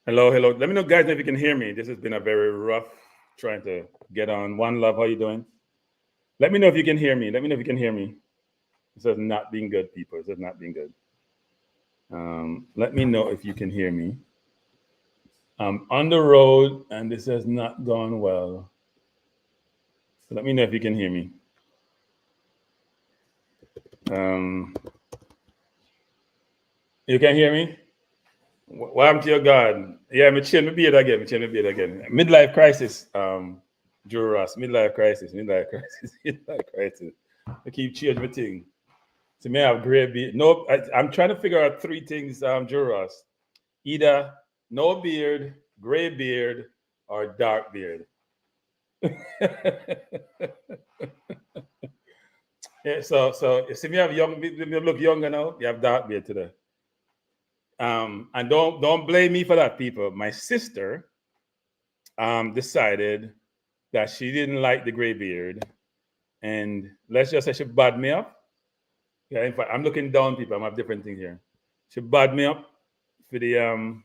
Hello, hello. Let me know, guys, if you can hear me. This has been a very rough trying to get on. One Love, how you doing? Let me know if you can hear me. Let me know if you can hear me. This has not been good, people. This has not been good. Let me know if you can hear me. I'm on the road and this has not gone well. So let me know if you can hear me. Um, you can hear me? What happened to your God? Yeah, me change my beard again. Me change my beard again. Midlife crisis. Drew Ross. Midlife crisis. Midlife crisis. Midlife crisis. I keep changing my thing. So may I have gray beard? No, I'm trying to figure out three things. Drew Ross. Either no beard, gray beard, or dark beard. Yeah, so you see me have young, me look younger now. You have dark beard today. And don't blame me for that, people. My sister decided that she didn't like the gray beard, and let's just say she bad me up. Yeah, in fact, I'm looking down, people. I have different things here. She bad me up for the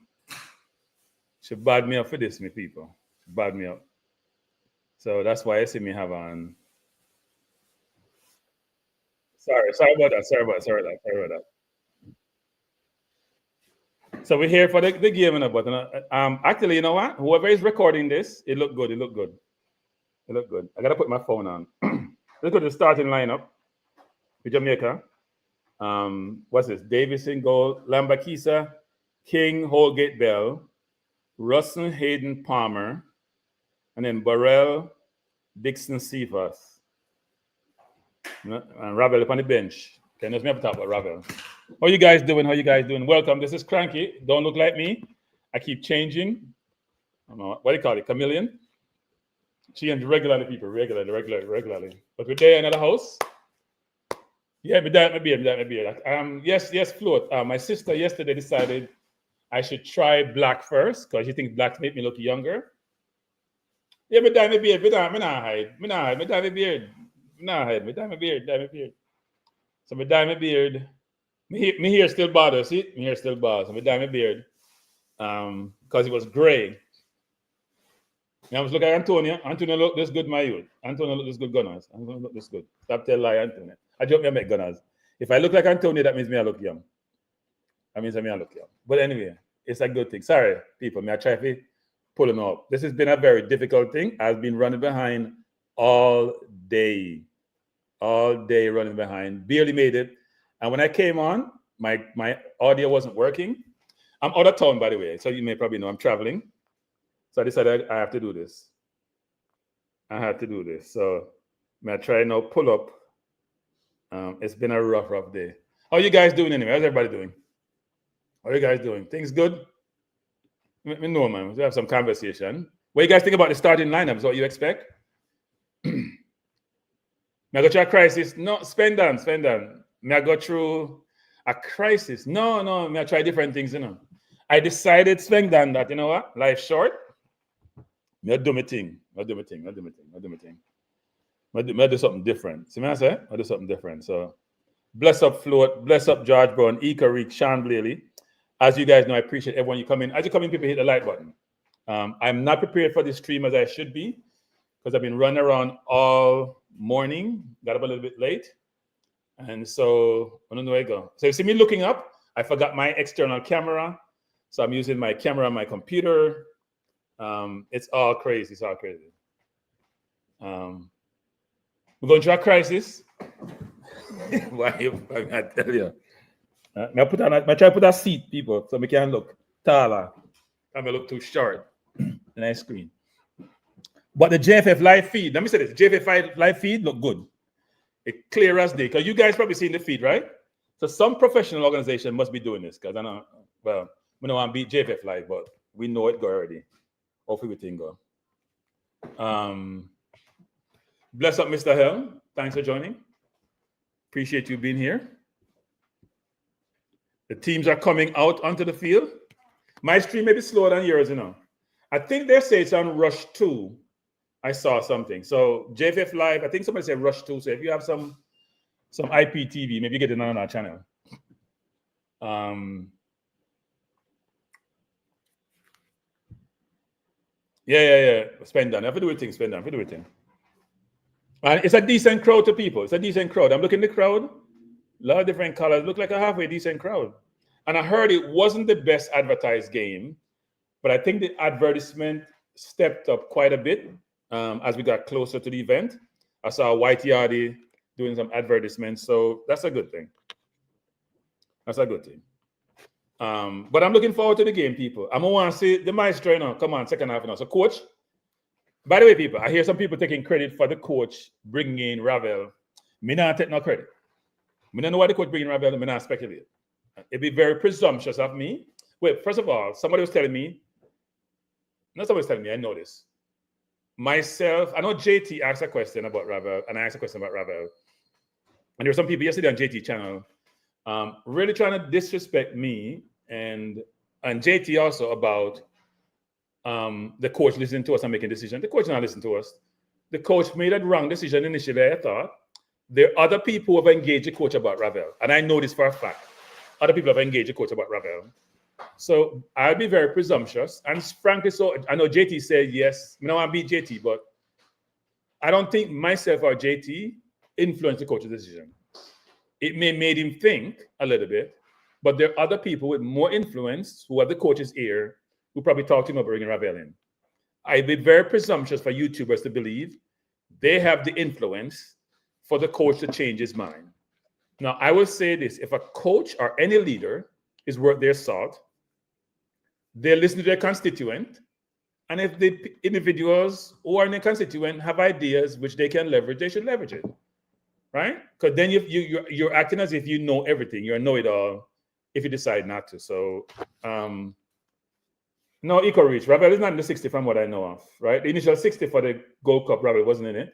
She bad me up for this, me people. She bad me up. So that's why I see me have on. Sorry about that. Sorry about that. So we're here for the game, but actually, you know what? Whoever is recording this, it looked good. It looked good. It looked good. I gotta put my phone on. Let's go to the starting lineup with Jamaica. What's this? Davis in goal, Lambakisa, King, Holgate Bell, Russell Hayden Palmer, and then Burrell, Dixon Cephas, and Ravel up on the bench. Okay, let's talk about Ravel. How you guys doing? How you guys doing? Welcome. This is Cranky. Don't look like me. I keep changing. I don't know, what do you call it? Chameleon. Change regularly, people. Regularly. But we're there in the house. Yeah, me that my beard. Yes, float. My sister yesterday decided I should try black first because she thinks blacks make me look younger. Yeah, me dye my beard. Me not hide. Me dye my beard. Me not hide. Me dye my beard. So me dye my beard. Me hair still bothers. See, me hair still bothers. So me dye my beard. Because it was gray. And I was looking at Antonio. Antonio look this good, my youth. Antonio look this good, gunners. Antonio look this good. Stop telling lie, Antonio. I joke me I make gunners. If I look like Antonio, that means me I look young. That means me I look young. But anyway, it's a good thing. Sorry, people. Me I try to pull them up. This has been a very difficult thing. I've been running behind all day. All day running behind. Barely made it. And when I came on, my audio wasn't working. I'm out of town, by the way. So you may probably know I'm traveling. So I decided I have to do this. I had to do this. So I try now pull up. It's been a rough day. How you guys doing anyway? How's everybody doing? How you guys doing? Things good? Let me know, man. We have some conversation. What you guys think about the starting lineups? What you expect? May I go through a crisis? No, spend on. May I go through a crisis? No. May I try different things, you know. I decided, spend on that, you know what? Life short. May I do my thing. I do something different. See what I say? I do something different. So bless up Float, bless up George Brown, Ika Reek, Sean Blaley. As you guys know, I appreciate everyone you come in. As you come in, people hit the like button. I'm not prepared for this stream as I should be because I've been running around all morning. Got up a little bit late. And so I don't know where I go. So you see me looking up. I forgot my external camera. So I'm using my camera on my computer. It's all crazy. We're going through a crisis. Why I tell you? I try to put a seat, people, so we can look taller. I may look too short. Nice screen. But the JFF live feed, let me say this: JFF live feed look good. It clear as day. Because you guys probably seen the feed, right? So some professional organization must be doing this. Because I know, well, we don't want to beat JFF live, but we know it go already. Hopefully we think go. Bless up, Mr. Helm. Thanks for joining. Appreciate you being here. The teams are coming out onto the field. My stream may be slower than yours, you know. I think they say it's on Rush 2. I saw something. So JFF Live, I think somebody said Rush 2. So if you have some IPTV, maybe get it on our channel. Yeah. Spend on. Have to do it thing. Spend on. Have to do it thing. And it's a decent crowd to people. It's a decent crowd. I'm looking at the crowd. A lot of different colors. Look like a halfway decent crowd. And I heard it wasn't the best advertised game, but I think the advertisement stepped up quite a bit as we got closer to the event. I saw White Yardie doing some advertisements, so that's a good thing. That's a good thing. But I'm looking forward to the game, people. I'm gonna want to see the maestro now. Come on, second half now. So, coach. By the way, people, I hear some people taking credit for the coach bringing in Ravel. Me not take no credit. Me don't know why the coach bringing Ravel. Me not speculate. It'd be very presumptuous of me. Wait, first of all, somebody was telling me. Not somebody was telling me. I know this. Myself, I know JT asked a question about Ravel, and I asked a question about Ravel. And there were some people yesterday on JT channel really trying to disrespect me and JT also about the coach listening to us and making decisions. The coach not listening to us. The coach made a wrong decision initially, I thought. There are other people who have engaged the coach about Ravel, and I know this for a fact. Other people have engaged the coach about Ravel. So I'll be very presumptuous. And frankly, so I know JT said yes. I don't want to beat JT, but I don't think myself or JT influenced the coach's decision. It may made him think a little bit, but there are other people with more influence who have the coach's ear who probably talked to him about bringing Ravel in. I'd be very presumptuous for YouTubers to believe they have the influence for the coach to change his mind. Now, I will say this. If a coach or any leader is worth their salt, they listen to their constituent. And if the individuals who are in the constituent have ideas which they can leverage, they should leverage it. Right? Because then you're acting as if you know everything. You're a know-it-all if you decide not to. So, no, Eco Reach. Ravel is not in the 60 from what I know of, right? The initial 60 for the Gold Cup, Ravel wasn't in it.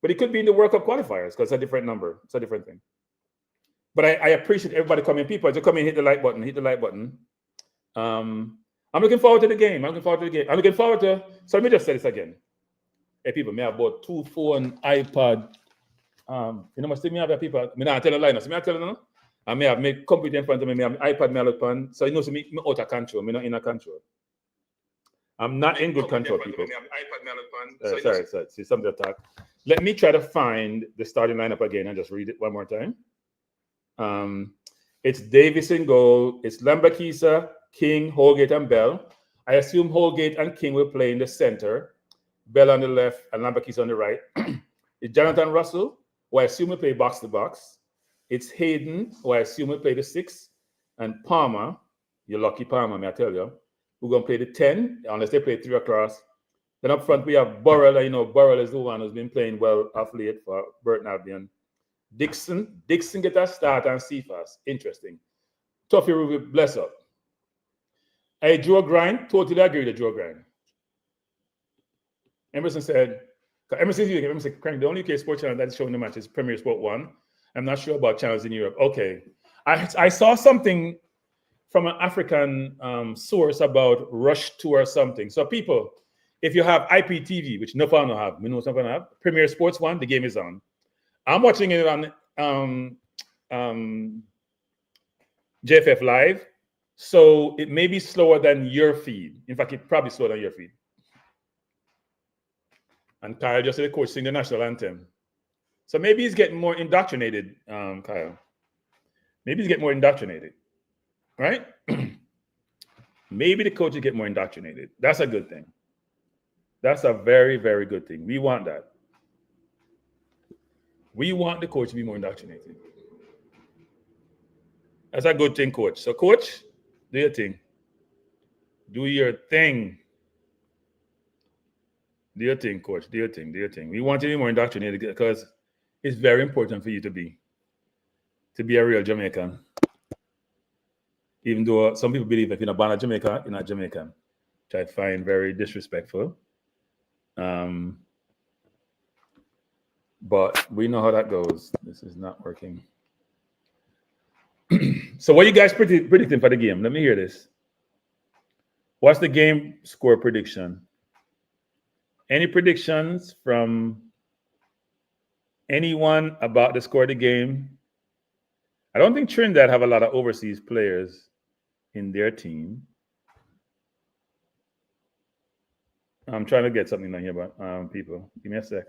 But it could be in the World Cup qualifiers because it's a different number. It's a different thing. But I appreciate everybody coming. People, just come in, hit the like button, hit the like button. I'm looking forward to the game. I'm looking forward to, so let me just say this again. Hey, people, may have bought 2 phone, iPad. You know, me have people, I not tell a lie, so I tell them, I may have made computer in front of me, I have iPad, me look on, so you know, so me out of control, me not in a control. I'm not in good control, people. Sorry, see something to attack. Let me try to find the starting lineup again and just read it one more time. It's Davis in goal. It's Lambakisa, King, Holgate, and Bell. I assume Holgate and King will play in the center. Bell on the left and Lambakisa on the right. It's Jonathan Russell, who I assume will play box to box. It's Hayden, who I assume will play the 6. And Palmer, you're lucky Palmer, may I tell you, who's going to play the 10, unless they play 3 across. Then up front, we have Burrell. You know, Burrell is the one who's been playing well off late for Burton Albion. Dixon get a start and Cephas. Interesting. Tuffy Ruby, bless up. Hey, Joe Grind, totally agree with Joe Grind. Emerson said, Crank, the only UK sports channel that's showing the match is Premier Sport 1. I'm not sure about channels in Europe. Okay. I saw something from an African source about Rush 2 or something. So people, if you have IPTV, which no fan have, we know some fan have, Premier Sports 1, the game is on. I'm watching it on JFF Live, so it may be slower than your feed. In fact, it's probably slower than your feed. And Kyle just said the coach sing the national anthem. So maybe he's getting more indoctrinated, Kyle. Maybe he's getting more indoctrinated, right? Maybe the coaches get more indoctrinated. That's a good thing. That's a very, very good thing. We want that. We want the coach to be more indoctrinated. That's a good thing, coach. So, coach, do your thing. Do your thing. Do your thing, coach. Do your thing. Do your thing. We want you to be more indoctrinated because it's very important for you to be a real Jamaican. Even though some people believe if you're not born in Jamaica, you're not Jamaican, which I find very disrespectful. But we know how that goes. This is not working. So what are you guys predicting for the game? Let me hear this. What's the game score prediction? Any predictions from anyone about the score of the game? I don't think Trinidad have a lot of overseas players in their team. I'm trying to get something down here, but people, give me a sec.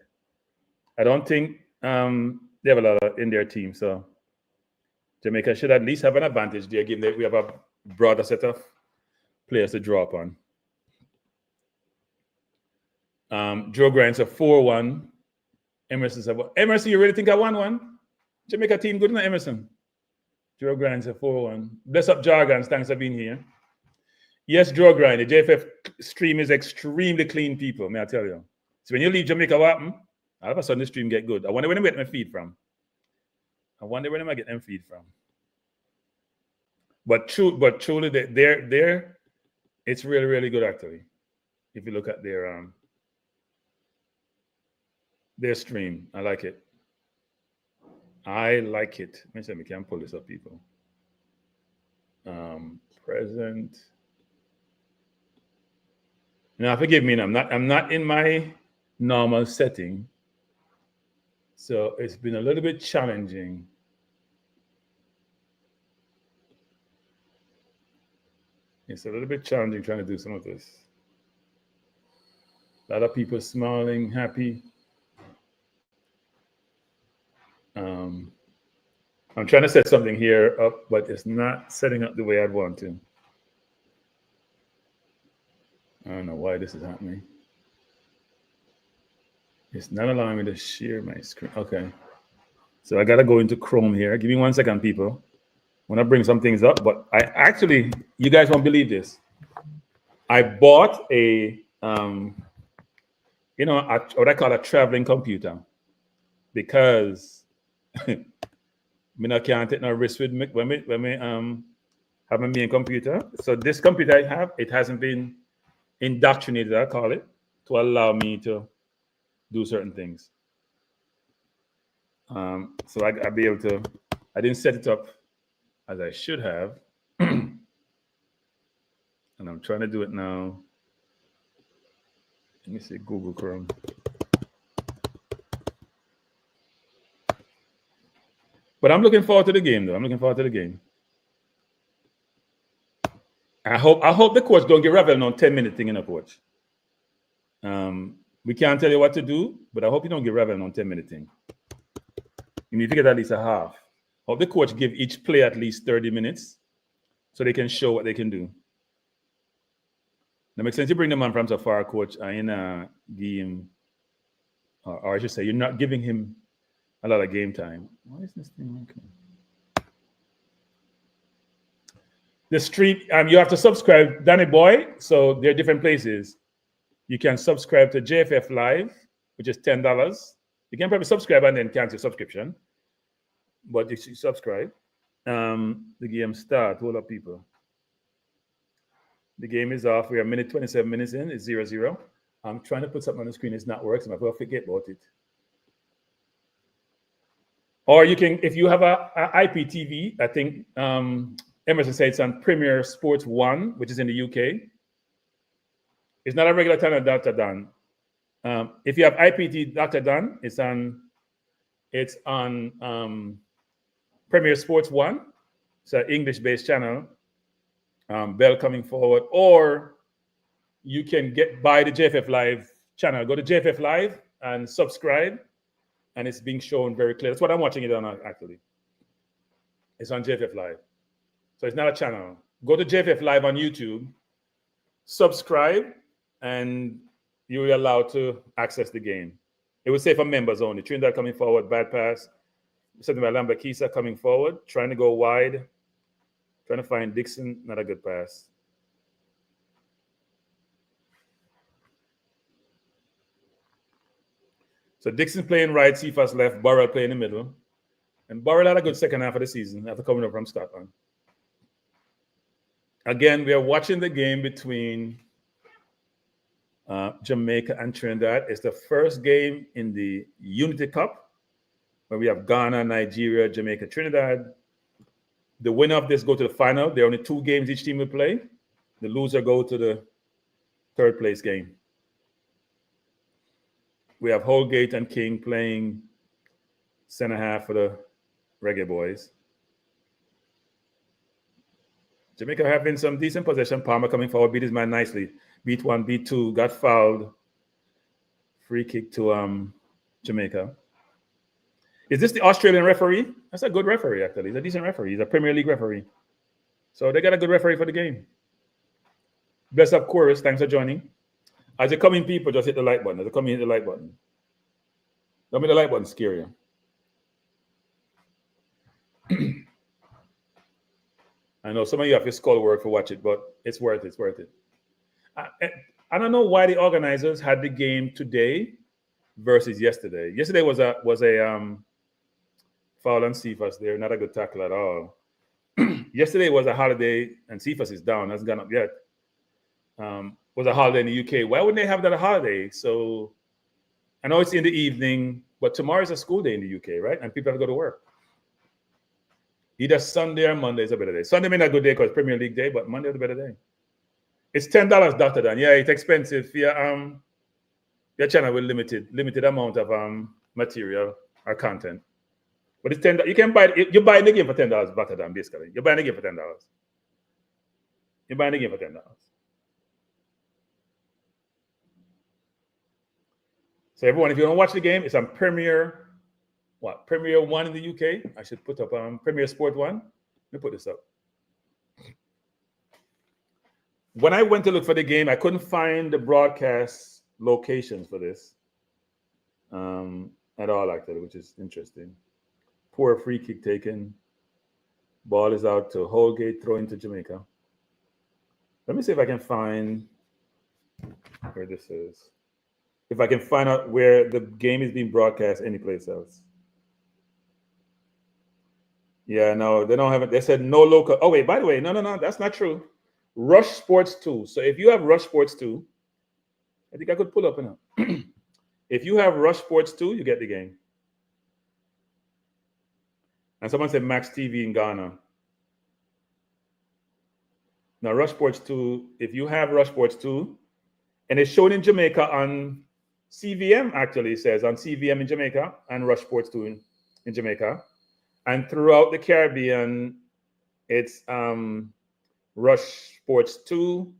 I don't think they have a lot in their team, so Jamaica should at least have an advantage there, given that we have a broader set of players to draw upon. Joe Grant's a 4-1. Emerson's a Emerson, you really think I won one? Jamaica team good enough, Emerson. Joe Grant's a 4-1. Bless up Jargons, thanks for being here. Yes, Joe Grant, the JFF stream is extremely clean, people, may I tell you. So when you leave Jamaica, what happen? All of a sudden the stream get good. I wonder where they get my feed from. But truly, they're it's really, really good actually. If you look at their stream, I like it. Let me see if we can pull this up, people. Present. Now, forgive me. I'm not in my normal setting, so it's been a little bit challenging. It's a little bit challenging trying to do some of this. A lot of people smiling, happy. I'm trying to set something here up, but it's not setting up the way I'd want to. I don't know why this is happening. It's not allowing me to share my screen. Okay. So I got to go into Chrome here. Give me 1 second, people. I want to bring some things up, but I actually, you guys won't believe this. I bought a, what I call a traveling computer, because I can't take no risk with me when we have my main computer. So this computer I have, it hasn't been indoctrinated, I call it, to allow me to do certain things. So I'll be able to, I didn't set it up as I should have. And I'm trying to do it now. Let me see, Google Chrome. But I'm looking forward to the game, though. I'm looking forward to the game. I hope the coach don't get Ravel on 10-minute thing in a coach. We can't tell you what to do, but I hope you don't get Ravel on 10-minute thing. You need to get at least a half. I hope the coach give each player at least 30 minutes so they can show what they can do. That makes sense. You bring the man from so far, coach, and give him, or I should say, you're not giving him a lot of game time. Why is this thing working? The stream, you have to subscribe, Danny Boy. So there are different places. You can subscribe to JFF Live, which is $10. You can probably subscribe and then cancel subscription. But you should subscribe. The game start. Hold up, people. The game is off. We are 27 minutes in. It's 0-0. I'm trying to put something on the screen. It's not working. I'm going to forget about it. Or you can, if you have a IPTV, I think Emerson said it's on Premier Sports 1, which is in the UK. It's not a regular channel, Dr. Dan. If you have IPT, Dr. Dan, it's on Premier Sports 1. It's an English-based channel. Bell coming forward. Or you can buy the JFF Live channel. Go to JFF Live and subscribe. And it's being shown very clear. That's what I'm watching it on, actually. It's on JFF Live. So it's not a channel. Go to JFF Live on YouTube, subscribe, and you're allowed to access the game. It will say for members only. Trinidad coming forward, bad pass. Something by Lambakisa coming forward, trying to go wide, trying to find Dixon, not a good pass. So Dixon playing right, Cephas left, Burrell playing in the middle. And Burrell had a good second half of the season after coming up from Scotland. Again, we are watching the game between Jamaica and Trinidad. It's the first game in the Unity Cup, where we have Ghana, Nigeria, Jamaica, Trinidad. The winner of this go to the final. There are only 2 games each team will play. The loser go to the third place game. We have Holgate and King playing center half for the Reggae Boyz. Jamaica having some decent possession. Palmer coming forward, beat his man nicely. Beat one, beat two, got fouled. Free kick to Jamaica. Is this the Australian referee? That's a good referee, actually. He's a decent referee. He's a Premier League referee. So they got a good referee for the game. Bless up, Chorus. Thanks for joining. As you come in, people, just hit the like button. As you come in, hit the like button. Don't make the like button scare you. I know some of you have to skull work to watch it, but it's worth it. It's worth it. I don't know why the organizers had the game today versus yesterday. Yesterday was a foul on Cephas there, not a good tackle at all. Yesterday was a holiday, and Cephas is down, hasn't gone up yet. Was a holiday in the UK. Why wouldn't they have that a holiday? So I know it's in the evening, but tomorrow is a school day in the UK, right? And people have to go to work. Either Sunday or Monday is a better day. Sunday may not be a good day because it's Premier League day, but Monday is a better day. It's $10, Dr. Dan. Yeah, it's expensive. Your channel with limited amount of material or content. But it's $10. You can buy it. You're buying the game for $10, Dr. Dan, basically. You're buying the game for $10. You're buying the game for $10. So everyone, if you don't watch the game, it's on Premier 1 in the UK. I should put up Premier Sport 1. Let me put this up. When I went to look for the game, I couldn't find the broadcast locations for this at all, actually, which is interesting. Poor free kick taken. Ball is out to Holgate, throw into Jamaica. Let me see if I can find where this is. If I can find out where the game is being broadcast anyplace else. Yeah, no, they don't have it. They said no local. Oh, wait, by the way, no, that's not true. Rush Sports 2. So if you have Rush Sports 2, I think I could pull up now. If you have Rush Sports 2, you get the game. And someone said Max TV in Ghana. Now, Rush Sports 2, if you have Rush Sports 2, and it's shown in Jamaica on CVM, actually, it says on CVM in Jamaica and Rush Sports 2 in Jamaica. And throughout the Caribbean, it's Rush Sports 2.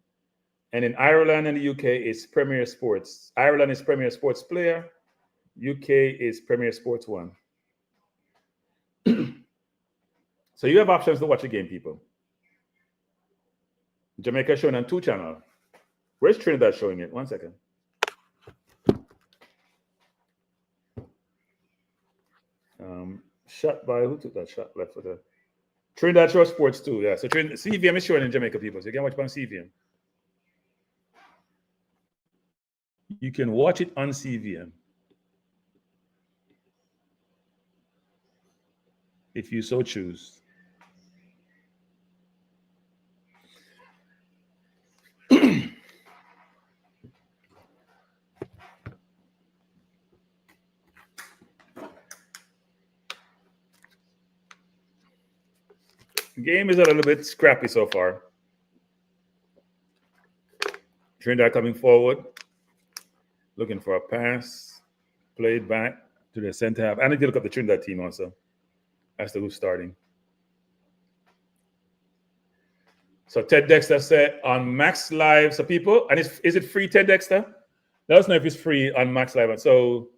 And in Ireland and the UK, it's Premier Sports. Ireland is Premier Sports Player. UK is Premier Sports 1. So you have options to watch the game, people. Jamaica showing on 2 channels. Where's Trinidad showing it? 1 second. Shot by, who took that shot left for the Trinidad Show Sports 2. Yeah, so CVM is showing in Jamaica, people. So you can watch it on CVM. You can watch it on CVM if you so choose. Game is a little bit scrappy so far. Trinidad coming forward, looking for a pass, played back to the center half. I need to look up the Trinidad team also. That's the who's starting. So Ted Dexter said on Max Live. So people, and is it free, Ted Dexter? Let us know if it's free on Max Live. So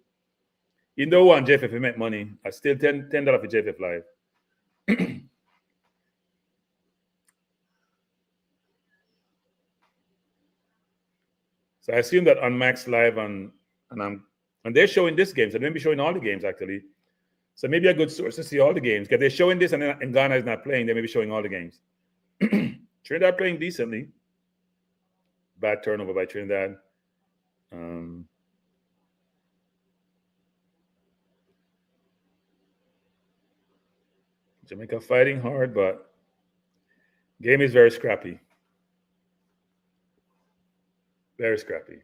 you know what, JFF, you make money. I still $10 for JFF Live. So I assume that on Max Live and they're showing this game, so they may be showing all the games actually. So maybe a good source to see all the games. Because they're showing this and Ghana is not playing, they may be showing all the games. Trinidad playing decently. Bad turnover by Trinidad. Jamaica fighting hard, but game is very scrappy. Very scrappy.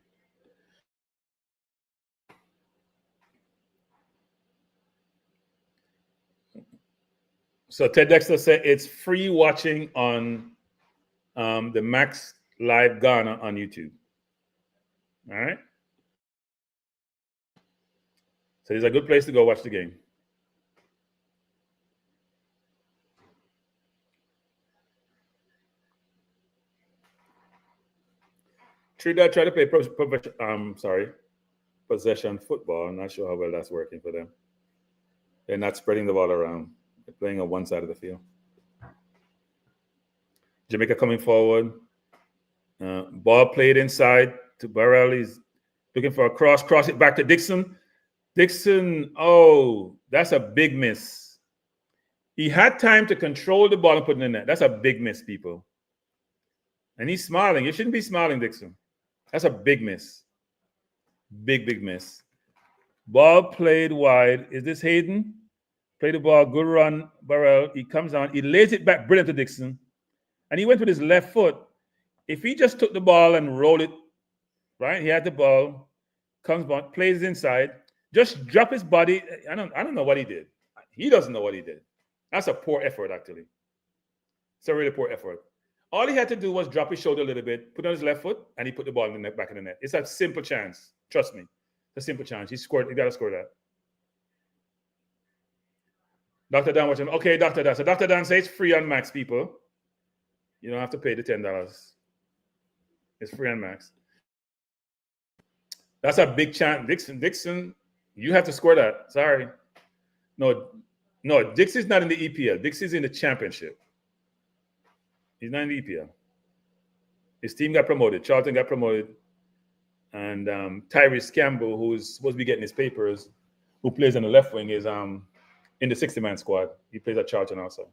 So Ted Dexter said it's free watching on the Max Live Ghana on YouTube. All right. So it's a good place to go watch the game. Trinidad tried to play possession football. I'm not sure how well that's working for them. They're not spreading the ball around. They're playing on one side of the field. Jamaica coming forward. Ball played inside to Burrell. He's looking for a cross. Cross it back to Dixon. Dixon, oh, that's a big miss. He had time to control the ball and put it in the net. That's a big miss, people. And he's smiling. You shouldn't be smiling, Dixon. That's a big miss. Big miss. Ball played wide. Is this Hayden? Play the ball. Good run, Burrell. He comes on. He lays it back. Brilliant to Dixon. And he went with his left foot. If he just took the ball and rolled it, right? He had the ball, comes on, plays inside, just drop his body. I don't know what he did. He doesn't know what he did. That's a poor effort, actually. It's a really poor effort. All he had to do was drop his shoulder a little bit, put on his left foot, and he put the ball in the net, back in the net. It's a simple chance. Trust me. It's a simple chance. He scored. He got to score that. Dr. Dan watching. Okay, Dr. Dan. So Dr. Dan says it's free on Max, people. You don't have to pay the $10. It's free on Max. That's a big chance. Dixon, you have to score that. Sorry. No, Dixon's not in the EPL. Dixon's in the championship. He's not in the EPL. His team got promoted. Charlton got promoted. And Tyrese Campbell, who's supposed to be getting his papers, who plays on the left wing, is in the 60-man squad. He plays at Charlton also.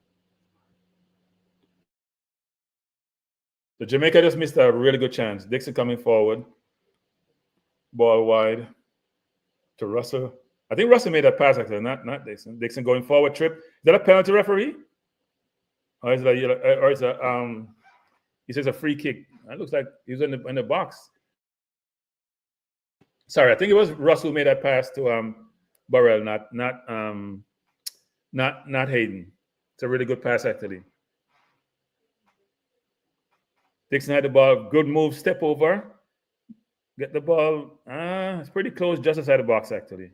So Jamaica just missed a really good chance. Dixon coming forward. Ball wide to Russell. I think Russell made that pass, actually, not Dixon. Dixon going forward, trip. Is that a penalty, referee? Or is it he says a free kick. That looks like he was in the box. Sorry, I think it was Russell who made that pass to Burrell, not Hayden. It's a really good pass, actually. Dixon had the ball. Good move, step over. Get the ball. It's pretty close, just outside the box, actually.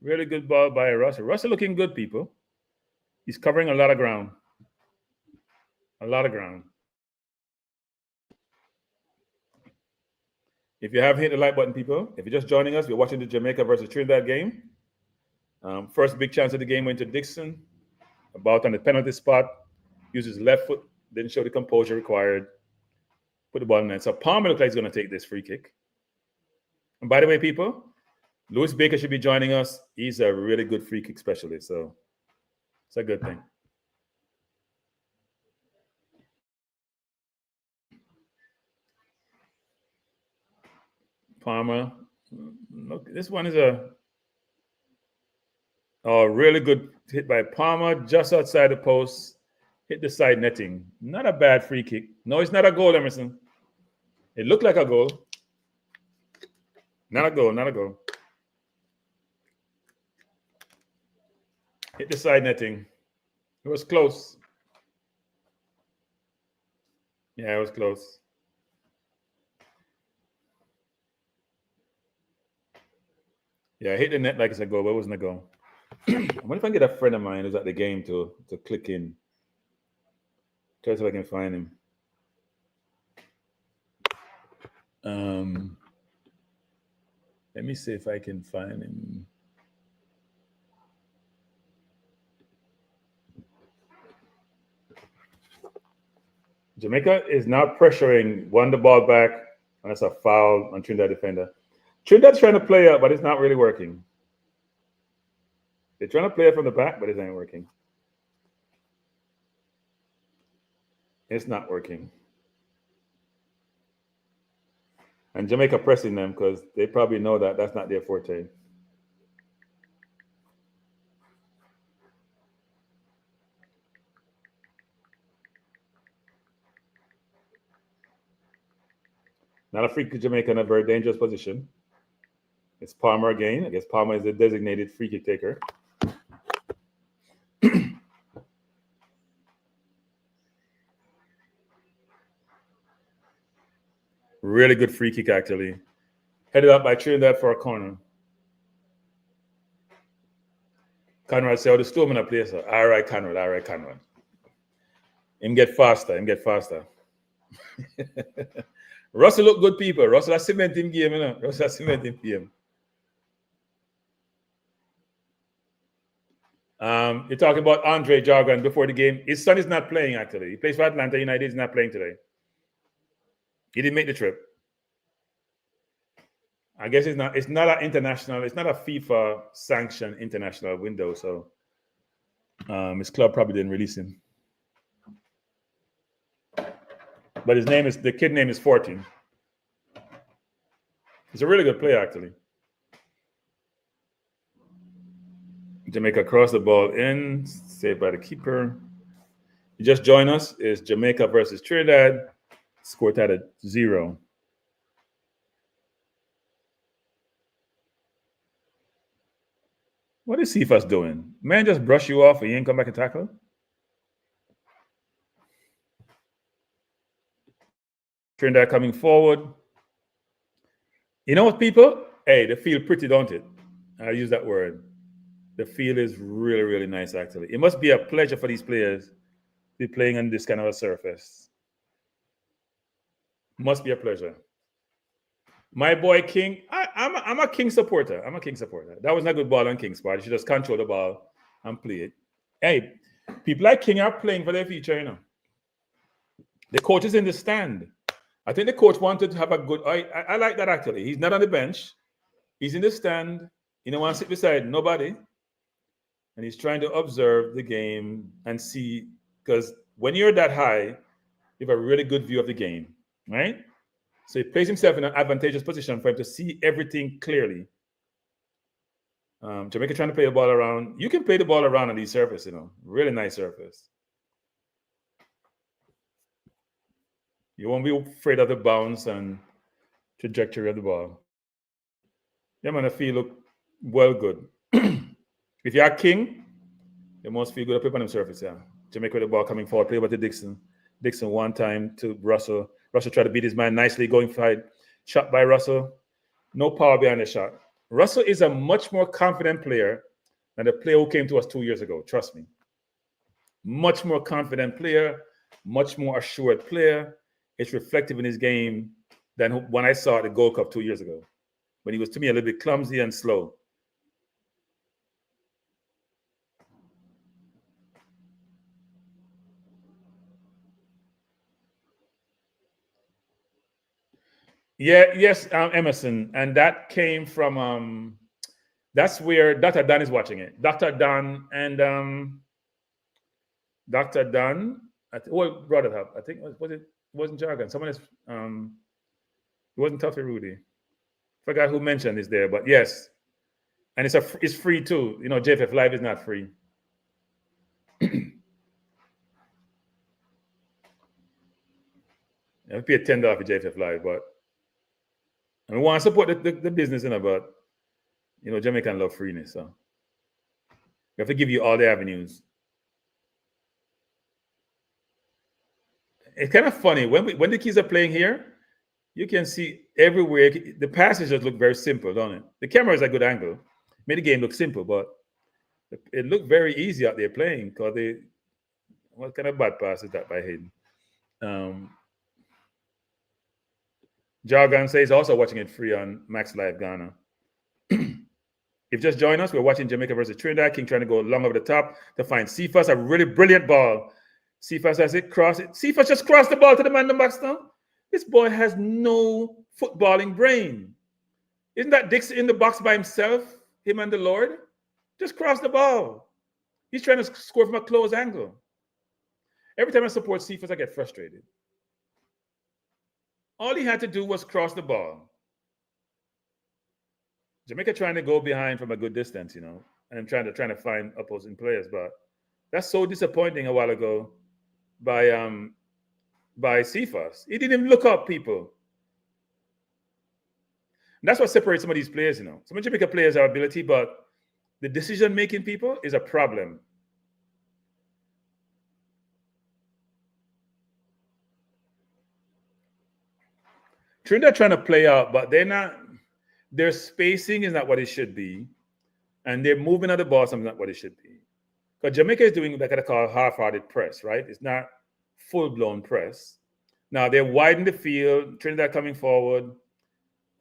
Really good ball by Russell. Russell looking good, people. He's covering a lot of ground. A lot of ground. If you haven't hit the like button, people, if you're just joining us, we're watching the Jamaica versus Trinidad game. First big chance of the game went to Dixon. About on the penalty spot. Uses left foot. Didn't show the composure required. Put the ball in there. So Palmer looks like he's going to take this free kick. And by the way, people, Louis Baker should be joining us. He's a really good free kick specialist. So it's a good thing. Palmer. Look, this one is a really good hit by Palmer just outside the post. Hit the side netting. Not a bad free kick. No, it's not a goal, Emerson. It looked like a goal. Not a goal, not a goal. Hit the side netting. It was close. Yeah, it was close. Yeah, I hit the net like it's a goal, but it wasn't a goal. I wonder if I can get a friend of mine who's at the game to click in. Try to see if I can find him. Let me see if I can find him. Jamaica is now pressuring, won the ball back, and that's a foul on Trinidad defender. Trinidad's trying to play up, but it's not really working. They're trying to play it from the back, but it ain't working. It's not working. And Jamaica pressing them because they probably know that that's not their forte. Not a free kick. Jamaica in a very dangerous position. It's Palmer again. I guess Palmer is the designated free kick taker. Really good free kick, actually. Headed up by Trinidad for a corner. Conrad said, the storm in a place. All right, Conrad. All right, Conrad. Him get faster. Russell look good, people. Russell has cementing game, you know. Russell has cementing game. You're talking about Andre Jargon before the game. His son is not playing, actually. He plays for Atlanta United. He's not playing today. He didn't make the trip. I guess it's not an international, it's not a FIFA sanctioned international window, so his club probably didn't release him. But the kid name is 14. He's a really good player, actually. Jamaica crossed the ball in, saved by the keeper. You just joined us. It's Jamaica versus Trinidad. Score tied at 0. What is Cephas doing? Man, just brush you off and you ain't come back and tackle? Trinidad coming forward. You know what, people? Hey, the field pretty, don't it? I use that word. The field is really, really nice, actually. It must be a pleasure for these players to be playing on this kind of a surface. Must be a pleasure. My boy King, I'm a King supporter. I'm a King supporter. That was not a good ball on King's part. He should just control the ball and play it. Hey, people like King are playing for their future, you know. The coach is in the stand. I think the coach wanted to have a good. I like that, actually. He's not on the bench. He's in the stand. He don't want to sit beside nobody. And he's trying to observe the game and see, because when you're that high, you have a really good view of the game, right? So he places himself in an advantageous position for him to see everything clearly. Jamaica trying to play the ball around. You can play the ball around on these surfaces, you know. Really nice surface. You won't be afraid of the bounce and trajectory of the ball. Yeah, man, the field look well good. If you're a King, you must feel good up on the surface, yeah. Jamaica with the ball coming forward, play over to Dixon. Dixon one time to Russell. Russell tried to beat his man nicely, going for a shot by Russell. No power behind the shot. Russell is a much more confident player than the player who came to us 2 years ago. Trust me. Much more confident player, much more assured player. It's reflective in his game than when I saw at the Gold Cup 2 years ago, when he was, to me, a little bit clumsy and slow. Yeah, yes, Emerson, and that came from that's where Dr. Dan is watching it. Dr. Dan and Dr. Dan, who brought it up? I think it wasn't Jargon. Someone is it wasn't Tuffy Rudy. Forgot who mentioned this there, but yes, and it's free too. You know, JFF Live is not free. I pay $10 for JFF Live, but I mean, want to support the business, you know, but you know, Jamaican love freeness, so we have to give you all the avenues. It's kind of funny when the kids are playing here, you can see everywhere the passes just look very simple, don't it? The camera is a good angle, made the game look simple, but it looked very easy out there playing because what kind of bad pass is that by Hayden? Jargon says also watching it free on Max Live Ghana. If just join us, we're watching Jamaica versus Trinidad. King trying to go long over the top to find Cephas, a really brilliant ball. Cephas has it, cross it. Cephas just crossed the ball to the man in the box now. This boy has no footballing brain. Isn't that Dixon in the box by himself, him and the Lord? Just cross the ball. He's trying to score from a close angle. Every time I support Cephas, I get frustrated. All he had to do was cross the ball. Jamaica trying to go behind from a good distance, you know, and trying to find opposing players, but that's so disappointing a while ago by Cephas. He didn't even look up people. And that's what separates some of these players, you know. Some of Jamaica players have ability, but the decision-making people is a problem. Trinidad trying to play out, but they're not. Their spacing is not what it should be, and they're moving at the ball, something not what it should be. Because Jamaica is doing what I call half-hearted press, right? It's not full-blown press, Now they widen the field. Trinidad coming forward.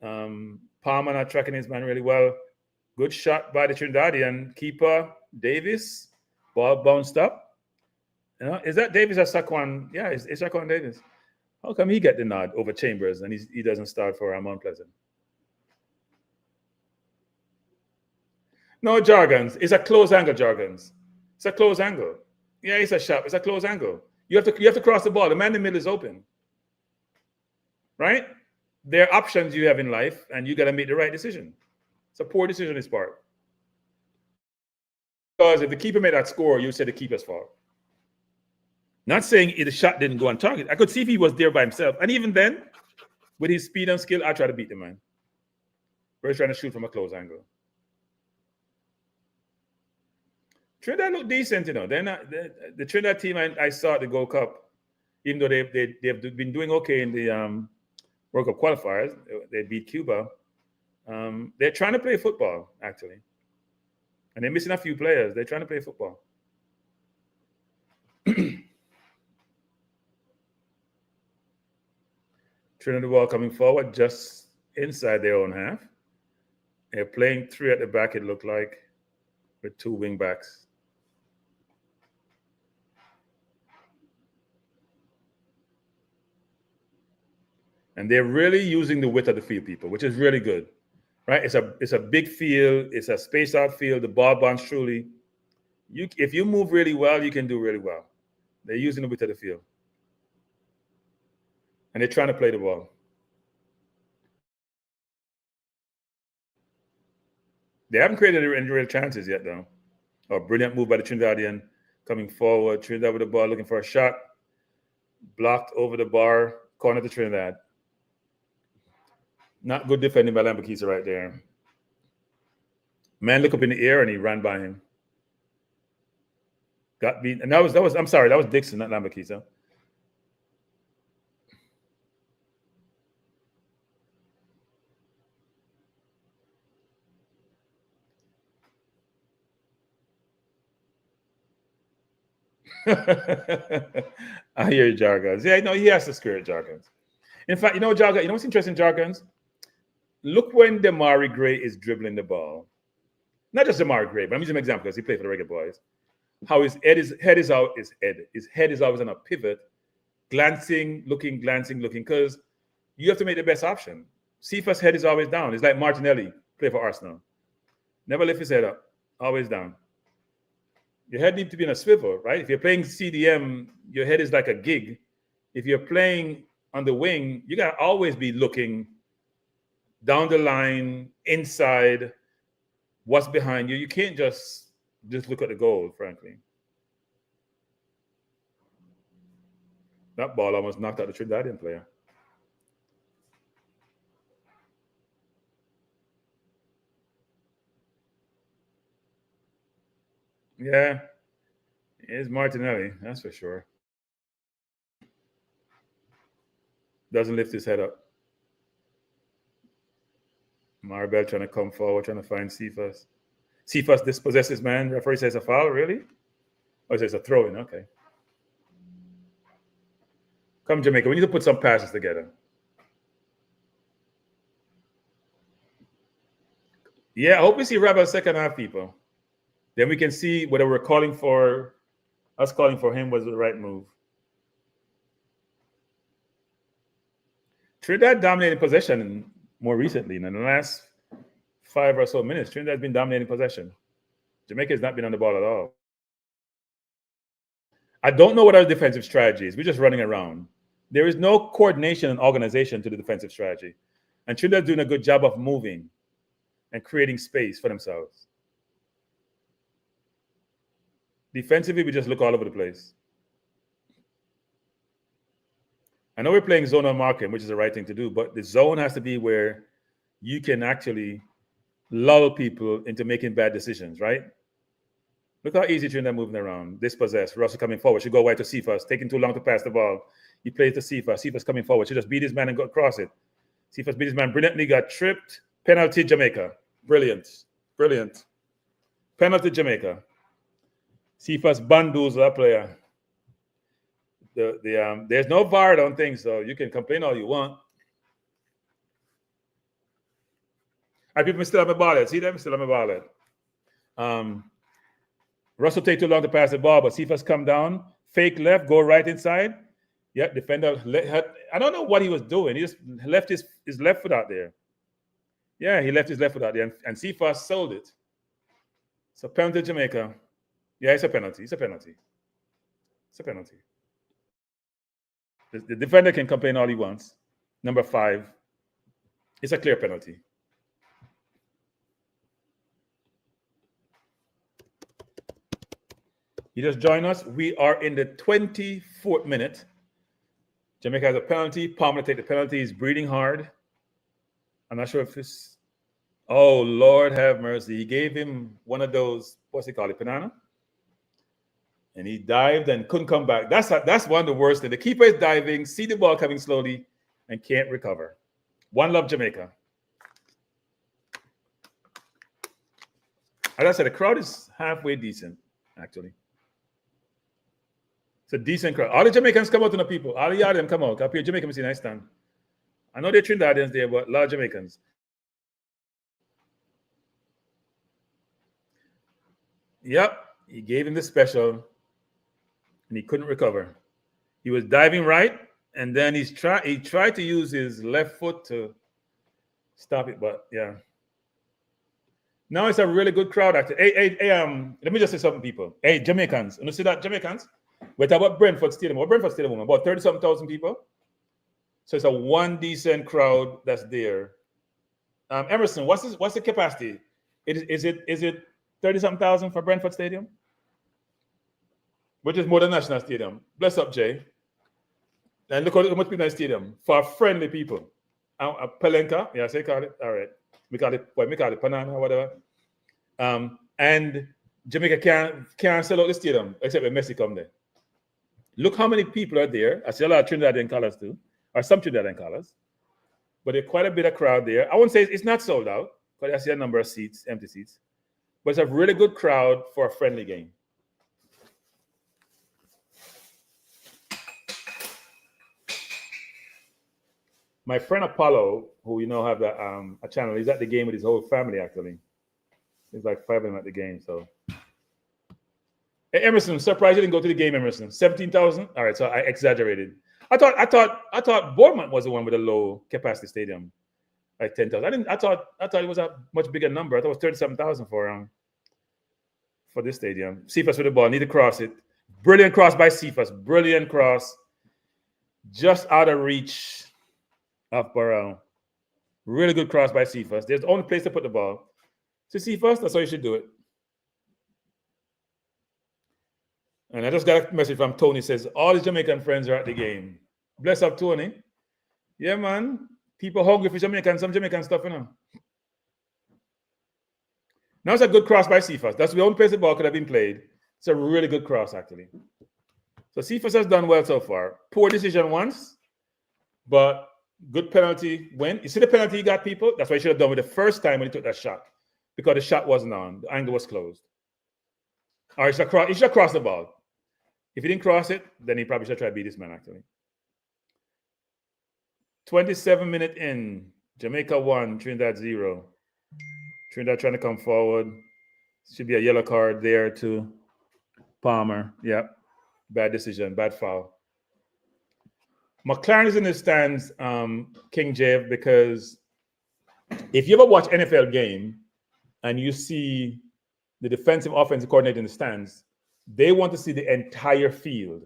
Palmer not tracking his man really well. Good shot by the Trinidadian keeper Davis. Ball bounced up. Is that Davis or Saquon? Yeah, it's Saquon Davis. How come he get the nod over Chambers and he doesn't start for Mount Pleasant? No, Jargons. It's a close angle, Jargons. It's a close angle. Yeah, it's a shot. It's a close angle. You have to cross the ball. The man in the middle is open. Right? There are options you have in life, and you got to make the right decision. It's a poor decision on his part. Because if the keeper made that score, you would say the keeper's fault. Not saying the shot didn't go on target. I could see if he was there by himself. And even then, with his speed and skill, I try to beat the man. We're trying to shoot from a close angle. Trinidad look decent, They're not the Trinidad team I saw at the Gold Cup, even though they've been doing okay in the World Cup qualifiers. They beat Cuba. They're trying to play football, actually. And they're missing a few players. They're trying to play football. Trinidad ball coming forward just inside their own half. They're playing three at the back, it looked like, with two wing backs. And they're really using the width of the field, people, which is really good, right? It's a big field. It's a spaced out field. The ball bounce truly. If you move really well, you can do really well. They're using the width of the field. And they're trying to play the ball. They haven't created any real chances yet, though. A brilliant move by the Trinidadian coming forward. Trinidad with the ball, looking for a shot. Blocked over the bar. Corner to Trinidad. Not good defending by Lambakisa right there. Man looked up in the air and he ran by him. Got beat. And that was I'm sorry, that was Dixon, not Lambakisa. I hear jargons. Yeah, no, he has to spirit jargons. In fact, jargon. What's interesting, jargons? Look when Damari Gray is dribbling the ball. Not just Damari Gray, but I'm using an example because he played for the Reggae Boyz. How his head is out. His head is always on a pivot, glancing, looking, because you have to make the best option. Sifa's head is always down. It's like Martinelli, play for Arsenal. Never lift his head up, always down. Your head needs to be in a swivel, right? If you're playing CDM, your head is like a gig. If you're playing on the wing, you got to always be looking down the line, inside, what's behind you. You can't just look at the goal, frankly. That ball almost knocked out the Trinidadian player. Yeah, it's Martinelli, that's for sure. Doesn't lift his head up. Maribel trying to come forward, trying to find Cephas. Cephas dispossesses man. Referee says a foul, really? Oh, it says a throw-in, okay. Come, Jamaica, we need to put some passes together. Yeah, I hope we see Ravel second half, people. Then we can see whether us calling for him was the right move. Trinidad dominated possession more recently. In the last 5 or so minutes, Trinidad's been dominating possession. Jamaica has not been on the ball at all. I don't know what our defensive strategy is. We're just running around. There is no coordination and organization to the defensive strategy. And Trinidad's doing a good job of moving and creating space for themselves. Defensively, we just look all over the place. I know we're playing zonal marking, which is the right thing to do, but the zone has to be where you can actually lull people into making bad decisions, right? Look how easy Trinidad moving around. Dispossessed. Russell coming forward. Should go wide to Cephas. Taking too long to pass the ball. He plays to Cephas. Cephas coming forward. Should just beat his man and go across it. Cephas beat his man brilliantly. Got tripped. Penalty Jamaica. Brilliant. Brilliant. Penalty Jamaica. Cephas bamboozled that player. There's no VAR, I don't think so. You can complain all you want. And people still have my ball. See them? Still have my ball. Russell take too long to pass the ball, but Cephas come down, fake left, go right inside. Yeah, defender. I don't know what he was doing. He just left his left foot out there. Yeah, he left his left foot out there, and Cephas sold it. So penalty Jamaica. Yeah, it's a penalty. It's a penalty. It's a penalty. The defender can complain all he wants. Number 5. It's a clear penalty. You just join us. We are in the 24th minute. Jamaica has a penalty. Palmer take the penalty. He's breathing hard. I'm not sure if it's... Oh, Lord have mercy. He gave him one of those, what's he called it, banana? And he dived and couldn't come back. That's one of the worst things. The keeper is diving, see the ball coming slowly, and can't recover. One love, Jamaica. As I said, the crowd is halfway decent, actually. It's a decent crowd. All the Jamaicans come out to the people. All the them come out. Up here, Jamaican, see nice stand. I know they're Trinidadians there, but a lot of Jamaicans. Yep, he gave him the special, and he couldn't recover. He was diving right, and then he tried to use his left foot to stop it, but yeah. Now it's a really good crowd, actually. Hey, let me just say something, people. Hey, Jamaicans, you see that, Jamaicans? We're talking about Brentford Stadium. What Brentford Stadium? About 30-something thousand people. So it's a one decent crowd that's there. Emerson, what's the capacity? Is it 30-something thousand for Brentford Stadium? Which is more than National Stadium. Bless up, Jay. And look how much people in the stadium for friendly people. Pelenka, yeah, say call it. All right. We call it Panana or whatever. And Jamaica can't sell out the stadium except when Messi come there. Look how many people are there. I see a lot of Trinidadian colors too, or some Trinidadian colors. But there's quite a bit of crowd there. I won't say it's not sold out, because I see a number of seats, empty seats. But it's a really good crowd for a friendly game. My friend Apollo, who have a channel, he's at the game with his whole family, actually. There's like 5 of them at the game, so. Hey, Emerson, surprised you didn't go to the game, Emerson. 17,000? All right, so I exaggerated. I thought Bournemouth was the one with a low capacity stadium, like 10,000. I thought it was a much bigger number. I thought it was 37,000 for this stadium. Cephas with the ball, need to cross it. Brilliant cross by Cephas. Brilliant cross. Just out of reach of Barrow. Really good cross by Cephas. There's the only place to put the ball. So Cephas, that's how you should do it. And I just got a message from Tony, says, all his Jamaican friends are at the game. Bless up, Tony. Yeah, man. People hungry for Jamaican, some Jamaican stuff, Now it's a good cross by Cephas. That's the only place the ball could have been played. It's a really good cross, actually. So Cephas has done well so far. Poor decision once, but good penalty win. You see the penalty he got, people? That's what he should have done with the first time when he took that shot, because the shot wasn't on. The angle was closed. Or he should have crossed the ball. If he didn't cross it, then he probably should try to beat this man, actually. 27 minutes in. Jamaica 1, Trinidad 0. Trinidad trying to come forward. Should be a yellow card there to Palmer. Yep. Bad decision, bad foul. McLaren is in the stands, King Jeff, because if you ever watch NFL game and you see the defensive offensive coordinator in the stands, they want to see the entire field.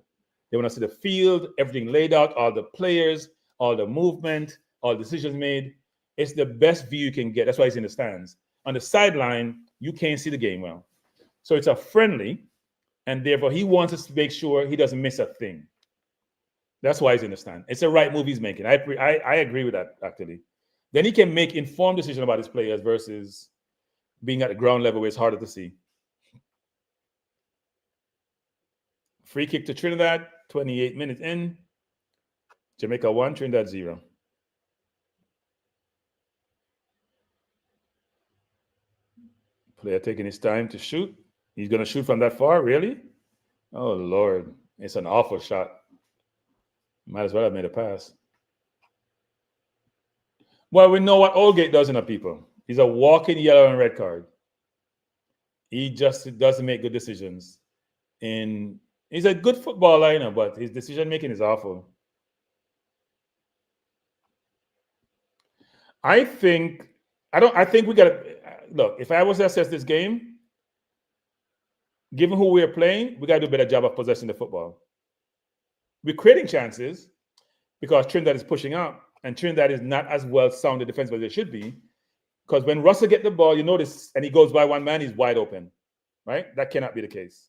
They want to see the field, everything laid out, all the players, all the movement, all decisions made. It's the best view you can get. That's why he's in the stands. On the sideline, you can't see the game well. So it's a friendly, and therefore he wants us to make sure he doesn't miss a thing. That's why he's in the stand. It's the right move he's making. I agree with that, actually. Then he can make informed decisions about his players versus being at the ground level where it's harder to see. Free kick to Trinidad, 28 minutes in. Jamaica 1, Trinidad 0. Player taking his time to shoot. He's going to shoot from that far, really? Oh, Lord. It's an awful shot. Might as well have made a pass. Well, we know what Oldgate does in a people. He's a walking yellow and red card. He just doesn't make good decisions. And he's a good footballer, but his decision making is awful. I think we got to look. If I was to assess this game, given who we're playing, we got to do a better job of possessing the football. We're creating chances because Trinidad is pushing out, and Trinidad is not as well sounded defensive as they should be. Because when Russell gets the ball, you notice, and he goes by one man, he's wide open, right? That cannot be the case.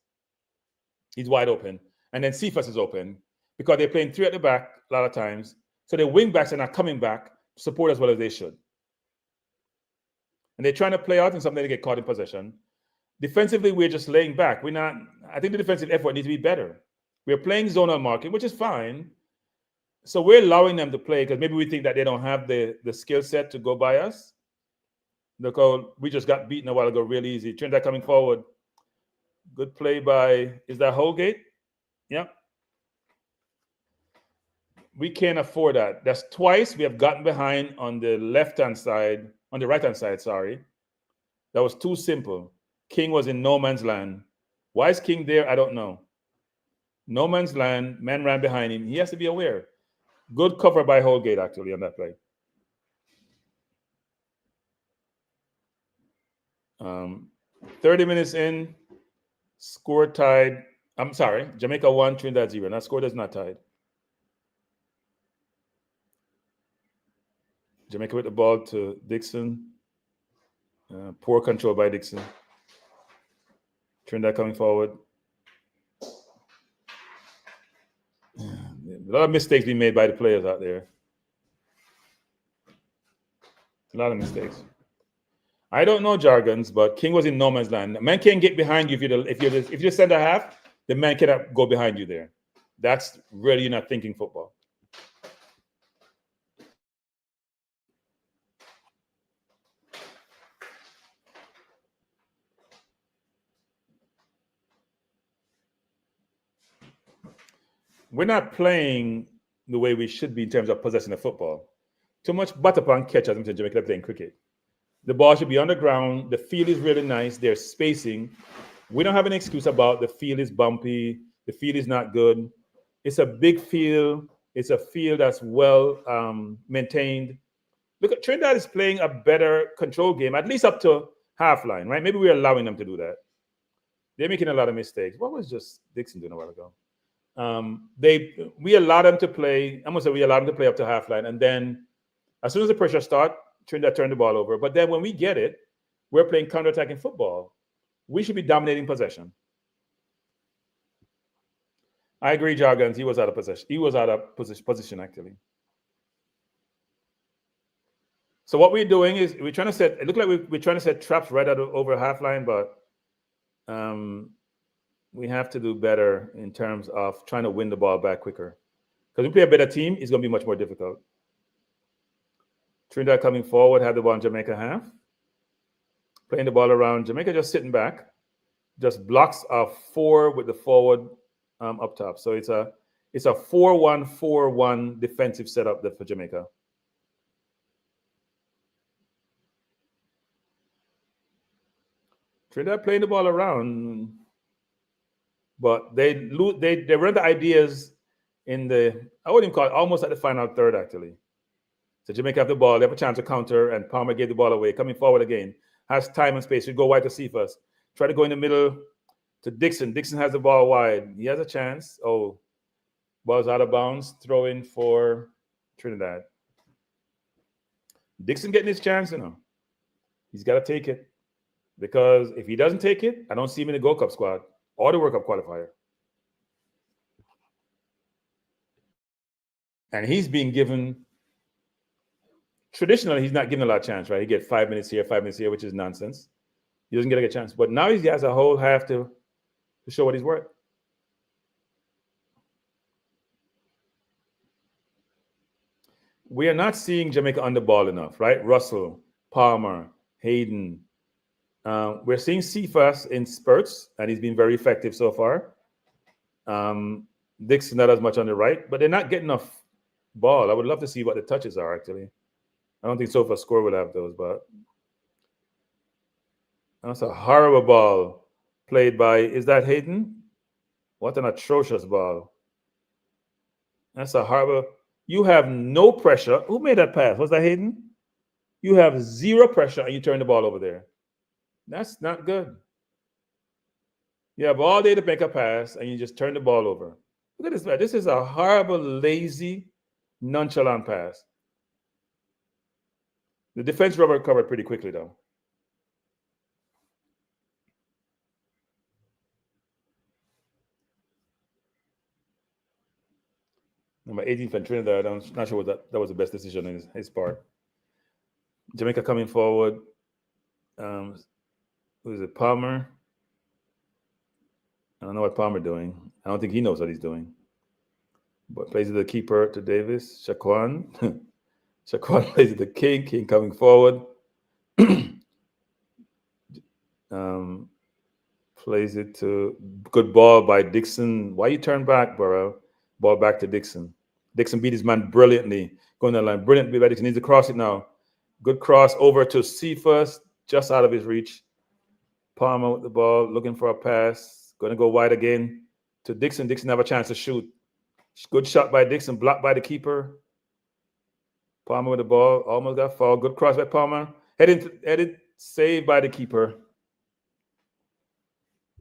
He's wide open, and then Cephas is open because they're playing three at the back a lot of times. So the wing backs are not coming back to support as well as they should. And they're trying to play out in something to get caught in possession. Defensively, we're just laying back. I think the defensive effort needs to be better. We're playing zonal marking, which is fine. So we're allowing them to play because maybe we think that they don't have the skill set to go by us. Look, we just got beaten a while ago real easy. Trinidad coming forward. Good play by, is that Holgate? Yeah. We can't afford that. That's twice we have gotten behind on the left-hand side, on the right-hand side, sorry. That was too simple. King was in no man's land. Why is King there? I don't know. No man's land, man ran behind him. He has to be aware. Good cover by Holgate, actually, on that play. 30 minutes in, score tied. I'm sorry, Jamaica 1, Trinidad 0. That score is not tied. Jamaica with the ball to Dixon. Poor control by Dixon. Trinidad coming forward. A lot of mistakes being made by the players out there. A lot of mistakes. I don't know jargons, but King was in no man's land. Man can't get behind you if you're center half. The man cannot go behind you there. That's really not thinking football. We're not playing the way we should be in terms of possessing the football. Too much butt upon catch as in Jamaica playing cricket. The ball should be on the ground. The field is really nice. There's spacing. We don't have an excuse about the field is bumpy. The field is not good. It's a big field. It's a field that's well maintained. Look, Trinidad is playing a better control game, at least up to half line, right? Maybe we're allowing them to do that. They're making a lot of mistakes. What was just Dixon doing a while ago? We allow them to play. I'm gonna say we allow them to play up to half line, and then as soon as the pressure starts, Trinidad turn the ball over. But then when we get it, we're playing counter-attacking football. We should be dominating possession. I agree, Jargons. He was out of possession. He was out of position actually. So what we're doing is we're trying to set. It looks like we're trying to set traps right over half line, but we have to do better in terms of trying to win the ball back quicker. Because we play a better team, it's going to be much more difficult. Trinidad coming forward, have the ball in Jamaica half. Playing the ball around. Jamaica just sitting back. Just blocks a 4 with the forward up top. So it's a 4-1-4-1 defensive setup for Jamaica. Trinidad playing the ball around, but they run the ideas in the, I wouldn't even call it, almost at the final third actually. So Jamaica have the ball, they have a chance to counter, and Palmer gave the ball away. Coming forward again, has time and space. We go wide to Cephas. Try to go in the middle to Dixon. Dixon has the ball wide. He has a chance. Oh, ball's out of bounds. Throw in for Trinidad. Dixon getting his chance, He's got to take it. Because if he doesn't take it, I don't see him in the Gold Cup squad or the World Cup qualifier. And he's being given, traditionally, he's not given a lot of chance, right? He gets 5 minutes here, 5 minutes here, which is nonsense. He doesn't get a chance. But now he has a whole half to show what he's worth. We are not seeing Jamaica on the ball enough, right? Russell, Palmer, Hayden. We're seeing Cephas in spurts, and he's been very effective so far. Dixon not as much on the right, but they're not getting enough ball. I would love to see what the touches are actually. I don't think Sofa Score will have those, but that's a horrible ball played by, is that Hayden? What an atrocious ball. That's a horrible. You have no pressure. Who made that pass? Was that Hayden? You have zero pressure and you turn the ball over there. That's not good. You have all day to make a pass and you just turn the ball over. Look at this, man. This is a horrible, lazy, nonchalant pass. The defense recovered pretty quickly, though. Number 18 from Trinidad. I'm not sure what that was the best decision in his part. Jamaica coming forward. Who is it? Palmer. I don't know what Palmer doing. I don't think he knows what he's doing. But plays to the keeper to Davis. Shaquan. Shaquan plays to the King. King coming forward. Plays it to good ball by Dixon. Why you turn back, Burrow? Ball back to Dixon. Dixon beat his man brilliantly. Going down the line. Brilliant beat by Dixon. Needs to cross it now. Good cross over to Cephas. Just out of his reach. Palmer with the ball. Looking for a pass. Going to go wide again to Dixon. Dixon have a chance to shoot. Good shot by Dixon. Blocked by the keeper. Palmer with the ball. Almost got fouled. Good cross by Palmer. Headed saved by the keeper.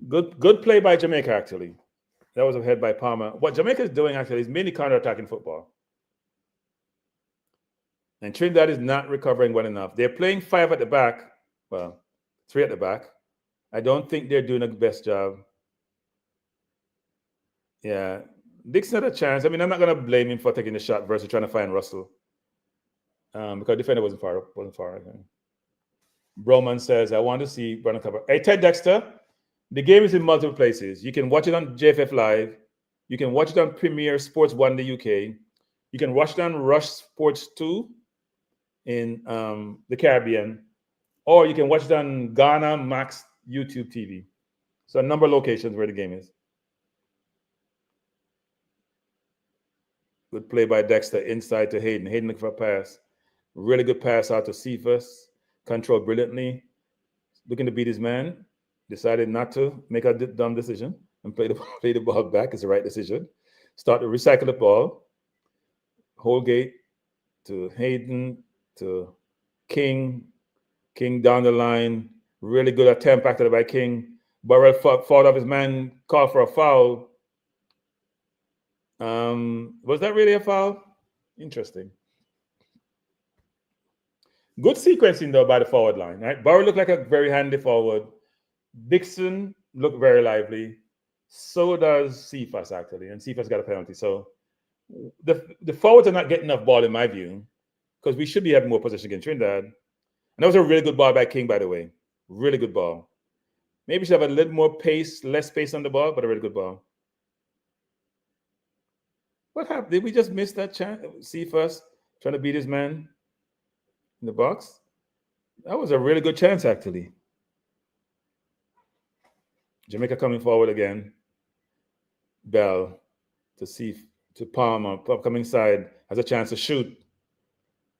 Good play by Jamaica, actually. That was a head by Palmer. What Jamaica is doing, actually, is mainly counter-attacking football. And Trinidad is not recovering well enough. They're playing 5 at the back. Well, 3 at the back. I don't think they're doing the best job. Yeah. Dixon had a chance. I mean, I'm not going to blame him for taking the shot versus trying to find Russell. Because the defender wasn't far. I think. Broman says, I want to see Brandon cover. Hey, Ted Dexter. The game is in multiple places. You can watch it on JFF Live. You can watch it on Premier Sports 1 in the UK. You can watch it on Rush Sports 2 in the Caribbean. Or you can watch it on Ghana Max YouTube TV. So a number of locations where the game is. Good play by Dexter inside to Hayden. Hayden looking for a pass. Really good pass out to Cephas. Controlled brilliantly. Looking to beat his man. Decided not to make a dumb decision and play the ball back. It's the right decision. Start to recycle the ball. Holgate to Hayden to King. King down the line. Really good attempt back to the by King. Burrell fought off his man, called for a foul. Was that really a foul? Interesting. Good sequencing, though, by the forward line. Right? Burrell looked like a very handy forward. Dixon looked very lively. So does Cephas, actually. And Cephas got a penalty. So the forwards are not getting enough ball, in my view, because we should be having more possession against Trinidad. And that was a really good ball by King, by the way. Really good ball. Maybe should have a little more pace, less pace on the ball, but a really good ball. What happened? Did we just miss that chance? Cephas trying to beat his man in the box? That was a really good chance, actually. Jamaica coming forward again. Bell to Palmer, coming side, has a chance to shoot.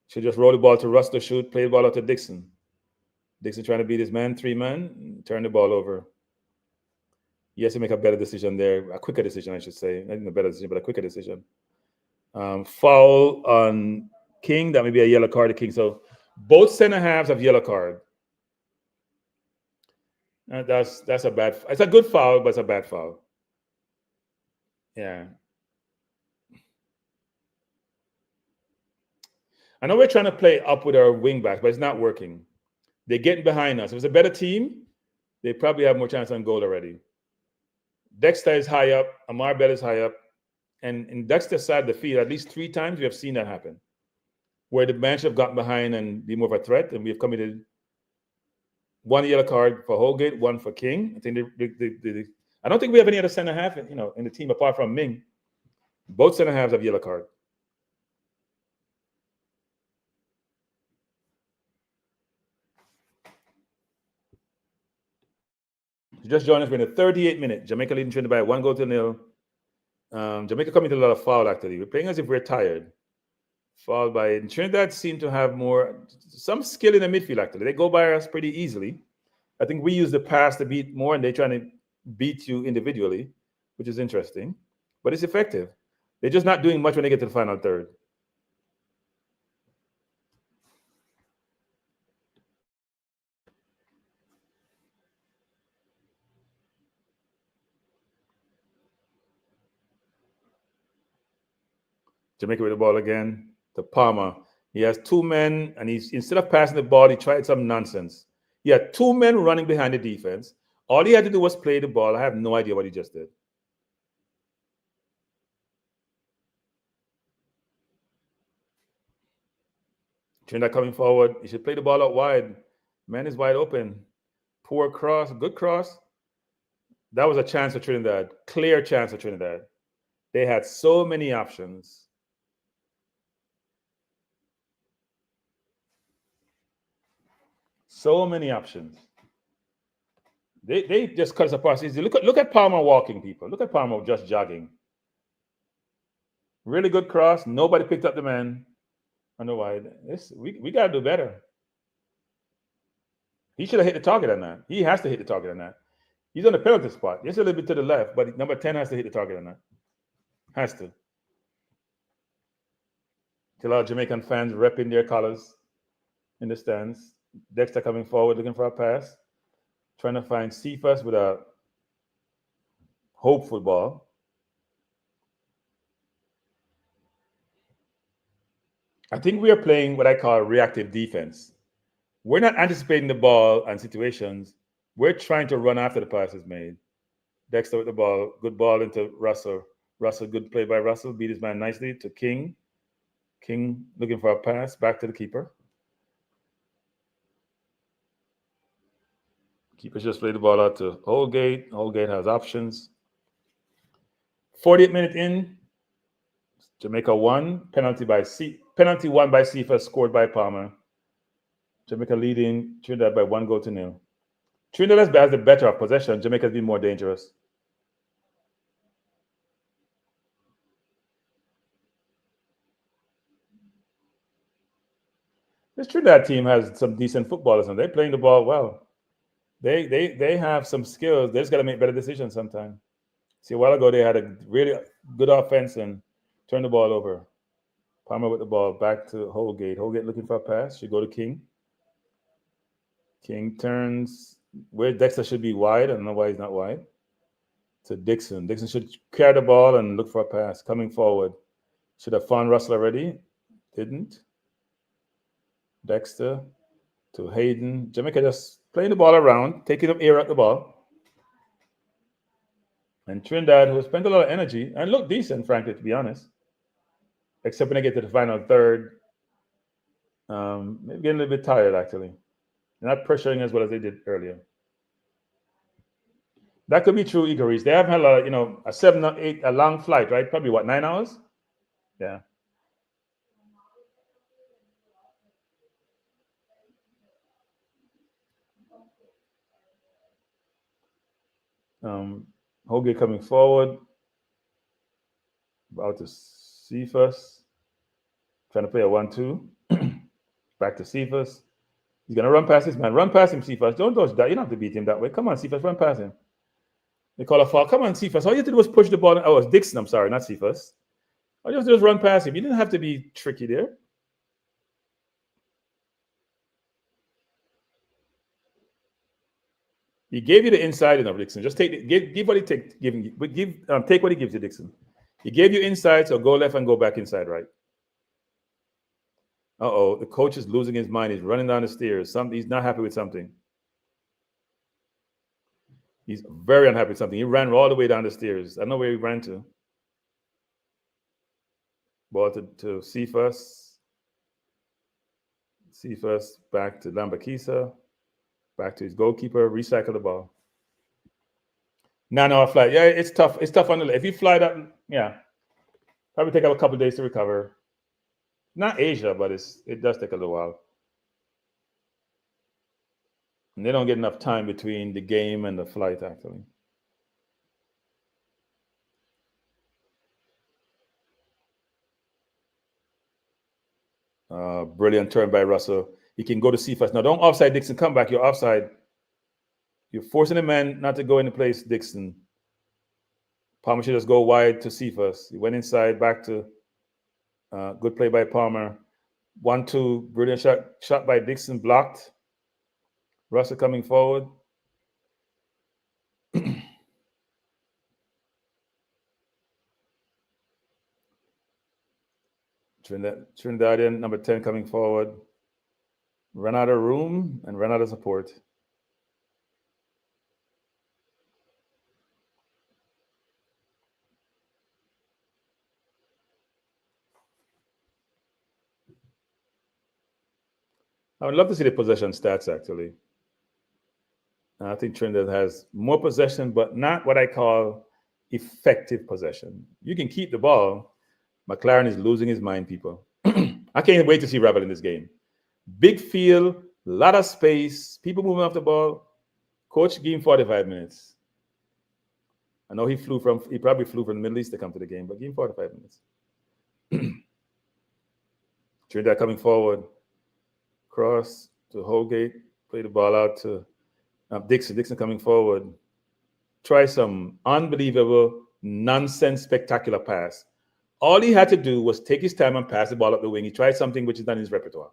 Should just roll the ball to Russ to shoot, play the ball out to Dixon. Dixon trying to beat his man, 3-man, turn the ball over. He has to make a better decision there, a quicker decision, I should say. Not even a better decision, but a quicker decision. Foul on King, that may be a yellow card to King. So both center halves have yellow card. That's a bad. It's a good foul, but it's a bad foul. Yeah. I know we're trying to play up with our wing backs, but it's not working. They're getting behind us. If it's a better team, they probably have more chance on goal already. Dexter is high up. Amar Bell is high up. And in Dexter's side of the field, at least 3 times we have seen that happen, where the bench have gotten behind and be more of a threat, and we have committed 1 yellow card for Holgate, 1 for King. I think I don't think we have any other center half, in the team apart from Ming. Both center halves have yellow card. Just join us. We're in the 38th minute. Jamaica leading Trinidad by 1-0. Jamaica committed a lot of foul actually. We're playing as if we're tired. Foul by Trinidad seem to have some skill in the midfield actually. They go by us pretty easily. I think we use the pass to beat more, and they're trying to beat you individually, which is interesting. But it's effective. They're just not doing much when they get to the final third. Jamaica with the ball again to Palmer. He has two men, and instead of passing the ball, he tried some nonsense. He had two men running behind the defense. All he had to do was play the ball. I have no idea what he just did. Trinidad coming forward. He should play the ball out wide. Man is wide open. Poor cross. Good cross. That was a chance for Trinidad. Clear chance for Trinidad. They had so many options. So many options. They just cut us apart. Look at Palmer walking, people. Look at Palmer just jogging. Really good cross. Nobody picked up the man on the wide. We got to do better. He should have hit the target on that. He has to hit the target on that. He's on the penalty spot. Just a little bit to the left, but number 10 has to hit the target on that. Has to. Till our Jamaican fans repping their colors in the stands. Dexter coming forward, looking for a pass. Trying to find Cephas with a hopeful ball. I think we are playing what I call reactive defense. We're not anticipating the ball and situations. We're trying to run after the pass is made. Dexter with the ball. Good ball into Russell. Russell, good play by Russell. Beat his man nicely to King. King looking for a pass. Back to the keeper. Keeper just played the ball out to Holgate. Holgate has options. 48 minutes in. Jamaica won. Penalty won by Cephas, scored by Palmer. Jamaica leading Trinidad by 1-0. Trinidad has the better of possession. Jamaica has been more dangerous. This Trinidad team has some decent footballers, and they're playing the ball well. They have some skills. They just got to make better decisions sometimes. See, a while ago they had a really good offense and turned the ball over. Palmer with the ball back to Holgate. Holgate looking for a pass. Should go to King. King turns where Dexter should be wide. I don't know why he's not wide. To Dixon. Dixon should carry the ball and look for a pass. Coming forward. Should have found Russell already. Didn't. Dexter to Hayden. Jamaica just playing the ball around, taking up air at the ball. And Trinidad, who spent a lot of energy and looked decent, frankly, to be honest. Except when they get to the final third. Maybe getting a little bit tired, actually. They're not pressuring as well as they did earlier. That could be true, Igor. They have had a 7 or 8, a long flight, right? Probably 9 hours? Yeah. Hoagie coming forward. About to Cephas. Trying to play a 1-2. Back to Cephas. He's going to run past this man. Run past him, Cephas. Don't dodge that. You don't have to beat him that way. Come on, Cephas. Run past him. They call a foul. Come on, Cephas. All you did was push the ball. Oh, it was Dixon. I'm sorry, not Cephas. All you have to do is run past him. You didn't have to be tricky there. He gave you the inside enough, Dixon. Just give what he takes. Take what he gives you, Dixon. He gave you inside, so go left and go back inside right. Uh-oh, the coach is losing his mind. He's running down the stairs. He's not happy with something. He's very unhappy with something. He ran all the way down the stairs. I don't know where he ran to. Ball to Cephas. Cephas back to Lambakisa. Back to his goalkeeper. Recycle the ball. 9-hour flight. Yeah, it's tough. It's tough on the. If you fly that, yeah, probably take a couple of days to recover. Not Asia, but it does take a little while. And they don't get enough time between the game and the flight, actually. Brilliant turn by Russell. He can go to Cephas. Now, don't offside Dixon. Come back. You're offside. You're forcing the man not to go into place, Dixon. Palmer should just go wide to Cephas. He went inside, back to good play by Palmer. 1-2, brilliant shot by Dixon, blocked. Russell coming forward. Trinidadian, number 10 coming forward. Run out of room and run out of support. I would love to see the possession stats, actually. I think Trinidad has more possession, but not what I call effective possession. You can keep the ball. McLaren is losing his mind, people. I can't wait to see Ravel in this game. Big field, a lot of space, people moving off the ball. Coach gave him 45 minutes. I know he probably flew from the Middle East to come to the game, but give him 45 minutes. Trinidad coming forward. Cross to Holgate, play the ball out to Dixon. Dixon coming forward. Try some unbelievable, nonsense, spectacular pass. All he had to do was take his time and pass the ball up the wing. He tried something which is not in his repertoire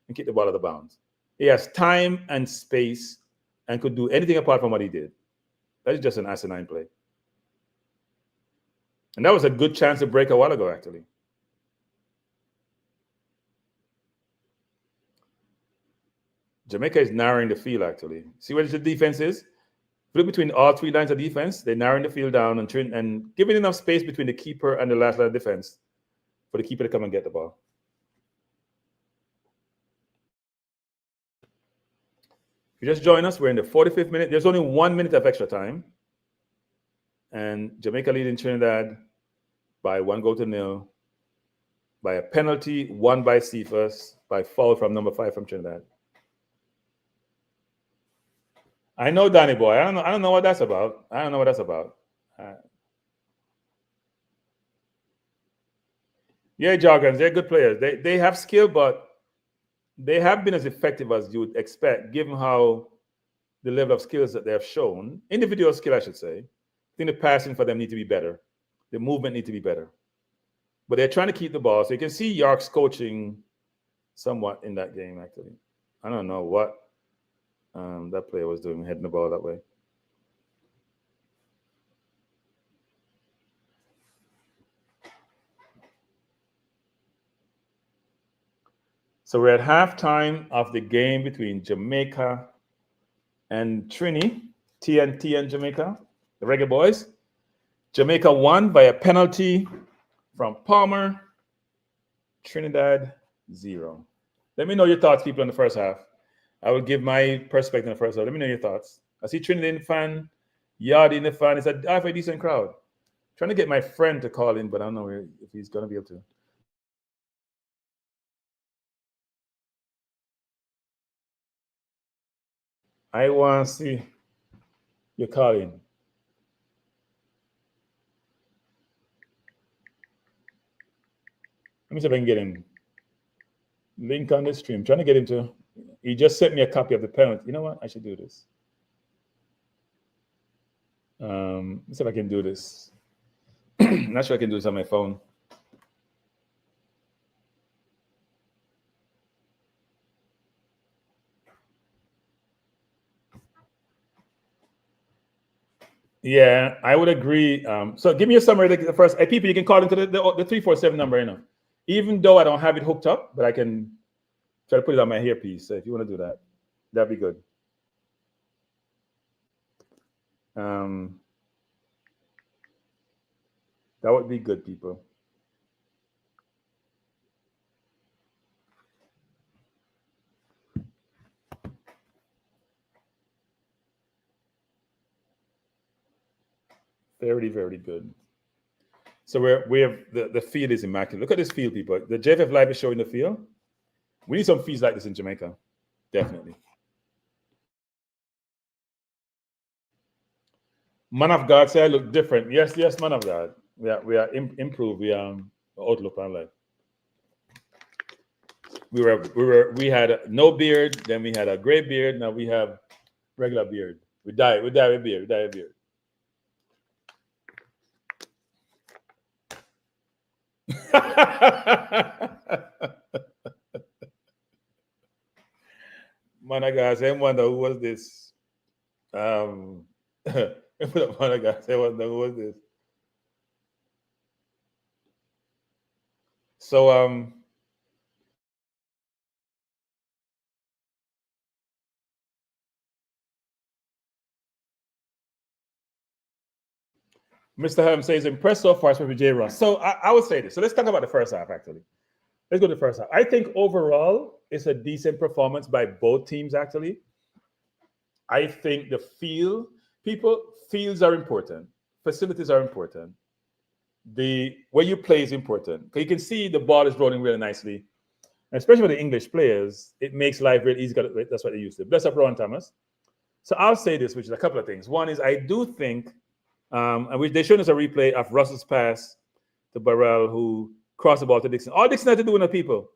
and kick the ball out of bounds. He has time and space and could do anything apart from what he did. That is just an asinine play. And that was a good chance to break a while ago, actually. Jamaica is narrowing the field, actually. See where the defense is? Flip between all three lines of defense. They're narrowing the field down and giving enough space between the keeper and the last line of defense for the keeper to come and get the ball. If you just join us, we're in the 45th minute. There's only 1 minute of extra time. And Jamaica leading Trinidad by 1-0 by a penalty, won by Cephas, by foul from number 5 from Trinidad. I know, Danny boy. I don't know what that's about. Yeah, Jargons, they're good players. They have skill, but they have been as effective as you would expect, given how the level of skills that they have shown. Individual skill, I should say. I think the passing for them need to be better. The movement need to be better. But they're trying to keep the ball. So you can see York's coaching somewhat in that game, actually. I don't know what that player was doing, heading the ball that way. So we're at halftime of the game between Jamaica and TNT and Jamaica, the Reggae Boyz. Jamaica won by a penalty from Palmer. Trinidad 0. Let me know your thoughts, people, in the first half. I will give my perspective in the first half. Let me know your thoughts. I see Trinidad in the fan, Yardi in the fan. It's a half a decent crowd. Trying to get my friend to call in, but I don't know if he's going to be able to. I want to see you calling. Let me see if I can get him. Link on the stream. Trying to get him to. He just sent me a copy of the penalty. You know what? I should do this. Let's see if I can do this. I'm not sure I can do this on my phone. Yeah, I would agree. So give me a summary. The first, people, you can call into the 347 number, you know. Even though I don't have it hooked up, but I can try to put it on my earpiece. So if you want to do that, that'd be good. That would be good, people. Very, very good. So we have the field is immaculate. Look at this field, people. The JFF Live is showing the field. We need some fields like this in Jamaica, definitely. Man of God say I look different. Yes, man of God. We are improved. We outlook on life. We had no beard, then we had a gray beard, now we have regular beard. We die with beard, we die with beard. Man, I guys, I wonder who was this. Man, I guys, I wonder who was this. So Mr. Helm says impressed so far, especially J. Ross. So I would say this. So let's talk about the first half actually. Let's go to the first half. I think overall it's a decent performance by both teams actually. I think the fields are important. Facilities are important. The where you play is important. You can see the ball is rolling really nicely. And especially with the English players, it makes life really easy. That's what they used to. Bless up, Ron Thomas. So I'll say this, which is a couple of things. One is I do think, and they showed us a replay of Russell's pass to Burrell, who crossed the ball to Dixon. All Dixon had to do with the people.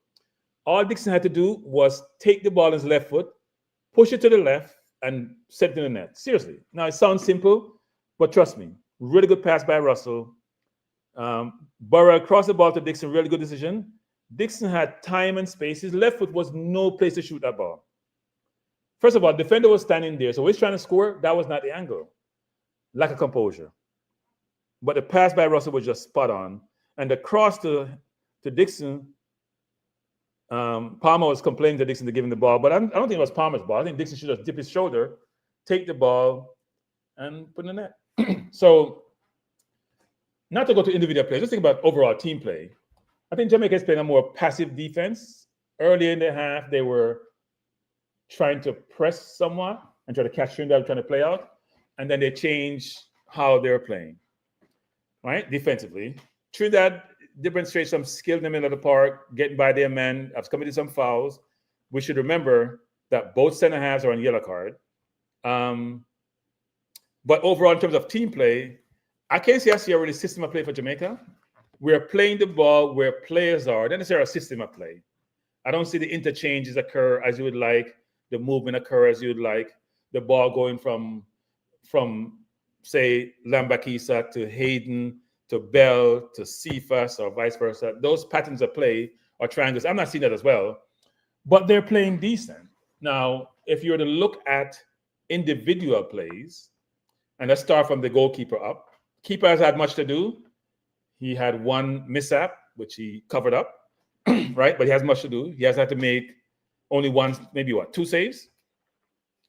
All Dixon had to do was take the ball in his left foot, push it to the left, and set it in the net. Seriously. Now, it sounds simple, but trust me, really good pass by Russell. Burrell crossed the ball to Dixon, really good decision. Dixon had time and space. His left foot was no place to shoot that ball. First of all, defender was standing there, so he's trying to score. That was not the angle. Lack of composure. But the pass by Russell was just spot on. And the cross to Dixon, Palmer was complaining to Dixon to give him the ball, but I don't think it was Palmer's ball. I think Dixon should just dip his shoulder, take the ball, and put in the net. So, not to go to individual plays, just think about overall team play. I think Jamaica is playing a more passive defense. Early in the half, they were trying to press somewhat and try to catch Trinidad, trying to play out. And then they changed how they're playing, right? Defensively. Trinidad demonstrates some skill in the middle of the park, getting by their men, have committed some fouls. We should remember that both center halves are on yellow card. But overall, in terms of team play, I can't say I see a really system of play for Jamaica. We're playing the ball where players are. Then there's a system of play. I don't see the interchanges occur as you would like, the movement occur as you would like, the ball going from say, Lambakisa to Hayden to Bell to Cephas or vice versa. Those patterns of play or triangles, I'm not seeing that as well, but they're playing decent. Now, if you were to look at individual plays, and let's start from the goalkeeper up. Keeper has had much to do. He had one mishap, which he covered up, right? But he has much to do. He has had to make only one, maybe two saves.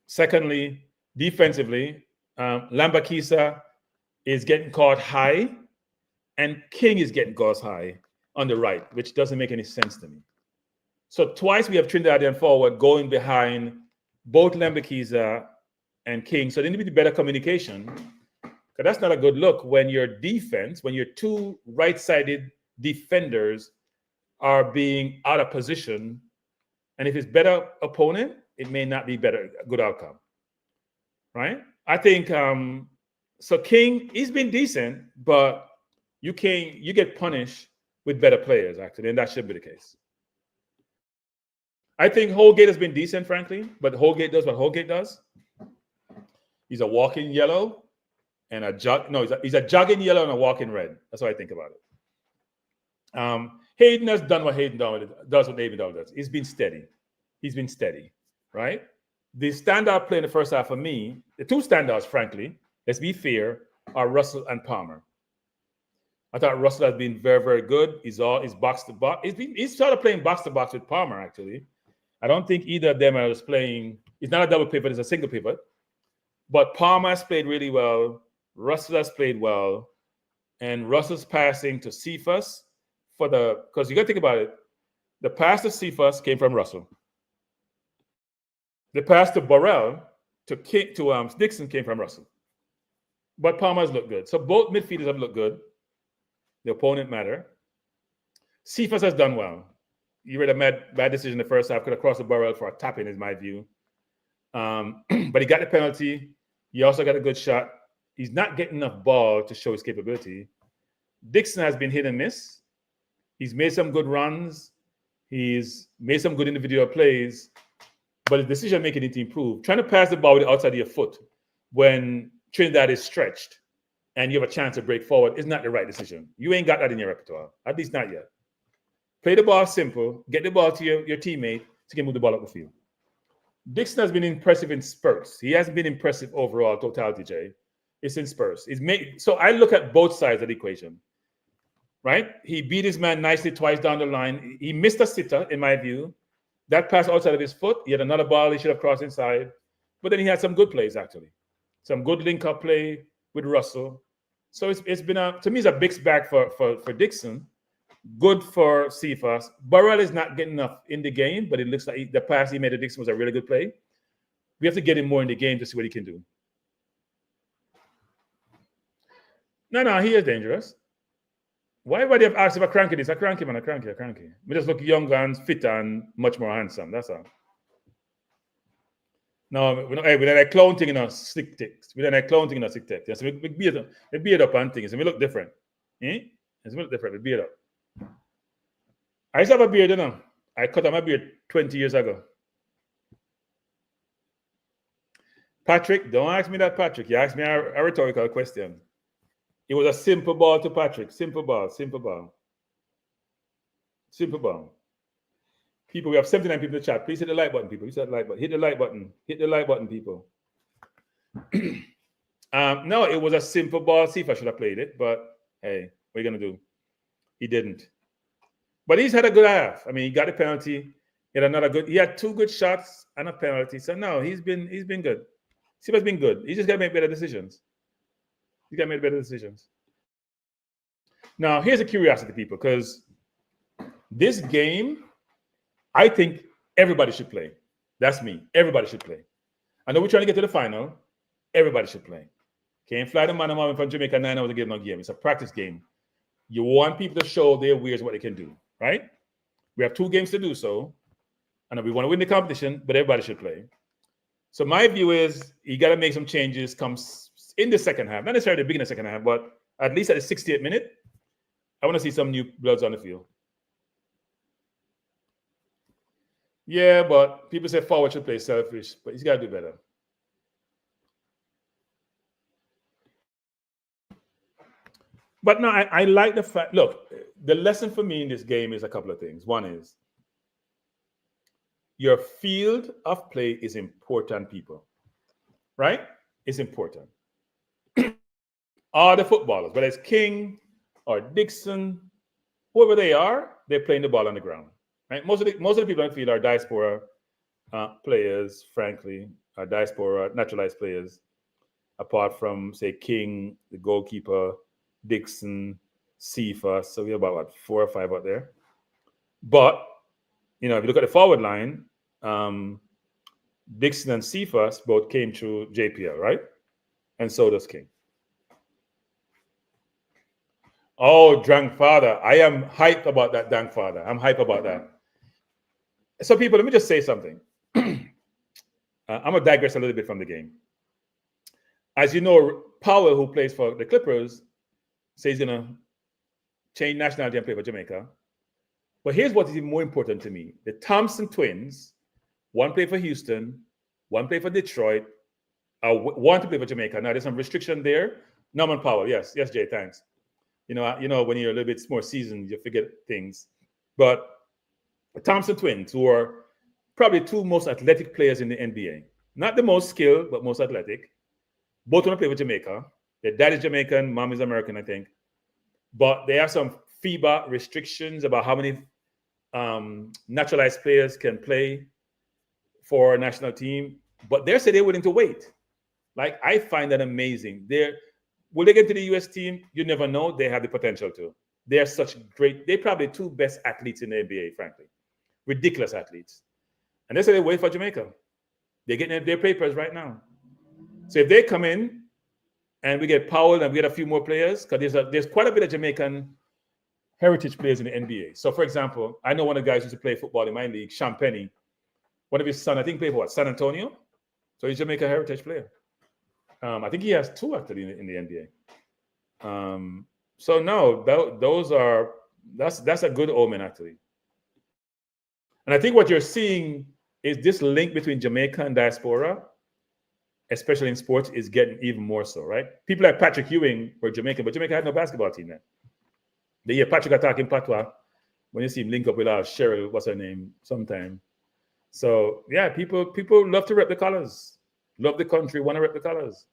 Secondly, defensively, Lambakisa is getting caught high, and King is getting caught high on the right, which doesn't make any sense to me. So twice we have Trinidadian forward going behind both Lambakisa and King. So there needs to be better communication. Because that's not a good look when your defense, when your two right-sided defenders are being out of position. And if it's better opponent, it may not be better, good outcome. Right? I think so King, he's been decent, but you get punished with better players, actually, and that should be the case. I think Holgate has been decent, frankly, but Holgate does what Holgate does. He's a walking yellow and he's a jogging yellow and a walking red. That's what I think about it. Hayden has done what Hayden does what Hayden does. He's been steady. Right? The standout play in the first half for me, the two standouts, frankly, let's be fair, are Russell and Palmer. I thought Russell has been very, very good. He's box to box. He's started playing box to box with Palmer, actually. I don't think either of them are just playing. It's not a double pivot, it's a single pivot. But Palmer has played really well. Russell has played well. And Russell's passing to Cephas because you got to think about it. The pass to Cephas came from Russell. The pass to Burrell to Dixon came from Russell. But Palmer's looked good. So both midfielders have looked good. The opponent matter. Cephas has done well. You read a bad decision in the first half. Could have crossed the Burrell for a tap-in, is my view. But he got the penalty. He also got a good shot. He's not getting enough ball to show his capability. Dixon has been hit and miss. He's made some good runs. He's made some good individual plays, but his decision making need to improve. Trying to pass the ball with the outside of your foot when Trinidad is stretched and you have a chance to break forward is not the right decision. You ain't got that in your repertoire, at least not yet. Play the ball simple, get the ball to your teammate to get move the ball up the field. Dixon has been impressive in spurts. He hasn't been impressive overall, totality, Jay. It's in spurts. So I look at both sides of the equation, right? He beat his man nicely twice down the line. He missed a sitter, in my view. That pass outside of his foot. He had another ball he should have crossed inside. But then he had some good plays, actually. Some good link-up play with Russell. So it's been, to me, it's a mixed bag for Dixon. Good for Cephas. Burrell is not getting enough in the game, but it looks like the pass he made to Dixon was a really good play. We have to get him more in the game to see what he can do. No, he is dangerous. Why everybody have asked if a cranky this? A cranky, man, a cranky. We just look younger and fitter and much more handsome. That's all. No, we don't like clown thing in our slick ticks. We don't like clown thing in our slick ticks. Yes, we beard up and things, and we look different. We look different. We beard up. I used to have a beard, you know. I cut out my beard 20 years ago. Patrick, don't ask me that, Patrick. You asked me a rhetorical question. It was a simple ball to Patrick. Simple ball. People, we have 79 people in the chat. Please hit the like button, people. Hit the like button. Hit the like button, people. No, it was a simple ball. See if I should have played it, but hey, what are you gonna do? He didn't. But he's had a good half. I mean, he got a penalty. He had 2 good shots and a penalty. So no, he's been good. Sifa's been good. He just gotta make better decisions. Now, here's a curiosity, people, because this game, I think everybody should play. That's me. Everybody should play. I know we're trying to get to the final. Everybody should play. Can't fly the man from Jamaica 9 hours to get no game. It's a practice game. You want people to show their wares what they can do, right? We have 2 games to do so. And we want to win the competition, but everybody should play. So my view is you got to make some changes comes in the second half. Not necessarily the beginning of the second half, but at least at the 68th minute, I want to see some new bloods on the field. Yeah, but people say forward should play selfish, but he's got to do better. But no, I like the fact, look, the lesson for me in this game is a couple of things. One is your field of play is important, people, right? It's important. All the footballers, whether it's King or Dixon, whoever they are, they're playing the ball on the ground, right? Most of the people on the field are diaspora players, frankly, are diaspora naturalized players, apart from, say, King, the goalkeeper, Dixon, Cephas. So we have about 4 or 5 out there. But if you look at the forward line, Dixon and Cephas both came through JPL, right? And so does King. Oh, Dank Father. I am hyped about that, Dank Father. I'm hyped about that. So, people, let me just say something. I'm going to digress a little bit from the game. As you know, Powell, who plays for the Clippers, says he's going to change nationality and play for Jamaica. But here's what is even more important to me. The Thompson twins, one play for Houston, one play for Detroit, one to play for Jamaica. Now, there's some restriction there. Norman Powell, yes, Jay, thanks. When you're a little bit more seasoned, you forget things. But the Thompson twins, who are probably 2 most athletic players in the NBA. Not the most skilled, but most athletic. Both want to play for Jamaica. Their dad is Jamaican, mom is American, I think. But they have some FIBA restrictions about how many naturalized players can play for a national team. But they say they're willing to wait. Like, I find that amazing. Will they get to the U.S. team? You never know. They have the potential to. They're probably 2 best athletes in the NBA, frankly. Ridiculous athletes. And they say they wait for Jamaica. They're getting their papers right now. So if they come in and we get Powell and we get a few more players, because there's quite a bit of Jamaican heritage players in the NBA. So, for example, I know one of the guys who used to play football in my league, Champagne. One of his sons, I think, played for what, San Antonio? So he's a Jamaican heritage player. I think he has 2 actually in the NBA. So no, that's a good omen actually. And I think what you're seeing is this link between Jamaica and diaspora, especially in sports, is getting even more so, right? People like Patrick Ewing were Jamaican, but Jamaica had no basketball team then. They hear Patrick attacking Patois when you see him link up with Cheryl, what's her name, sometime. So yeah, people love to rep the colors, love the country, want to rep the colors.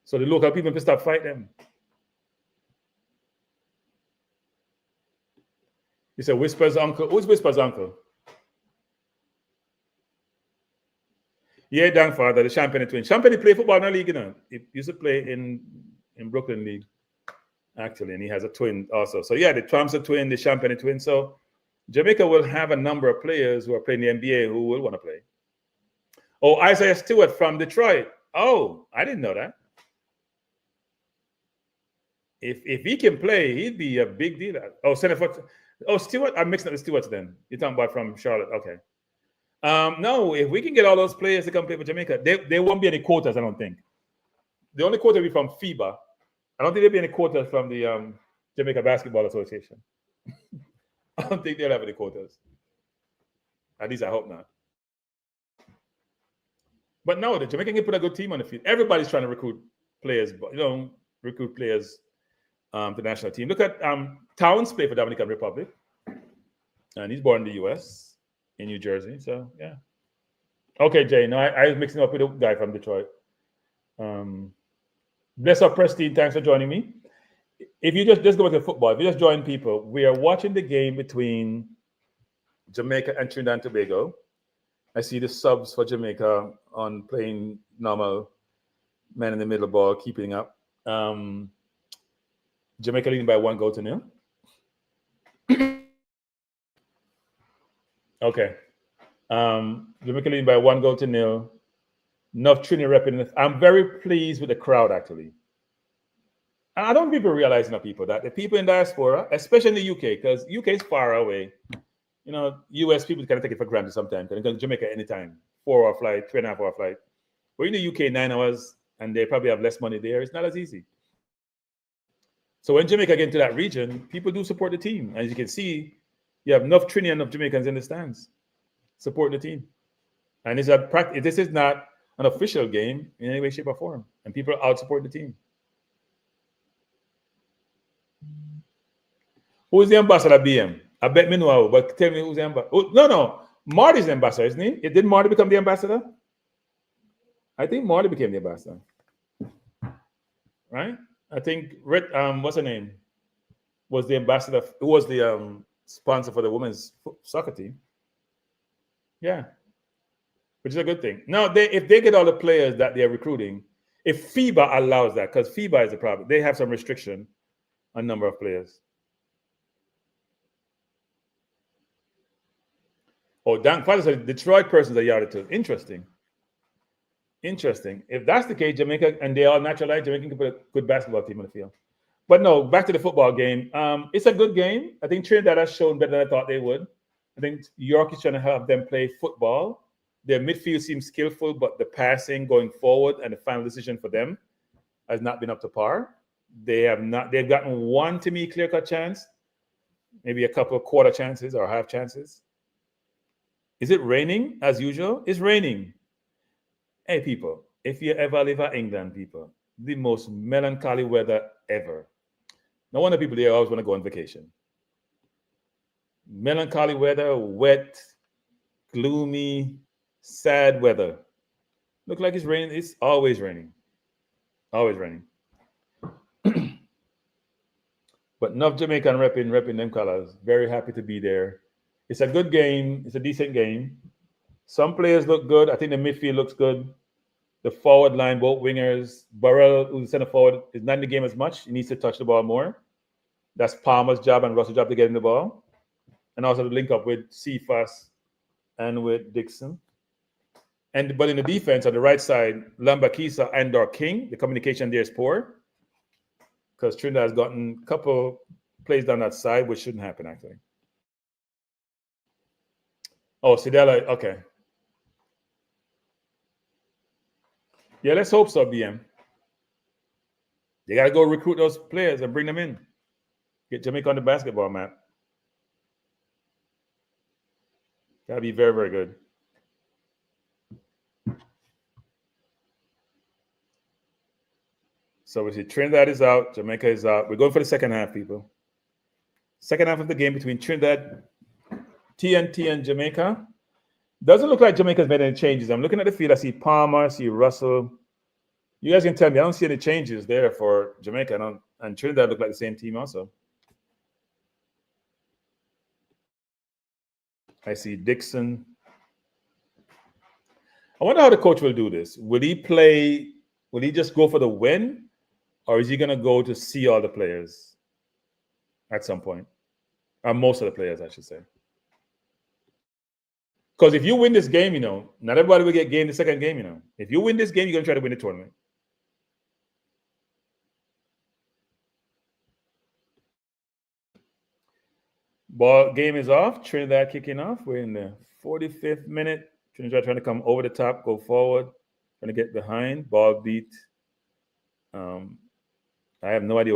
So the local people can stop fighting them. You said Whisper's uncle. Who's Whisper's uncle? Yeah, Dan Father, the Champagne Twin. Champagne played football in the league, you know. He used to play in Brooklyn League, actually, and he has a twin also. So yeah, the Trump's a twin, the Champagne Twin. So Jamaica will have a number of players who are playing the NBA who will want to play. Oh, Isaiah Stewart from Detroit. Oh, I didn't know that. If he can play, he'd be a big deal. Oh, Stewart. I'm mixing up the Stewarts then. You're talking about from Charlotte. Okay. No, if we can get all those players to come play for Jamaica, there won't be any quotas, I don't think. The only quota will be from FIBA. I don't think there'll be any quotas from the Jamaica Basketball Association. I don't think they'll have any quotas. At least I hope not. But no, the Jamaican can put a good team on the field. Everybody's trying to recruit players, to the national team. Look at Towns play for Dominican Republic, and he's born in the U.S. in New Jersey. So yeah. Okay, Jay. No, I was mixing up with a guy from Detroit. Bless up, Prestige. Thanks for joining me. If you just go to football, if you just join people, we are watching the game between Jamaica and Trinidad and Tobago. I see the subs for Jamaica on playing normal man in the middle ball, keeping up. Jamaica leading by 1-0. Okay. Jamaica leading by 1-0. Enough Trini repping. I'm very pleased with the crowd, actually. And I don't think people realize enough people that the people in diaspora, especially in the UK, because UK is far away. You know, US people kind of take it for granted sometimes. They can go to Jamaica anytime, 4-hour flight, 3.5-hour flight. We're in the UK 9 hours, and they probably have less money there. It's not as easy. So when Jamaica get into that region, people do support the team. As you can see, you have enough Trini and enough Jamaicans in the stands supporting the team. And it's a practice. This is not an official game in any way, shape, or form. And people out support the team. Who's the ambassador, BM? I bet me know, but tell me who's the ambassador. Oh, no. Marty's the ambassador, isn't he? Did Marty become the ambassador? I think Marty became the ambassador. Right? I think, what's her name? Was the ambassador, who was the sponsor for the women's soccer team. Yeah. Which is a good thing. Now, if they get all the players that they're recruiting, if FIBA allows that, because FIBA is a problem, they have some restriction on number of players. Oh, Dan Father said Detroit persons are yarded too. Interesting. If that's the case, Jamaica, and they are naturalized, Jamaica can put a good basketball team on the field. But no, back to the football game. It's a good game. I think Trinidad has shown better than I thought they would. I think York is trying to have them play football. Their midfield seems skillful, but the passing going forward and the final decision for them has not been up to par. They've gotten one, to me, clear-cut chance, maybe a couple of quarter chances or half chances. Is it raining as usual? It's raining. Hey, people, if you ever live in England, people, the most melancholy weather ever. No wonder people there always want to go on vacation. Melancholy weather, wet, gloomy, sad weather. Look like it's raining. It's always raining. Always raining. But enough Jamaican repping them colors. Very happy to be there. It's a good game. It's a decent game. Some players look good. I think the midfield looks good. The forward line, both wingers. Burrell, who's the center forward, is not in the game as much. He needs to touch the ball more. That's Palmer's job and Russell's job to get in the ball. And also to link up with Cephas and with Dixon. But in the defense on the right side, Lambakisa and or King, the communication there is poor. Because Trinidad has gotten a couple plays down that side, which shouldn't happen, actually. Oh, Sidela, okay. Yeah, let's hope so, BM. They got to go recruit those players and bring them in. Get Jamaica on the basketball map. Gotta be very, very good. So we see Trinidad is out, Jamaica is out. We're going for the second half, people. Second half of the game between Trinidad, TNT, and Jamaica. Doesn't look like Jamaica's made any changes. I'm looking at the field. I see Palmer, I see Russell. You guys can tell me. I don't see any changes there for Jamaica. And Trinidad look like the same team also. I see Dixon. I wonder how the coach will do this. Will he just go for the win? Or is he going to go to see all the players at some point? Or most of the players, I should say. Because if you win this game, not everybody will get game the second game, If you win this game, you're going to try to win the tournament. Ball game is off. Trinidad kicking off. We're in the 45th minute. Trinidad trying to come over the top, go forward, trying to get behind. Ball beat. I have no idea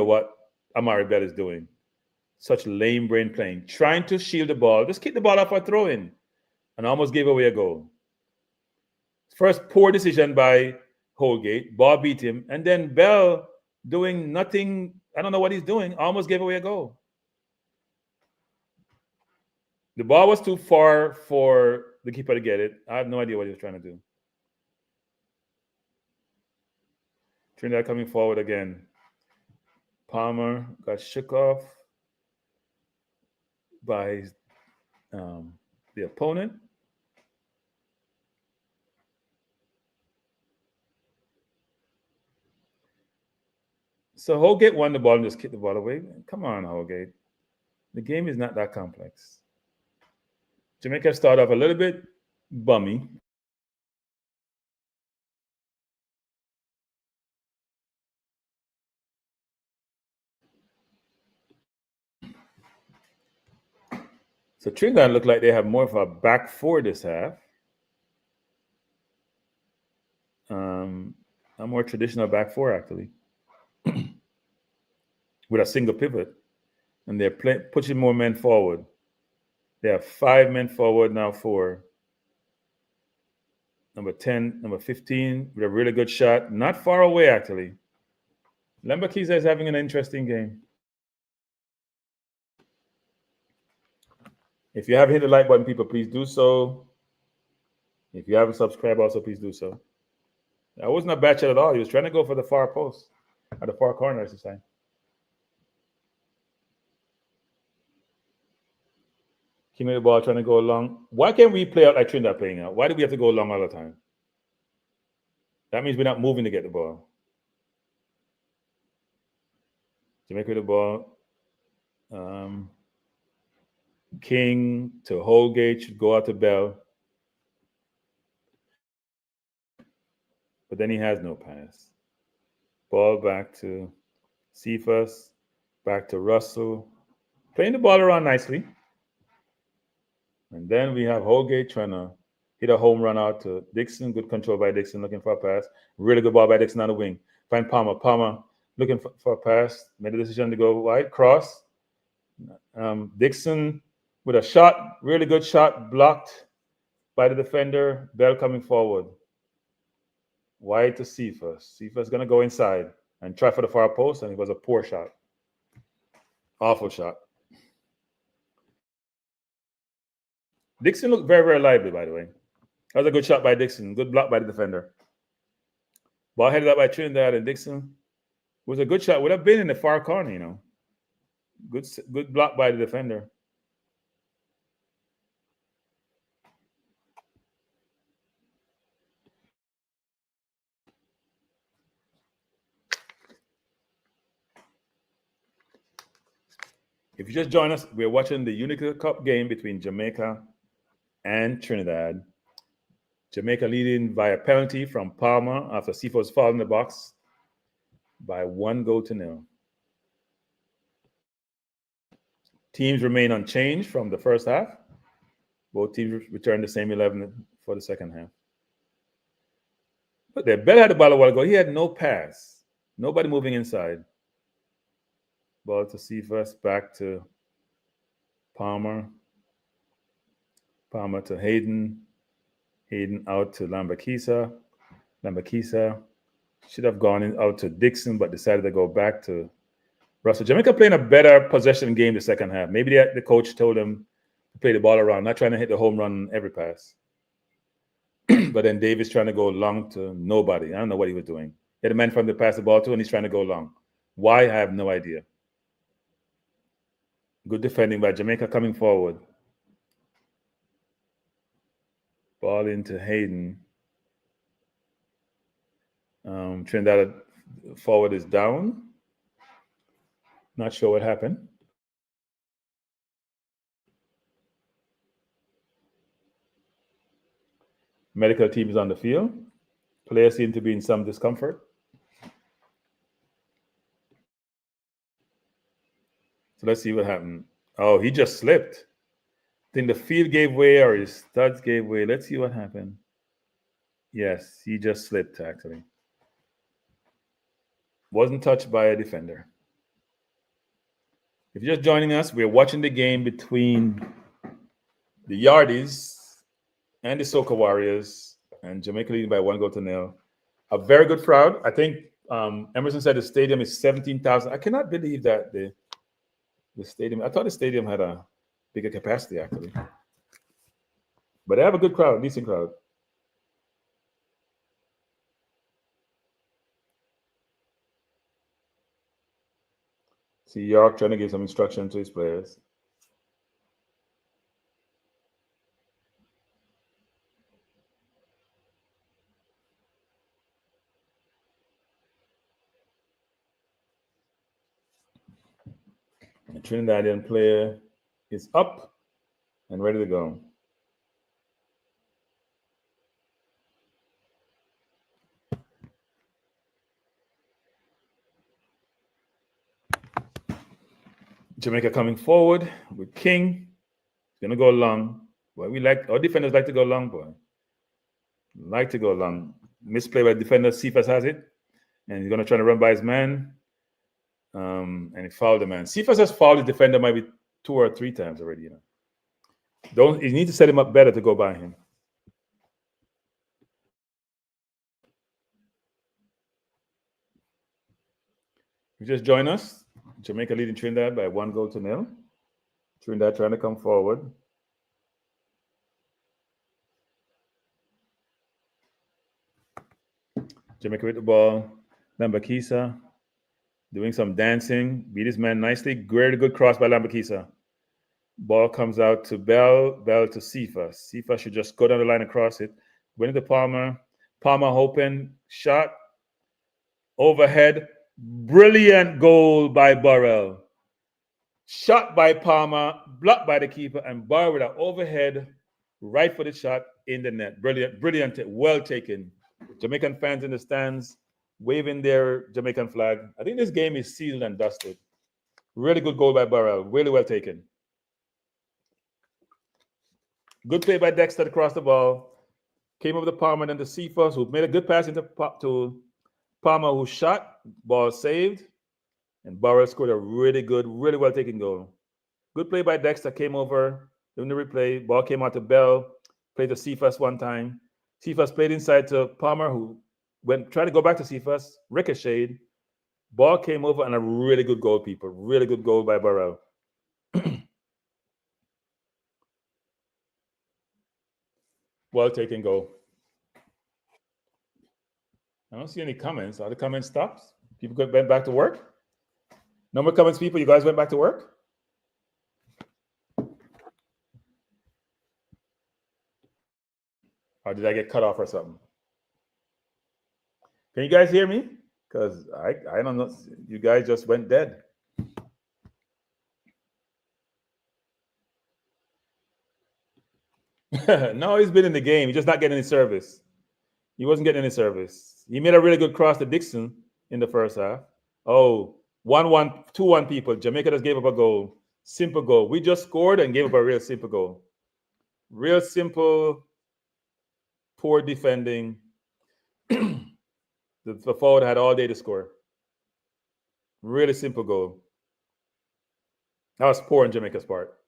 what Amari Bell is doing. Such lame brain playing. Trying to shield the ball. Just kick the ball off for a throw in. And almost gave away a goal. First poor decision by Holgate. Ball beat him. And then Bell doing nothing. I don't know what he's doing. Almost gave away a goal. The ball was too far for the keeper to get it. I have no idea what he was trying to do. Trinidad coming forward again. Palmer got shook off by the opponent. So Holgate won the ball and just kicked the ball away. Come on, Holgate. The game is not that complex. Jamaica started off a little bit bummy. So Trinidad look like they have more of a back four this half. A more traditional back four, actually. With a single pivot. And they're pushing more men forward. They have 5 men forward, now 4. Number 10, number 15, with a really good shot. Not far away, actually. Lambakiza is having an interesting game. If you haven't hit the like button, people, please do so. If you haven't subscribed, also please do so. That wasn't a bad shot at all. He was trying to go for the far post, at the far corner, I should say. Keeping the ball, trying to go long. Why can't we play out like Trinidad playing out? Why do we have to go long all the time? That means we're not moving to get the ball. Jamaica with the ball. King to Holgate, should go out to Bell. But then he has no pass. Ball back to Cephas, back to Russell. Playing the ball around nicely. And then we have Holgate trying to hit a home run out to Dixon. Good control by Dixon, looking for a pass. Really good ball by Dixon on the wing. Find Palmer. Palmer looking for a pass. Made a decision to go wide. Cross. Dixon with a shot. Really good shot. Blocked by the defender. Bell coming forward. Wide to Cephas. Cephas going to go inside and try for the far post, and it was a poor shot. Awful shot. Dixon looked very, very lively, by the way. That was a good shot by Dixon. Good block by the defender. Ball headed up by Trinidad, and Dixon was a good shot. Would have been in the far corner, Good block by the defender. If you just join us, we're watching the Unica Cup game between Jamaica and Trinidad. Jamaica leading by a penalty from Palmer after Cephas fouled in the box by 1-0. Teams remain unchanged from the first half. Both teams return the same 11 for the second half. But their Bell had the ball a while ago. He had no pass. Nobody moving inside. Ball to Cephas, back to Palmer. Palmer to Hayden. Hayden out to Lambakisa. Lambakisa should have gone out to Dixon, but decided to go back to Russell. Jamaica playing a better possession game the second half. Maybe the coach told him to play the ball around, not trying to hit the home run every pass. But then Davis trying to go long to nobody. I don't know what he was doing. He had a man from to pass the ball to, and he's trying to go long. Why? I have no idea. Good defending by Jamaica coming forward. Ball into Hayden. Trinidad forward is down. Not sure what happened. Medical team is on the field. Players seem to be in some discomfort. So let's see what happened. Oh, he just slipped. I think the field gave way or his studs gave way. Let's see what happened. Yes, he just slipped, actually. Wasn't touched by a defender. If you're just joining us, we're watching the game between the Yardies and the Soca Warriors, and Jamaica leading by 1-0. A very good crowd. I think Emerson said the stadium is 17,000. I cannot believe that the stadium. I thought the stadium had a bigger capacity, actually. But they have a good crowd, decent crowd. See York trying to give some instruction to his players. The Trinidadian player is up and ready to go. Jamaica coming forward with King. He's gonna go long. Well, our defenders like to go long, boy. Like to go long. Misplay by defender. Cephas has it, and he's gonna try to run by his man. And he fouled the man. Cephas has fouled the defender maybe 2 or 3 times already. You need to set him up better to go by him. You just join us. Jamaica leading Trinidad by 1-0. Trinidad trying to come forward. Jamaica with the ball. Lambakisa doing some dancing. Beat his man nicely. Very good cross by Lambakisa. Ball comes out to Bell. Bell to Cephas. Cephas should just go down the line and cross it. Win it to Palmer. Palmer open. Shot. Overhead. Brilliant goal by Burrell. Shot by Palmer. Blocked by the keeper. And Burrell with an overhead right-footed shot in the net. Brilliant. Brilliant. Well taken. Jamaican fans in the stands waving their Jamaican flag. I think this game is sealed and dusted. Really good goal by Burrell. Really well taken. Good play by Dexter to cross the ball. Came over to Palmer and then to Cephas, who made a good pass to Palmer, who shot. Ball saved. And Burrell scored a really good, really well taken goal. Good play by Dexter. Came over, doing the replay. Ball came out to Bell. Played to Cephas one time. Cephas played inside to Palmer, who tried to go back to Cephas. Ricocheted. Ball came over and a really good goal, people. Really good goal by Burrell. Well taken goal. I don't see any comments. Are the comments stopped? People went back to work? No more comments, people. You guys went back to work? Or did I get cut off or something? Can you guys hear me? Because I don't know. You guys just went dead. No, he's been in the game. He's just not getting any service. He wasn't getting any service. He made a really good cross to Dixon in the first half. Oh, 1-1, 2-1 people. Jamaica just gave up a goal. Simple goal. We just scored and gave up a real simple goal. Real simple, poor defending. The forward had all day to score. Really simple goal. That was poor on Jamaica's part.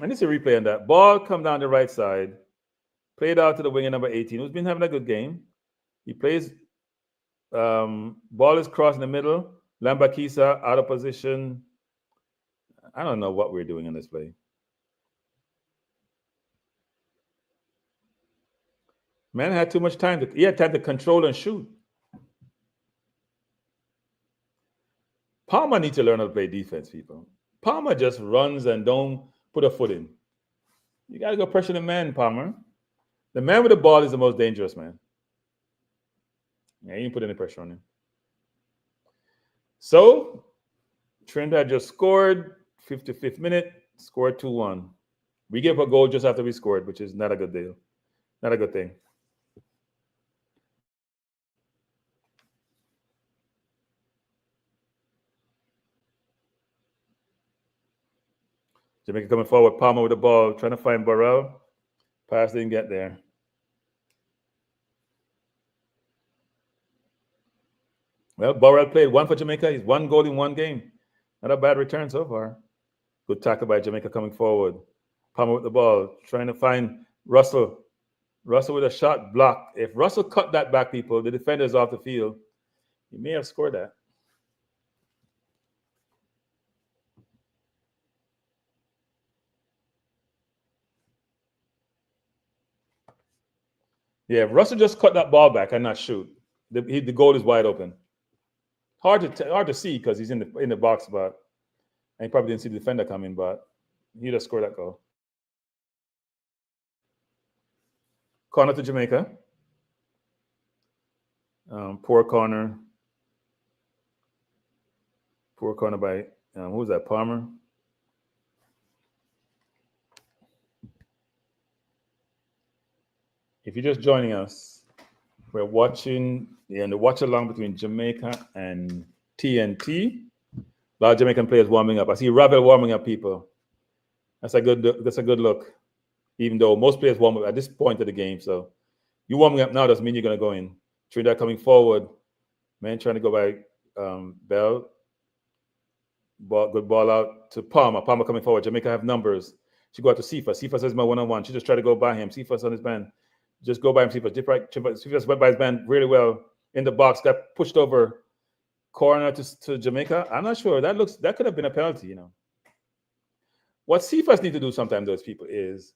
I need to replay on that. Ball come down the right side, played out to the winger number 18, who's been having a good game. He plays, ball is crossed in the middle. Lambakisa out of position. I don't know what we're doing in this play. Man had too much time. He had time to control and shoot. Palmer needs to learn how to play defense, people. Palmer just runs and don't put a foot in. You got to go pressure the man, Palmer. The man with the ball is the most dangerous man. Yeah, you didn't put any pressure on him. So, Trinidad just scored, 55th minute, scored 2-1. We gave a goal just after we scored, which is not a good deal. Not a good thing. Jamaica coming forward, Palmer with the ball, trying to find Burrell. Pass didn't get there. Well, Burrell played one for Jamaica. He's 1 goal in 1 game. Not a bad return so far. Good tackle by Jamaica coming forward. Palmer with the ball, trying to find Russell. Russell with a shot block. If Russell cut that back, people, the defender's off the field, he may have scored that. Yeah, if Russell just cut that ball back and not shoot, the goal is wide open. Hard to see because he's in the box, but and he probably didn't see the defender coming, but he just scored that goal. Corner to Jamaica. Poor corner. Poor corner by who was that? Palmer. If you're just joining us, we're watching the watch along between Jamaica and TNT. A lot of Jamaican players warming up. I see Ravel warming up, people. That's a good look. Even though most players warm up at this point of the game, so you warming up now doesn't mean you're gonna go in. Trinidad coming forward, man trying to go by Bell. Good ball out to Palmer. Palmer coming forward. Jamaica have numbers. She go out to Cephas. Cephas says my one-on-one. She just tried to go by him. Cephas on his man. Just go by him, Cephas. Cephas went by his man really well in the box. Got pushed over. Corner to Jamaica. I'm not sure. That could have been a penalty, you know. What Cephas need to do sometimes, those people, is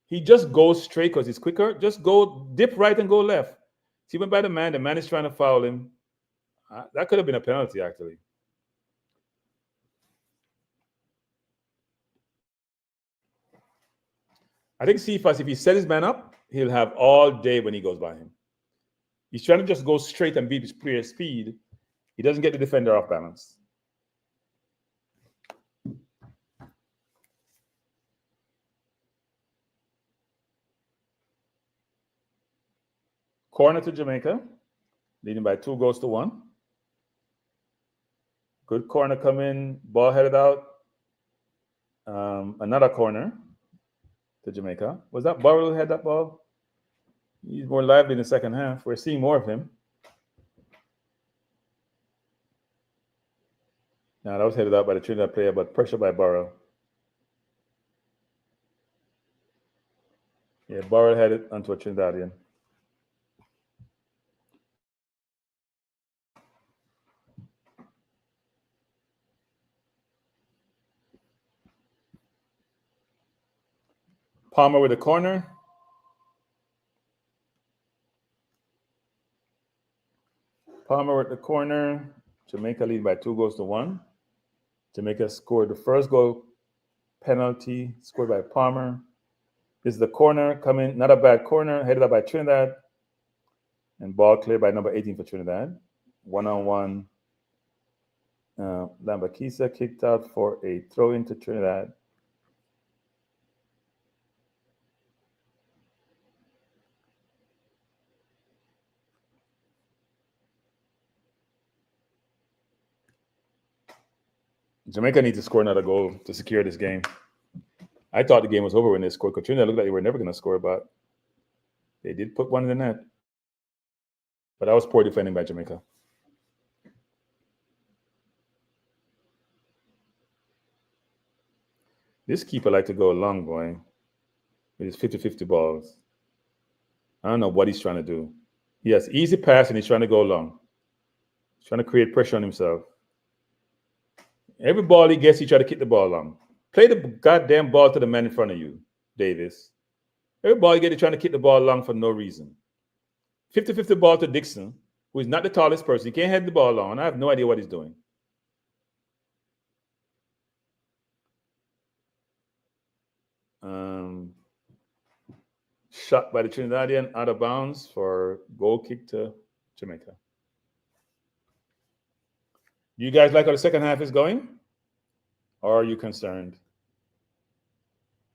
he just goes straight because he's quicker. Just go dip right and go left. He went by the man. The man is trying to foul him. That could have been a penalty, actually. I think Cephas, if he set his man up, he'll have all day when he goes by him. He's trying to just go straight and beat his player speed. He doesn't get the defender off balance. Corner to Jamaica, leading by 2-1. Good corner coming, ball headed out. Another corner to Jamaica. Was that Burrell who had that ball? He's more lively in the second half. We're seeing more of him. Now that was headed out by the Trinidad player, but pressure by Burrell. Yeah, Burrell had it onto a Trinidadian. Palmer with the corner. Palmer with the corner. Jamaica lead by 2-1. Jamaica scored the first goal penalty, scored by Palmer. This is the corner coming, not a bad corner, headed up by Trinidad. And ball cleared by number 18 for Trinidad. 1-on-1. Lambakisa kicked out for a throw into Trinidad. Jamaica needs to score another goal to secure this game. I thought the game was over when they scored. Trinidad looked like they were never going to score, but they did put one in the net. But that was poor defending by Jamaica. This keeper like to go long, boy, with his 50-50 balls. I don't know what he's trying to do. He has easy pass and he's trying to go long. He's trying to create pressure on himself. Every ball he gets, he try to kick the ball long. Play the goddamn ball to the man in front of you, Davis. Every ball you get, he's trying to kick the ball long for no reason. 50-50 ball to Dixon, who is not the tallest person. He can't head the ball long. I have no idea what he's doing. Shot by the Trinidadian out of bounds for goal kick to Jamaica. You guys like how the second half is going? Or are you concerned?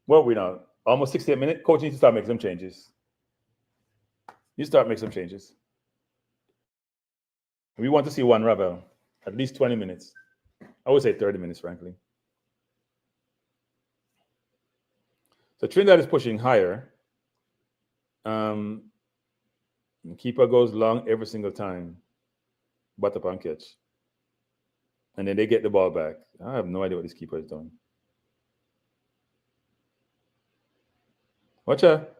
Well, we know. Almost 68 minutes. Coach needs to start making some changes. You start making some changes. We want to see one Ravel. At least 20 minutes. I would say 30 minutes, frankly. So Trinidad is pushing higher. The keeper goes long every single time. Butt up and catch. And then they get the ball back. I have no idea what this keeper is doing. Watch out.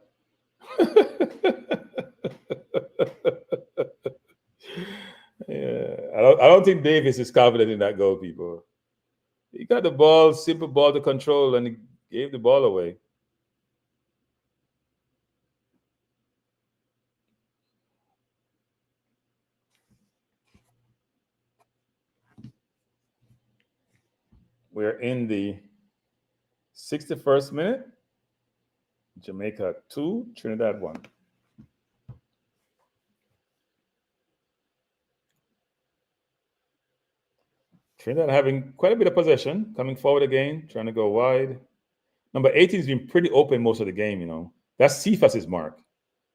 Yeah, I don't think Davis is confident in that goal, people. He got the ball, simple ball to control, and he gave the ball away. We're in the 61st minute. Jamaica 2, Trinidad 1. Trinidad having quite a bit of possession, coming forward again, trying to go wide. Number 18 has been pretty open most of the game, you know. That's Cephas's mark.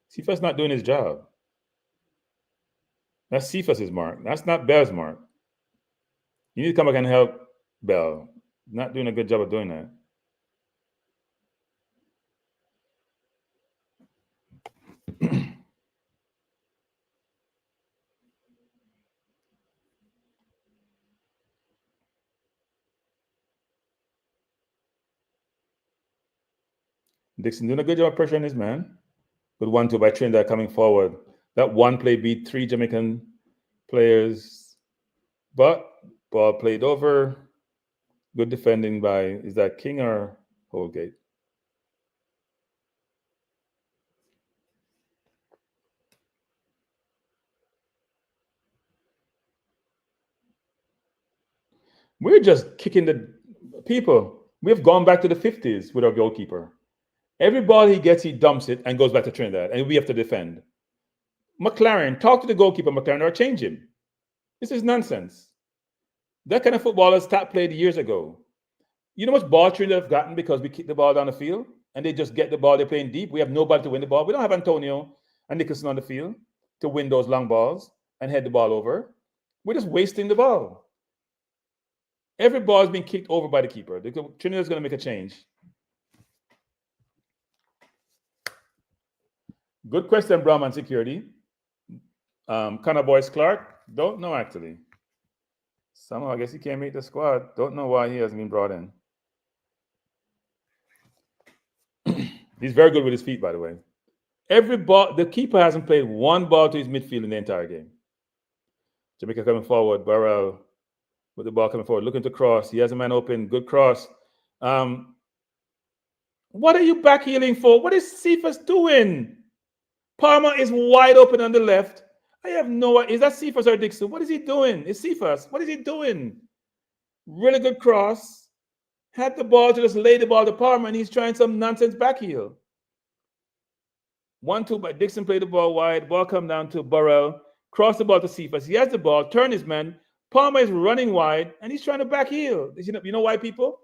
Cephas not doing his job. That's Cephas's mark. That's not Bell's mark. You need to come back and help Bell. Not doing a good job of doing that. Dixon doing a good job of pressuring his man. Good 1-2 by Trinidad coming forward. That one play beat 3 Jamaican players. But ball played over. Good defending by, is that King or Holgate? We're just kicking the people. We've gone back to the 50s with our goalkeeper. Every ball he gets, he dumps it and goes back to Trinidad, and we have to defend. McLaren, talk to the goalkeeper, McLaren, or change him. This is nonsense. That kind of football has stopped played years ago. You know how much ball Trinidad have gotten because we kick the ball down the field and they just get the ball, they're playing deep. We have nobody to win the ball. We don't have Antonio and Nicholson on the field to win those long balls and head the ball over. We're just wasting the ball. Every ball is being kicked over by the keeper. Trinidad is going to make a change. Good question, Brahman Security. Connor Boyce Clark, don't know actually. Somehow, I guess he can't make the squad. Don't know why he hasn't been brought in. He's very good with his feet, by the way. Every ball, the keeper hasn't played one ball to his midfield in the entire game. Jamaica coming forward, Burrell with the ball coming forward, looking to cross. He has a man open, good cross. What are you backheeling for? What is Cephas doing? Palmer is wide open on the left. I have no idea. Is that Cephas or Dixon? What is he doing? It's Cephas. What is he doing? Really good cross. Had the ball to just lay the ball to Palmer, and he's trying some nonsense backheel. 1-2 by Dixon, played the ball wide. Ball come down to Burrell. Cross the ball to Cephas. He has the ball. Turn his man. Palmer is running wide, and he's trying to backheel. You know why, people?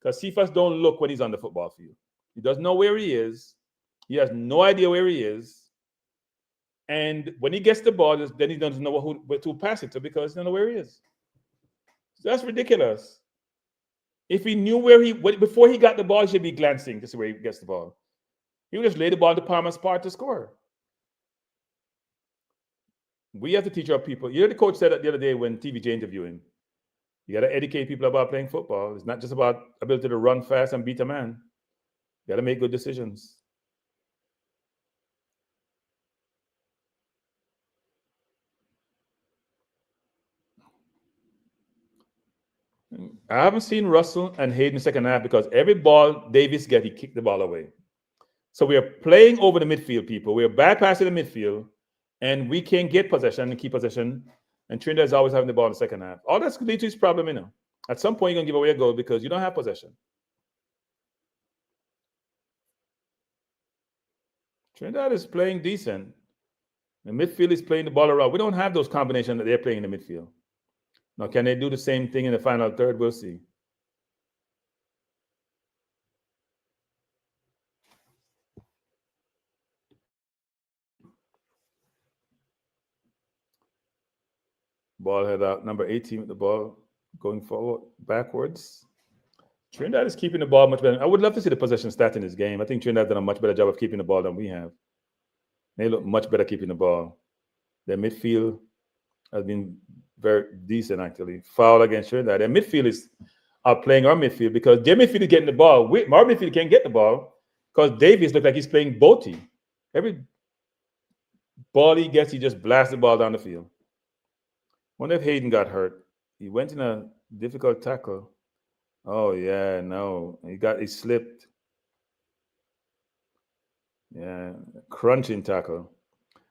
Because Cephas don't look when he's on the football field. He doesn't know where he is. He has no idea where he is. And when he gets the ball, then he doesn't know who to pass it to because he doesn't know where he is. So that's ridiculous. If he knew before he got the ball, he should be glancing to see where he gets the ball. He would just lay the ball to Palmer's part to score. We have to teach our people. You know, the coach said that the other day when TVJ interviewing. You got to educate people about playing football. It's not just about ability to run fast and beat a man. You got to make good decisions. I haven't seen Russell and Hayden second half because every ball Davis get, he kicked the ball away. So we are playing over the midfield, people. We are bypassing the midfield, and we can't get possession and keep possession. And Trinidad is always having the ball in the second half. All that's lead to his problem, you know. At some point, you're gonna give away a goal because you don't have possession. Trinidad is playing decent. The midfield is playing the ball around. We don't have those combinations that they're playing in the midfield. Now, can they do the same thing in the final third? We'll see. Ball head out. Number 18 with the ball going forward, backwards. Trinidad is keeping the ball much better. I would love to see the possession stat in this game. I think Trinidad done a much better job of keeping the ball than we have. They look much better keeping the ball. Their midfield has been very decent, actually. Foul against Trinidad. Their midfield is outplaying our midfield because their midfield is getting the ball. Our midfield can't get the ball because Davis looks like he's playing Boaty. Every ball he gets, he just blasts the ball down the field. Wonder if Hayden got hurt. He went in a difficult tackle. Oh yeah, no. He slipped. Yeah, crunching tackle.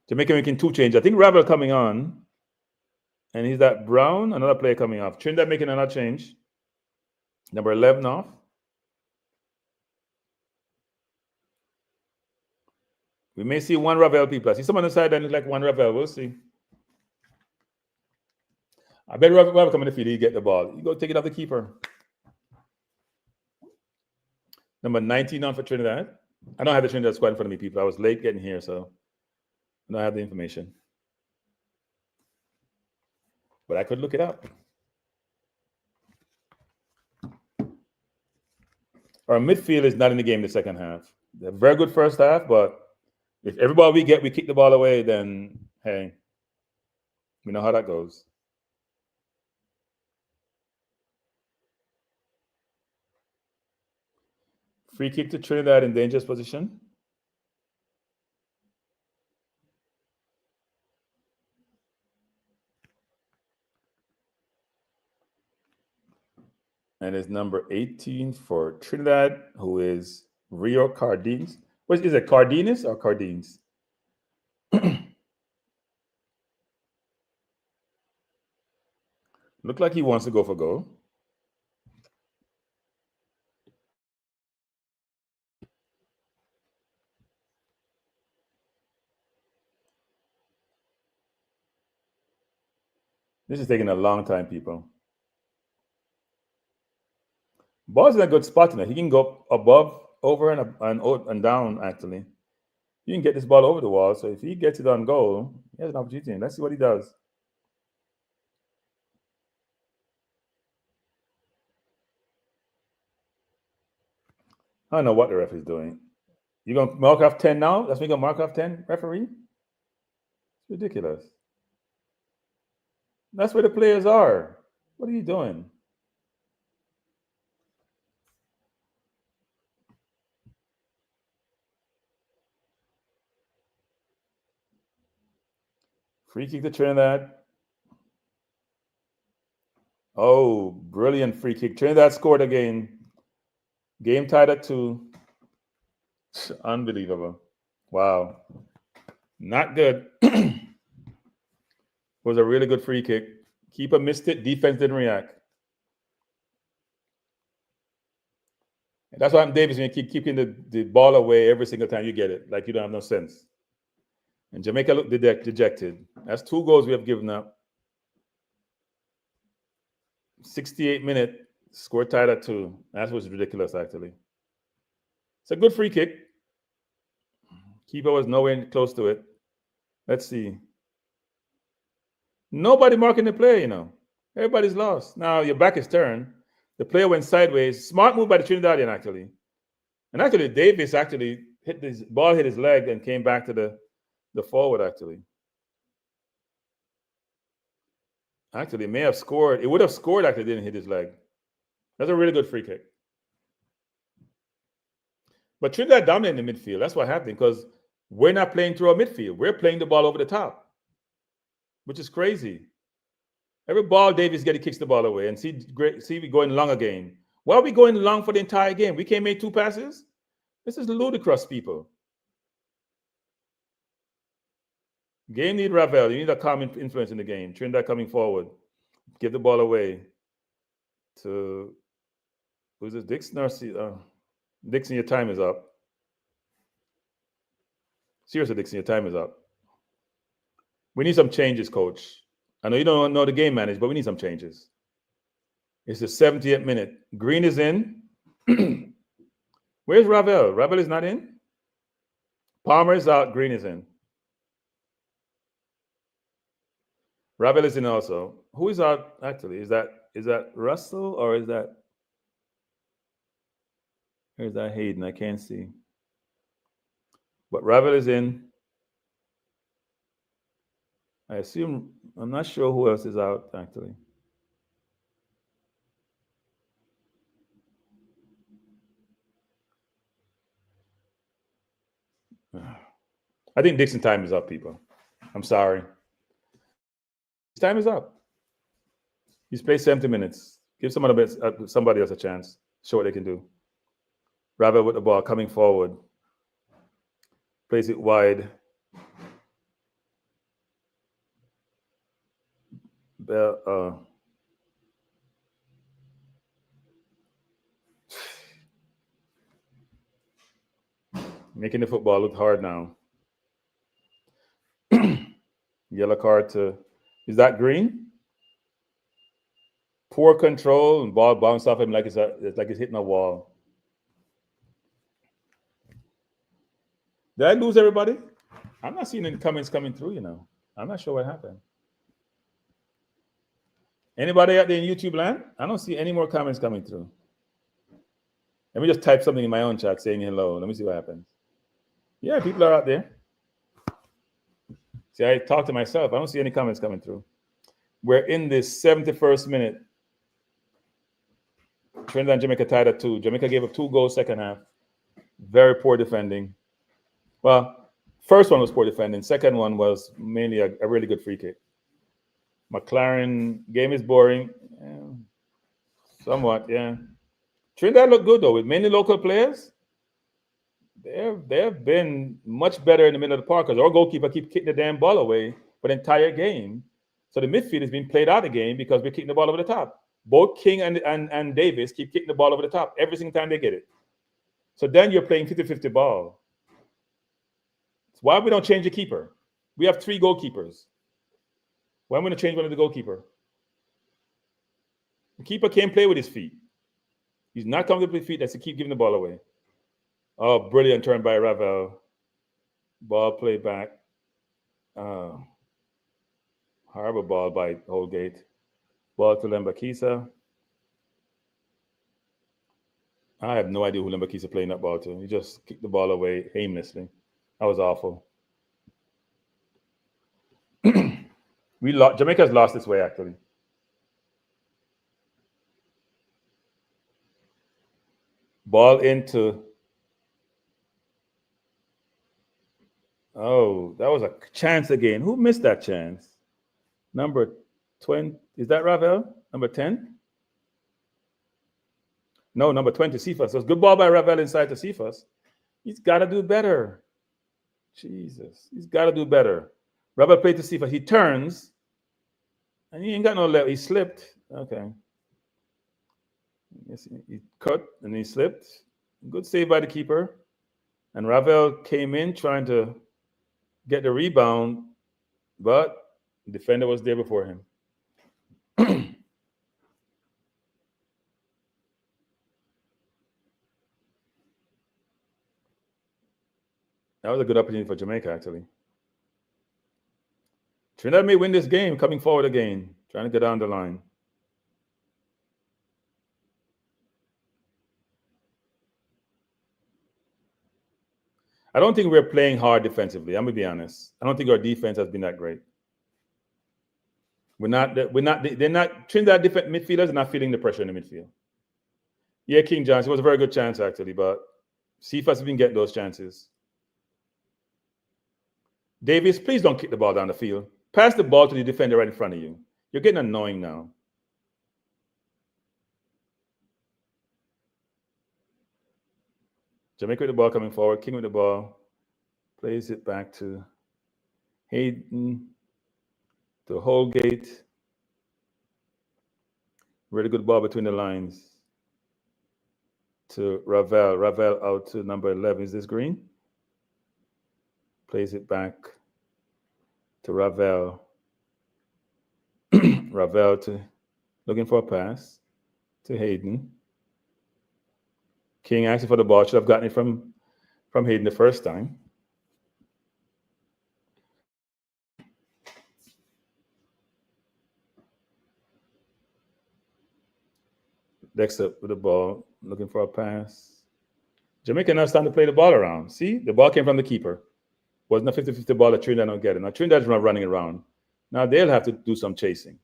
Jamaica making two changes. I think Ravel coming on. And he's that Brown, another player coming off. Trinidad making another change. Number 11 off. We may see one Ravel people. I see someone on the side that looks like one Ravel. We'll see. I bet Ravel come in the field, he get the ball. You go take it off the keeper. Number 19 on for Trinidad. I don't have the Trinidad squad in front of me, people. I was late getting here, so I don't have the information. But I could look it up. Our midfield is not in the game in the second half. They're very good first half, but if every ball we get, we kick the ball away, then, hey, we know how that goes. Free kick to Trinidad in dangerous position. And it's number 18 for Trinidad, who is Rio Cardines. What is it, Cardenas or Cardines? Look like he wants to go for goal. This is taking a long time, people. Ball's in a good spot tonight. He can go above, over, and down, actually. You can get this ball over the wall. So if he gets it on goal, he has an opportunity. Let's see what he does. I don't know what the ref is doing. You going to mark off 10 now? That's me going to mark off 10, referee? It's ridiculous. That's where the players are. What are you doing? Free kick to Trinidad. Oh, brilliant free kick. Trinidad scored again. Game tied at 2. Unbelievable. Wow. Not good. Was a really good free kick. Keeper missed it. Defense didn't react. And that's why I'm Davis. You keep keeping the ball away every single time you get it. Like you don't have no sense. And Jamaica looked dejected. That's 2 goals we have given up. 68 minute, score tied at 2. That was ridiculous, actually. It's a good free kick. Keeper was nowhere close to it. Let's see. Nobody marking the play, you know. Everybody's lost. Now your back is turned. The player went sideways. Smart move by the Trinidadian, actually. And actually, Davis actually hit his leg and came back to the forward, actually. Actually, it may have scored. It would have scored after it didn't hit his leg. That's a really good free kick. But Trinidad dominated the midfield. That's what happened because we're not playing through our midfield. We're playing the ball over the top, which is crazy. Every ball Davis gets, he kicks the ball away. And see we going long again. Why are we going long for the entire game? We can't make 2 passes? This is ludicrous, people. Game need Ravel. You need a calm influence in the game. Trinidad coming forward. Give the ball away to, who's this? Dixon? Dixon, your time is up. Seriously, Dixon, your time is up. We need some changes, coach. I know you don't know the game managed, but we need some changes. It's the 70th minute. Green is in. Where's Ravel? Ravel is not in. Palmer is out. Green is in. Ravel is in also. Who is out actually? Is that Russell or is that Hayden? I can't see. But Ravel is in. I assume, I'm not sure who else is out actually. I think Dixon time is up, people. I'm sorry. His time is up. He's played 70 minutes. Give somebody else a chance. Show what they can do. Ravel with the ball coming forward. Plays it wide. Making the football look hard now. Yellow card to, is that Green? Poor control and ball bounced off him like it's hitting a wall. Did I lose everybody? I'm not seeing any comments coming through, you know. I'm not sure what happened. Anybody out there in YouTube land? I don't see any more comments coming through. Let me just type something in my own chat saying hello. Let me see what happens. Yeah, people are out there. See, I talk to myself. I don't see any comments coming through. We're in this 71st minute. Trinidad and Jamaica tied at 2. Jamaica gave up 2 goals second half. Very poor defending. Well, first one was poor defending. Second one was mainly a really good free kick. McLaren, game is boring. Yeah, somewhat, yeah. Trinidad looked good, though, with many local players. They have been much better in the middle of the park because our goalkeeper keeps kicking the damn ball away for the entire game. So the midfield is being played out of the game because we're kicking the ball over the top. Both King and Davis keep kicking the ball over the top every single time they get it. So then you're playing 50-50 ball. That's why we don't change the keeper. We have 3 goalkeepers. Why am I going to change one of the goalkeeper? The keeper can't play with his feet. He's not comfortable with his feet. That's to keep giving the ball away. Oh, brilliant turn by Ravel. Ball played back. Horrible ball by Holgate. Ball to Lembakisa. I have no idea who Lembakisa playing that ball to. He just kicked the ball away aimlessly. That was awful. Jamaica's lost its way, actually. Ball into. Oh, that was a chance again. Who missed that chance? Number 20. Is that Ravel? Number 10? No, number 20, Cephas. So it's good ball by Ravel inside to Cephas. He's got to do better. Jesus. He's got to do better. Ravel played to Cephas. He turns. And he ain't got no left. He slipped. Okay. Yes, he cut and he slipped. Good save by the keeper. And Ravel came in trying to get the rebound, but the defender was there before him. That was a good opportunity for Jamaica, actually. Trinidad may win this game coming forward again, trying to get down the line. I don't think we're playing hard defensively. I'm going to be honest. I don't think our defense has been that great. They're not Trinidad different midfielders are not feeling the pressure in the midfield. Yeah, King Johnson was a very good chance actually, but see if us even get those chances. Davis, please don't kick the ball down the field. Pass the ball to the defender right in front of you. You're getting annoying now. Jamaica with the ball coming forward. King with the ball. Plays it back to Hayden, to Holgate. Really good ball between the lines. To Ravel. Ravel out to number 11. Is this Green? Plays it back to Ravel. Ravel to looking for a pass to Hayden. King asking for the ball. Should have gotten it from Hayden the first time. Dexter with the ball, looking for a pass. Jamaica now starting to play the ball around. See, the ball came from the keeper. Wasn't a 50-50 ball that Trinidad don't get it. Now Trinidad's not running around. Now they'll have to do some chasing.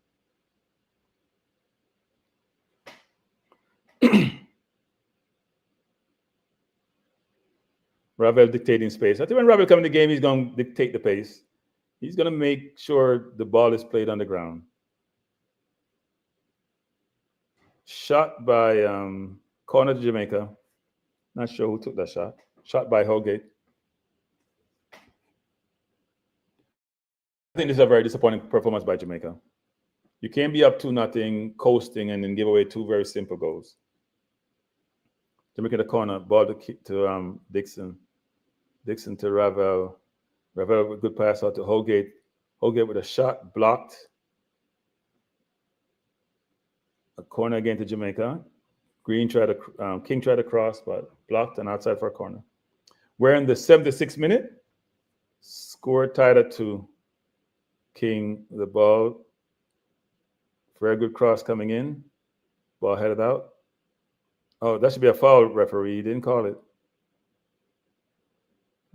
Ravel dictating space. I think when Ravel comes in the game, he's going to dictate the pace. He's going to make sure the ball is played on the ground. Shot by corner to Jamaica. Not sure who took that shot. Shot by Holgate. I think this is a very disappointing performance by Jamaica. You can't be up 2-0, coasting, and then give away two very simple goals. Jamaica the corner, ball to Dixon. Dixon to Ravel. Ravel with a good pass out to Holgate. Holgate with a shot blocked. A corner again to Jamaica. King tried to cross, but blocked and outside for a corner. We're in the 76th minute. Score tied at 2. King, the ball. Very good cross coming in. Ball headed out. Oh, that should be a foul, referee. He didn't call it.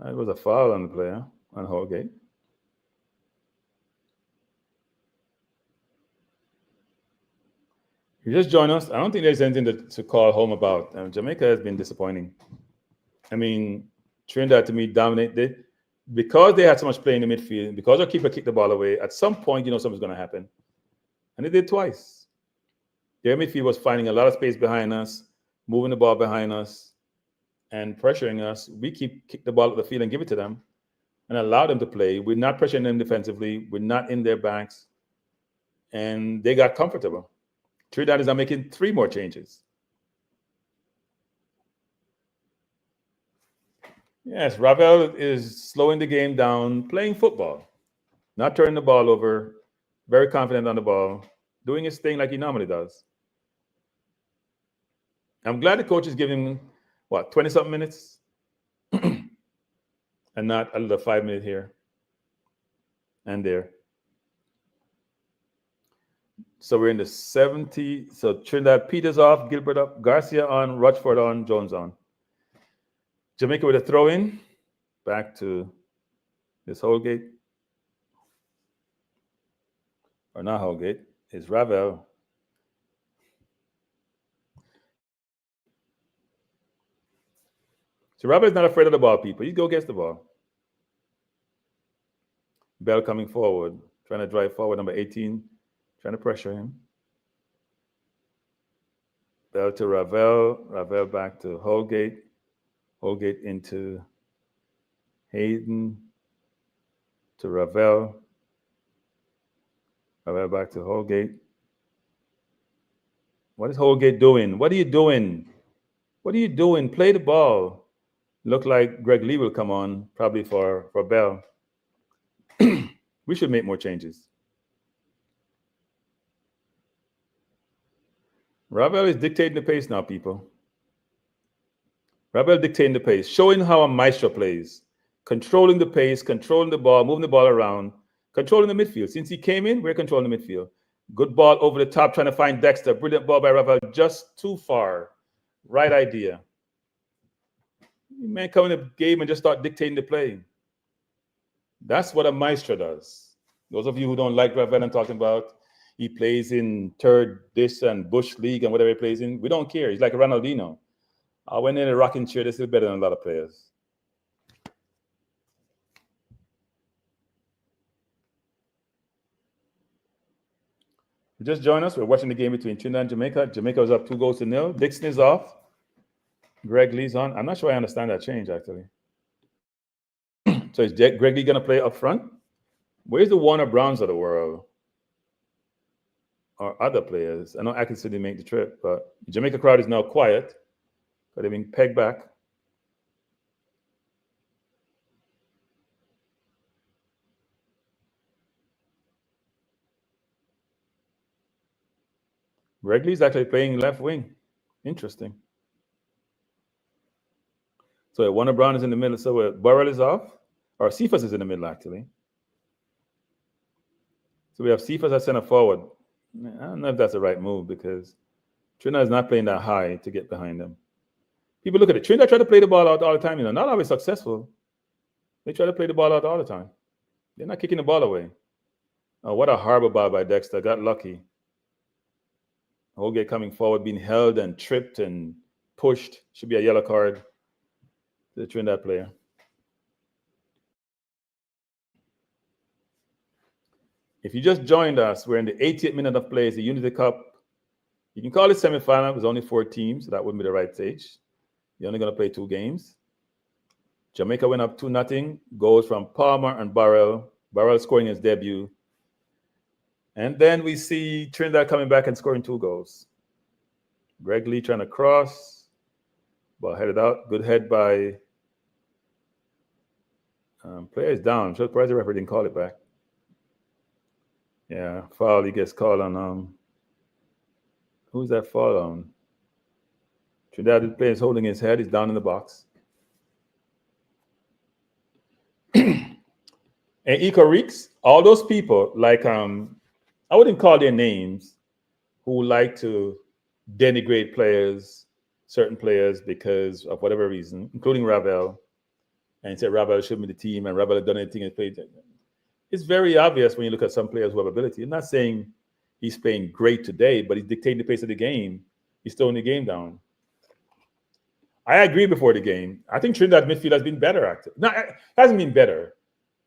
It was a foul on the player, on Holgate. You just join us. I don't think there's anything to call home about. Jamaica has been disappointing. I mean, Trinidad to me dominated because they had so much play in the midfield. Because our keeper kicked the ball away. At some point, something's going to happen, and it did twice. Their midfield was finding a lot of space behind us, moving the ball behind us, and pressuring us. We kick the ball at the field and give it to them, and allow them to play. We're not pressuring them defensively. We're not in their backs, and they got comfortable. Trinidad is now making 3 more changes. Yes, Ravel is slowing the game down, playing football, not turning the ball over, very confident on the ball, doing his thing like he normally does. I'm glad the coach is giving him, 20-something minutes? And not a little 5 minute here and there. So we're in the 70. So Trinidad, Peters off, Gilbert up, Garcia on, Rochford on, Jones on. Jamaica with a throw in. Back to this Holgate. Or not Holgate. It's Ravel. So Ravel is not afraid of the ball, people. He go gets the ball. Bell coming forward. Trying to drive forward, number 18. Trying to pressure him. Bell to Ravel. Ravel back to Holgate. Holgate into Hayden. To Ravel. Ravel back to Holgate. What is Holgate doing? What are you doing? What are you doing? Play the ball. Look like Greg Lee will come on, probably for Bell. We should make more changes. Ravel is dictating the pace now, people. Ravel dictating the pace, showing how a maestro plays, controlling the pace, controlling the ball, moving the ball around, controlling the midfield. Since he came in, we're controlling the midfield. Good ball over the top, trying to find Dexter. Brilliant ball by Ravel, just too far. Right idea. You may come in the game and just start dictating the play. That's what a maestro does. Those of you who don't like Ravel I'm talking about, he plays in third this and Bush League and whatever he plays in. We don't care. He's like a Ronaldinho. When they're in a rocking chair, they're still better than a lot of players. You just joined us. We're watching the game between Trinidad and Jamaica. Jamaica was up 2-0. Dixon is off. Greg Lee's on. I'm not sure I understand that change, actually. So is Greg Lee going to play up front? Where's the Warner Browns of the world? Or other players? I know Atkinson didn't make the trip, but the Jamaica crowd is now quiet. But they've been pegged back. Greg Lee's actually playing left wing. Interesting. So Warner Brown is in the middle. So Burrell is off. Or Cephas is in the middle, actually. So we have Cephas as center forward. I don't know if that's the right move because Trinidad is not playing that high to get behind them. People look at it. Trinidad try to play the ball out all the time. Not always successful. They try to play the ball out all the time. They're not kicking the ball away. Oh, what a horrible ball by Dexter. Got lucky. Holgate coming forward, being held and tripped and pushed. Should be a yellow card to the Trinidad player. If you just joined us, we're in the 80th minute of play. It's the Unity Cup. You can call it semifinal. There's only 4 teams, so that wouldn't be the right stage. You're only going to play 2 games. Jamaica went up 2-0. Goals from Palmer and Burrell. Burrell scoring his debut. And then we see Trinidad coming back and scoring 2 goals. Greg Lee trying to cross. Ball headed out. Good head by player is down. I'm surprised the referee didn't call it back. Yeah, foul. He gets called on. Who's that foul on? Trinidad player is holding his head. He's down in the box. And Eco Reeks, all those people, like, I wouldn't call their names, who like to denigrate players, certain players, because of whatever reason, including Ravel. And he said Ravel shouldn't be the team, and Ravel had done anything and played. It's very obvious when you look at some players who have ability. I'm not saying he's playing great today, but he's dictating the pace of the game. He's throwing the game down. I agree before the game. I think Trinidad midfield has been better, actually. No, it hasn't been better.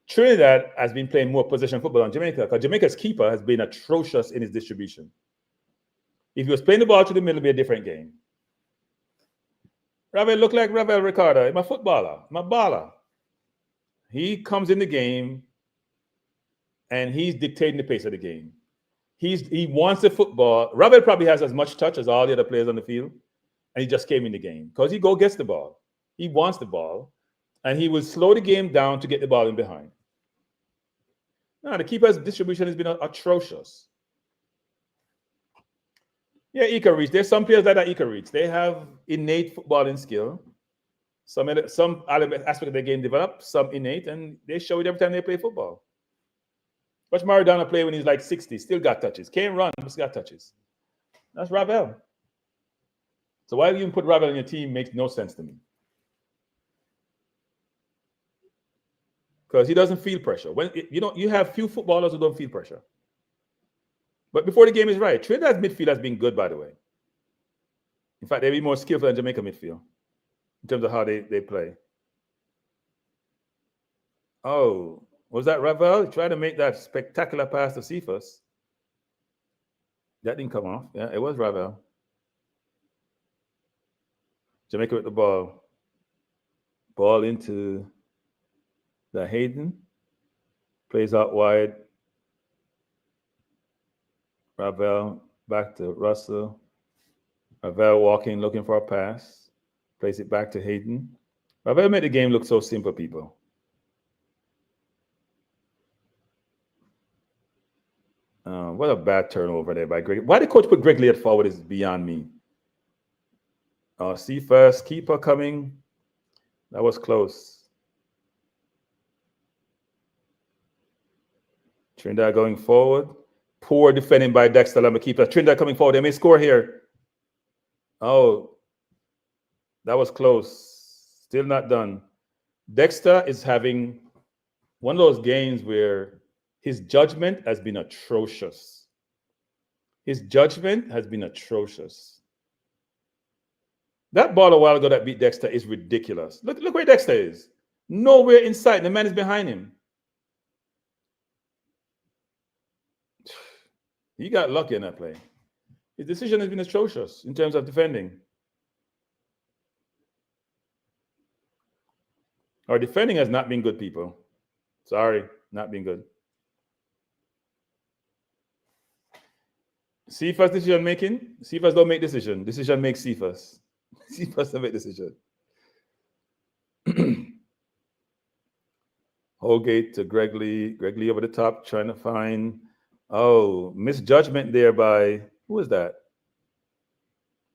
Trinidad has been playing more possession football than Jamaica, because Jamaica's keeper has been atrocious in his distribution. If he was playing the ball to the middle, it'd be a different game. Ravel look like Ravel Ricardo. I'm a footballer. I'm a baller. He comes in the game, and he's dictating the pace of the game. He wants the football. Ravel probably has as much touch as all the other players on the field, and he just came in the game because he gets the ball. He wants the ball, and he will slow the game down to get the ball in behind. Now, the keeper's distribution has been atrocious. Yeah, Ika Reach. There's some players that are Ika Reach. They have innate footballing skill. Some aspect of their game developed, some innate, and they show it every time they play football. Watch Maradona play when he's like 60, still got touches. Can't run, but still got touches. That's Ravel. So why do you even put Ravel on your team makes no sense to me. Because he doesn't feel pressure. You have few footballers who don't feel pressure. But before the game is right, Trinidad's midfield has been good, by the way. In fact, they've been more skillful than Jamaica midfield in terms of how they play. Oh, was that Ravel? He tried to make that spectacular pass to Cephas. That didn't come off. Yeah, it was Ravel. Jamaica with the ball. Ball into the Hayden. Plays out wide. Ravel back to Russell. Ravel walking, looking for a pass. Plays it back to Hayden. Ravel made the game look so simple, people. What a bad turnover there by Greg. Why the coach put Greg Lee at forward is beyond me. See first, keeper coming. That was close. Trinidad going forward. Poor defending by Dexter Lamba-keeper. Trinidad coming forward. They may score here. Oh, that was close. Still not done. Dexter is having one of those games where his judgment has been atrocious. His judgment has been atrocious. That ball a while ago that beat Dexter is ridiculous. Look where Dexter is. Nowhere in sight. The man is behind him. He got lucky in that play. His decision has been atrocious in terms of defending. Our defending has not been good, people. Sorry, not been good. Cephas decision making. Cephas don't make decision. Decision makes Cephas. Cephas don't make decision. Holgate to Greg Lee. Greg Lee over the top, trying to find. Oh, misjudgment there by who is that?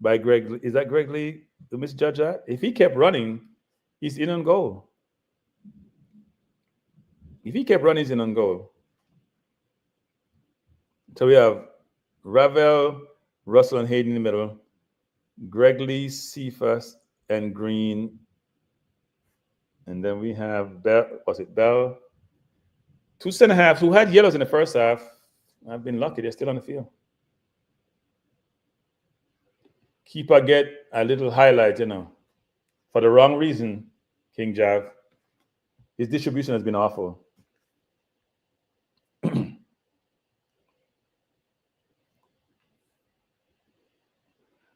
By Greg Lee. Is that Greg Lee who misjudged that? If he kept running, he's in on goal. If he kept running, he's in on goal. So we have Ravel, Russell, and Hayden in the middle. Greg Lee, Cephas, and Green. And then we have Bell. Was it Bell? 2 center halves who had yellows in the first half. I've been lucky; they're still on the field. Keeper get a little highlight, for the wrong reason. King Jav. His distribution has been awful.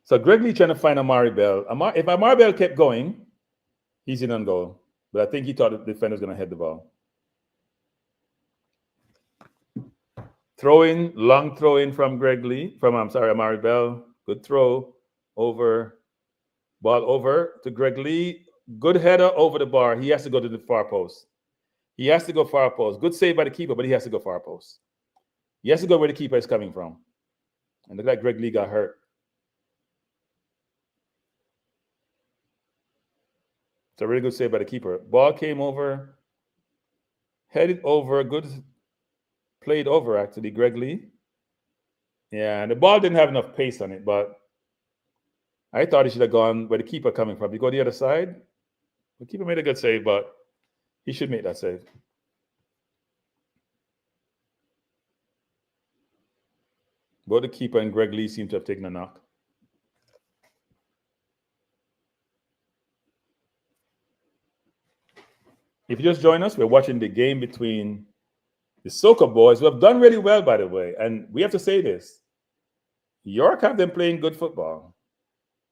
So Greg Lee trying to find Amari Bell. If Amari Bell kept going, he's in on goal. But I think he thought the defender was going to head the ball. Long throw in from Greg Lee, Amari Bell. Good throw ball over to Greg Lee. Good header over the bar. He has to go to the far post. He has to go far post. Good save by the keeper, but he has to go far post. He has to go where the keeper is coming from. And look like Greg Lee got hurt. It's a really good save by the keeper. Ball came over, headed over, good played over actually, Greg Lee. Yeah, and the ball didn't have enough pace on it, but I thought he should have gone where the keeper coming from. You go the other side. The keeper made a good save, but he should make that save. Both the keeper and Greg Lee seem to have taken a knock. If you just join us, we're watching the game between the Soca boys, who have done really well, by the way. And we have to say this. York have them playing good football.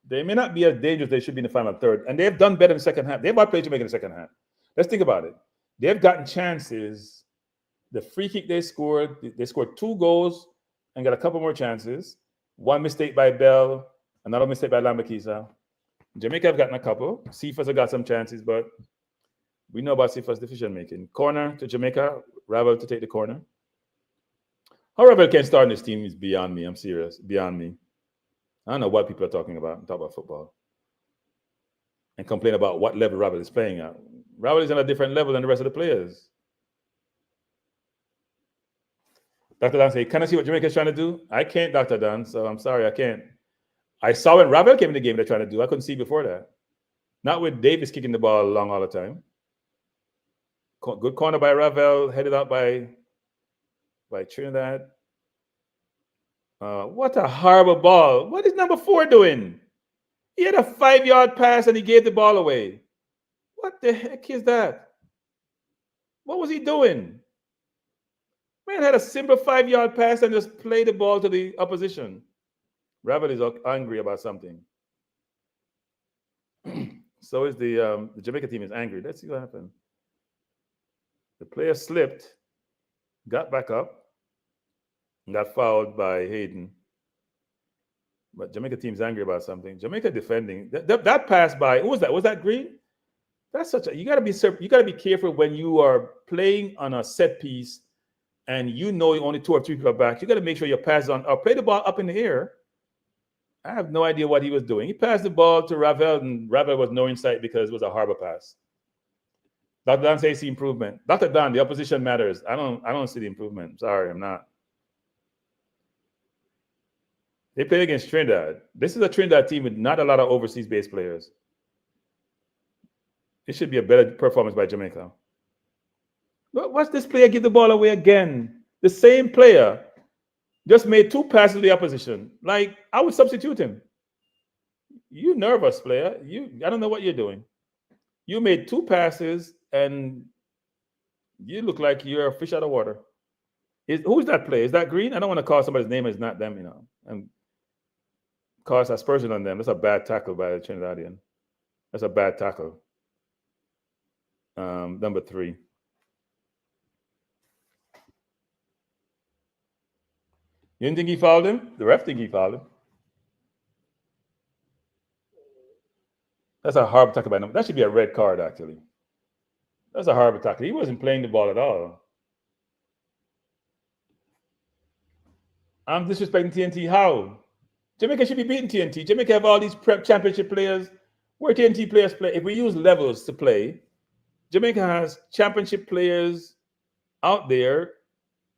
They may not be as dangerous as they should be in the final third. And they've done better in the second half. They've outplayed Jamaica in the second half. Let's think about it. They've gotten chances. The free kick they scored 2 goals and got a couple more chances. One mistake by Bell, another mistake by Lambakisa. Jamaica have gotten a couple. Cephas have got some chances, but we know about Cephas' decision making. Corner to Jamaica, Ravel to take the corner. How Ravel can start in this team is beyond me. I'm serious. Beyond me. I don't know what people are talking about. Talk about football. And complain about what level Ravel is playing at. Ravel is on a different level than the rest of the players. Dr. Dan said, can I see what Jamaica is trying to do? I can't, Dr. Dan, so I'm sorry, I can't. I saw when Ravel came in the game they're trying to do. I couldn't see before that. Not with Davis kicking the ball along all the time. Good corner by Ravel, headed out by Trinidad. What a horrible ball. What is number 4 doing? He had a 5-yard pass and he gave the ball away. What the heck is that? What was he doing? Man had a simple 5-yard pass and just played the ball to the opposition. Ravel is angry about something. So is the Jamaica team is angry. Let's see what happened. The player slipped, got back up, and got fouled by Hayden. But Jamaica team's angry about something. Jamaica defending. That pass by, who was that? Was that Green? That's you gotta be careful when you are playing on a set piece and you know only 2 or 3 people are back. You gotta make sure your pass is on or play the ball up in the air. I have no idea what he was doing. He passed the ball to Ravel, and Ravel was no insight because it was a harbor pass. Dr. Dan says see improvement. Dr. Dan, the opposition matters. I don't see the improvement. Sorry, I'm not. They play against Trinidad. This is a Trinidad team with not a lot of overseas-based players. It should be a better performance by Jamaica. Watch this player give the ball away again. The same player. just made 2 passes to the opposition. Like, I would substitute him. You nervous player. I don't know what you're doing. You made 2 passes and you look like you're a fish out of water. Who's that player? Is that Green? I don't want to call somebody's name. It's not them, and cause aspersion on them. That's a bad tackle by the Trinidadian. That's a bad tackle. Number 3. You didn't think he fouled him? The ref think he fouled him. That's a horrible tackle by him. That should be a red card, actually. That's a horrible tackle. He wasn't playing the ball at all. I'm disrespecting TNT. How? Jamaica should be beating TNT. Jamaica have all these prep championship players. Where TNT players play? If we use levels to play, Jamaica has championship players out there.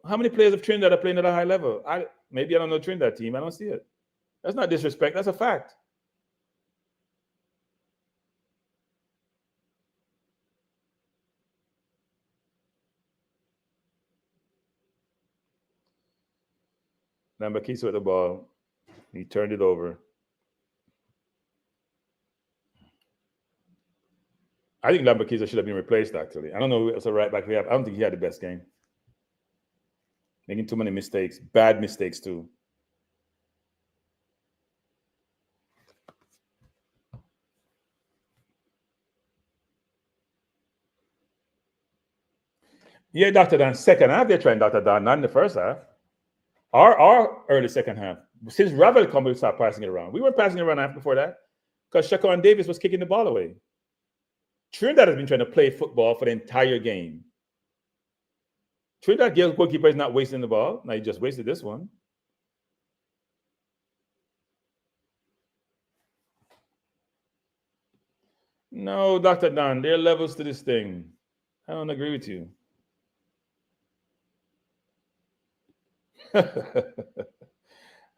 How many players of Trinidad are playing at a high level? Maybe I don't know Trinidad team. I don't see it. That's not disrespect. That's a fact. Lambakiso with the ball. He turned it over. I think Lambakiso should have been replaced, actually. I don't know what's a right back we have. I don't think he had the best game. Making too many mistakes. Bad mistakes, too. Yeah, Dr. Dan, second half, they're trying Dr. Dan, not in the first half. Our early second half. Since Ravel come, we start passing it around. We weren't passing it around after before that because Shaquan Davis was kicking the ball away. Trinidad has been trying to play football for the entire game. Trinidad goalkeeper is not wasting the ball. Now he just wasted this one. No, Dr. Dan, there are levels to this thing. I don't agree with you.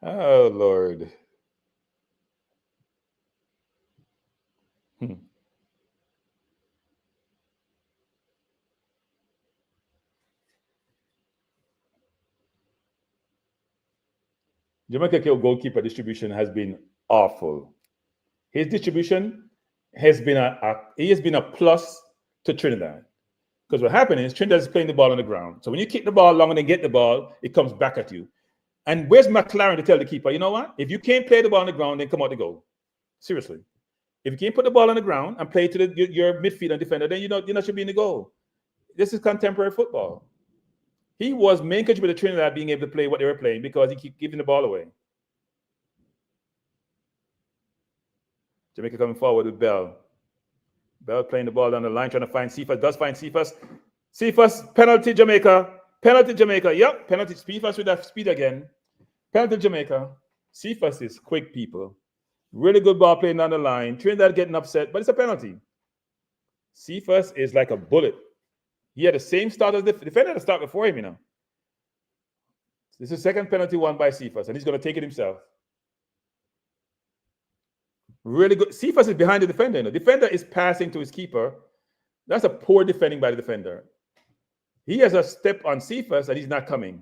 Oh, Lord. Jamaica goalkeeper distribution has been awful. His distribution has been a plus to Trinidad. Because what happened is Trinidad is playing the ball on the ground. So when you kick the ball long and then get the ball, it comes back at you. And where's McLaren to tell the keeper, you know what? If you can't play the ball on the ground, then come out the goal. Seriously. If you can't put the ball on the ground and play to your midfield and defender, then you not should be in the goal. This is contemporary football. He was main contributor to Trinidad being able to play what they were playing because he keep giving the ball away. Jamaica coming forward with Bell. Bell playing the ball down the line, trying to find Cephas. Does find Cephas. Cephas, penalty Jamaica. Penalty Jamaica. Yep, penalty. Cephas with that speed again. Penalty Jamaica. Cephas is quick, people. Really good ball playing down the line. Trinidad getting upset, but it's a penalty. Cephas is like a bullet. He had the same start as the defender had to start before him, This is the second penalty won by Cephas, and he's going to take it himself. Really good. Cephas is behind the defender. The defender is passing to his keeper. That's a poor defending by the defender. He has a step on Cephas, and he's not coming.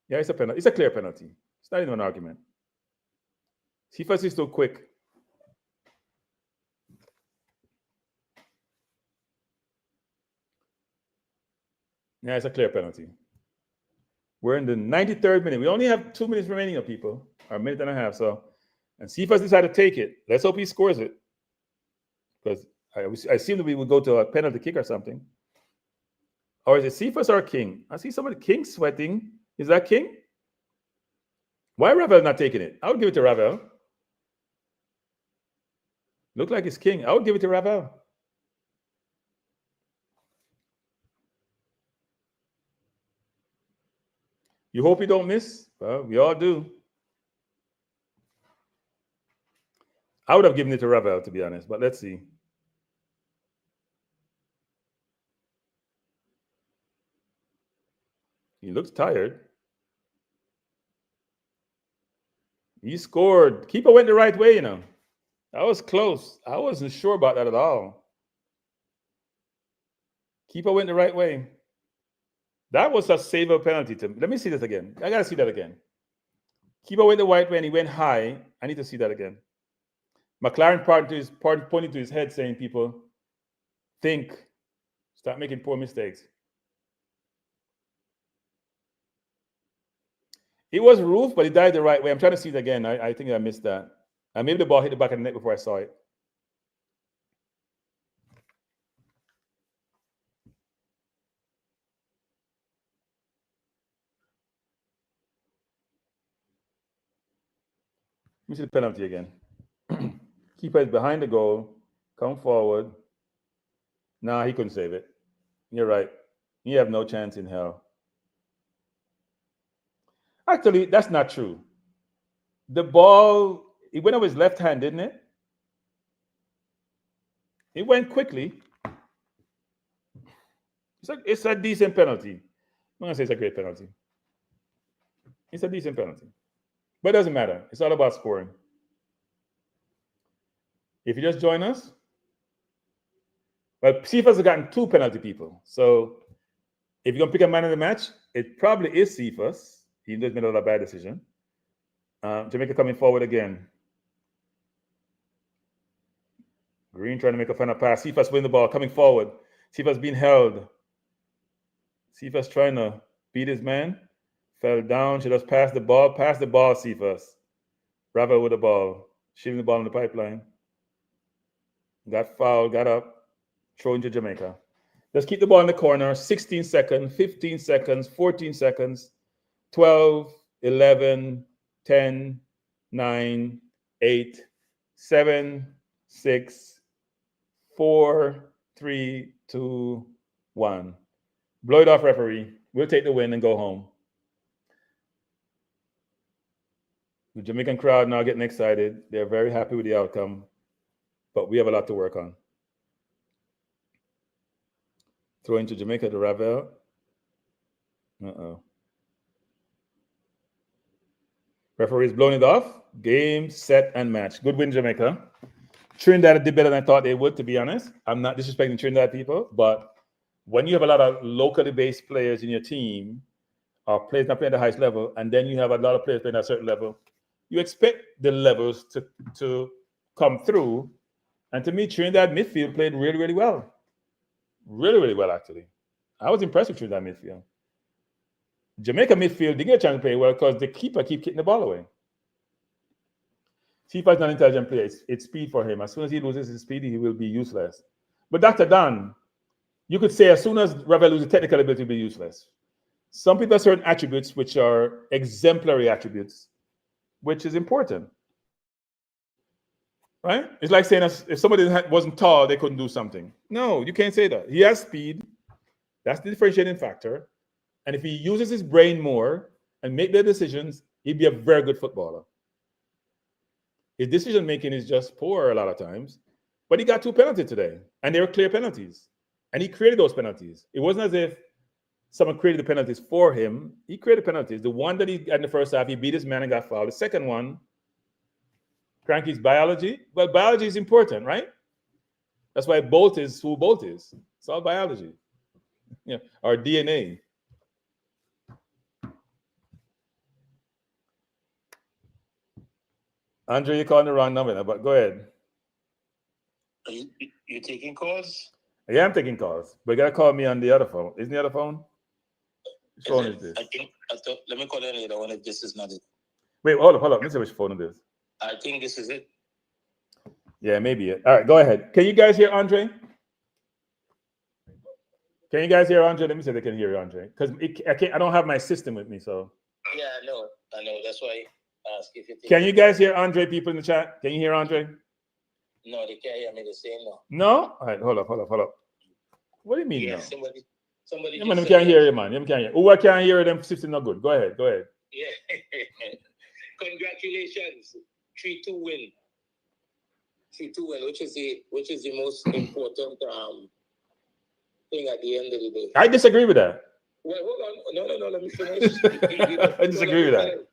Yeah, it's a penalty. It's a clear penalty. It's not even an argument. Cephas is too quick. Yeah, it's a clear penalty. We're in the 93rd minute. We only have 2 minutes remaining, people, or a minute and a half. And Cephas decided to take it. Let's hope he scores it, because I assume that we would go to a penalty kick or something. Or is it Cephas or King? I see somebody, King sweating. Is that King? Why Ravel not taking it? I would give it to Ravel. Look like it's King. I would give it to Ravel. You hope you don't miss? Well, we all do. I would have given it to Ravel, to be honest, but let's see. He looks tired. He scored. Keeper went the right way, That was close. I wasn't sure about that at all. Keeper went the right way. That was a saver penalty to me. Let me see this again. I gotta see that again. Keeper with the white when he went high. I need to see that again. McLaren pointing to his head saying, people, think, start making poor mistakes. It was roof, but he died the right way. I'm trying to see it again. I think I missed that. Maybe the ball hit the back of the net before I saw it. Let me see the penalty again. Keeper is behind the goal. Come forward. Nah, he couldn't save it. You're right. You have no chance in hell. Actually, that's not true. The ball, it went over his left hand, didn't it? It went quickly. It's a decent penalty. I'm going to say it's a great penalty. It's a decent penalty. But it doesn't matter. It's all about scoring. If you just join us, well, Cephas has gotten 2 penalty people. So if you're going to pick a man of the match, it probably is Cephas. He just made a bad decision. Jamaica coming forward again. Green trying to make a final pass. Cephas win the ball, coming forward. Cephas being held. Cephas trying to beat his man. Fell down. Should have passed the ball. Pass the ball, Cephas. Ravel with the ball. Shooting the ball in the pipeline. Got fouled, got up. Throw into Jamaica. Let's keep the ball in the corner. 16 seconds, 15 seconds, 14 seconds, 12, 11, 10, 9, 8, 7, 6, 4, 3, 2, 1. Blow it off, referee. We'll take the win and go home. The Jamaican crowd now getting excited. They're very happy with the outcome, but we have a lot to work on. Throw into Jamaica to Ravel. Referee's blown it off. Game, set, and match. Good win, Jamaica. Trinidad did better than I thought they would, to be honest. I'm not disrespecting Trinidad people, but when you have a lot of locally based players in your team, or players not playing at the highest level, and then you have a lot of players playing at a certain level, you expect the levels to come through. And to me, Trinidad midfield played really, really well. Really, really well, actually. I was impressed with Trinidad midfield. Jamaica midfield didn't get a chance to play well because the keeper keep kicking the ball away. Keeper is not an intelligent player. It's speed for him. As soon as he loses his speed, he will be useless. But Dr. Dan, you could say as soon as Ravel loses technical ability, he'll be useless. Some people have certain attributes which are exemplary attributes, which is important. Right? It's like saying if somebody wasn't tall, they couldn't do something. No, you can't say that. He has speed. That's the differentiating factor. And if he uses his brain more and make the decisions, he'd be a very good footballer. His decision making is just poor a lot of times. But he got 2 penalties today, and they were clear penalties. And he created those penalties. It wasn't as if someone created the penalties for him. He created penalties. The one that he got in the first half, he beat his man and got fouled. The second one, Cranky's biology. Well, biology is important, right? That's why Bolt is who Bolt is. It's all biology. Yeah, our DNA. Andre, you're calling the wrong number, but go ahead. Are you taking calls? Yeah, I'm taking calls, but you gotta call me on the other phone. Isn't the other phone? Which phone is this? I thought, let me call the other one if this is not it. Wait, hold up. Let me see which phone it is. I think this is it. Yeah, maybe it. All right, go ahead. Can you guys hear Andre? Can you guys hear Andre? Let me see if they can hear you, Andre. Because I don't have my system with me, so. Yeah, I know. That's why I asked if you think. Can you guys hear Andre, people in the chat? Can you hear Andre? No, they can't hear me the same now. No? All right, hold up. What do you mean? Yeah, no? somebody. Yeah, man, them can't hear you, man. Them can't hear. Oh, I can't hear them. System not good. Go ahead. Yeah. Congratulations. 3-2 win. 3-2 win, which is the most important thing at the end of the day. I disagree with that. Well, hold on. No, let me finish. I disagree with that.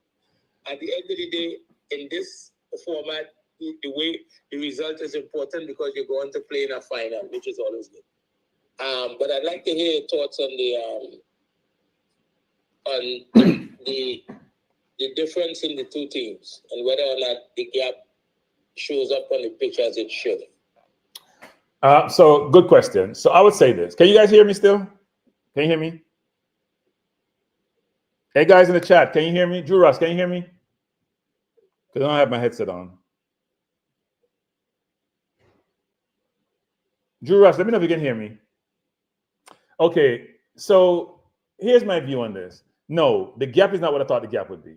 At the end of the day, in this format, the way the result is important because you're going to play in a final, which is always good. But I'd like to hear your thoughts on on the difference in the two teams and whether or not the gap shows up on the pitch as it should. So good question. So I would say this. Can you guys hear me still? Can you hear me? Hey guys in the chat, can you hear me? Drew Ross, can you hear me? Because I don't have my headset on. Drew Ross, let me know if you can hear me. Okay, so here's my view on this. No, the gap is not what I thought the gap would be.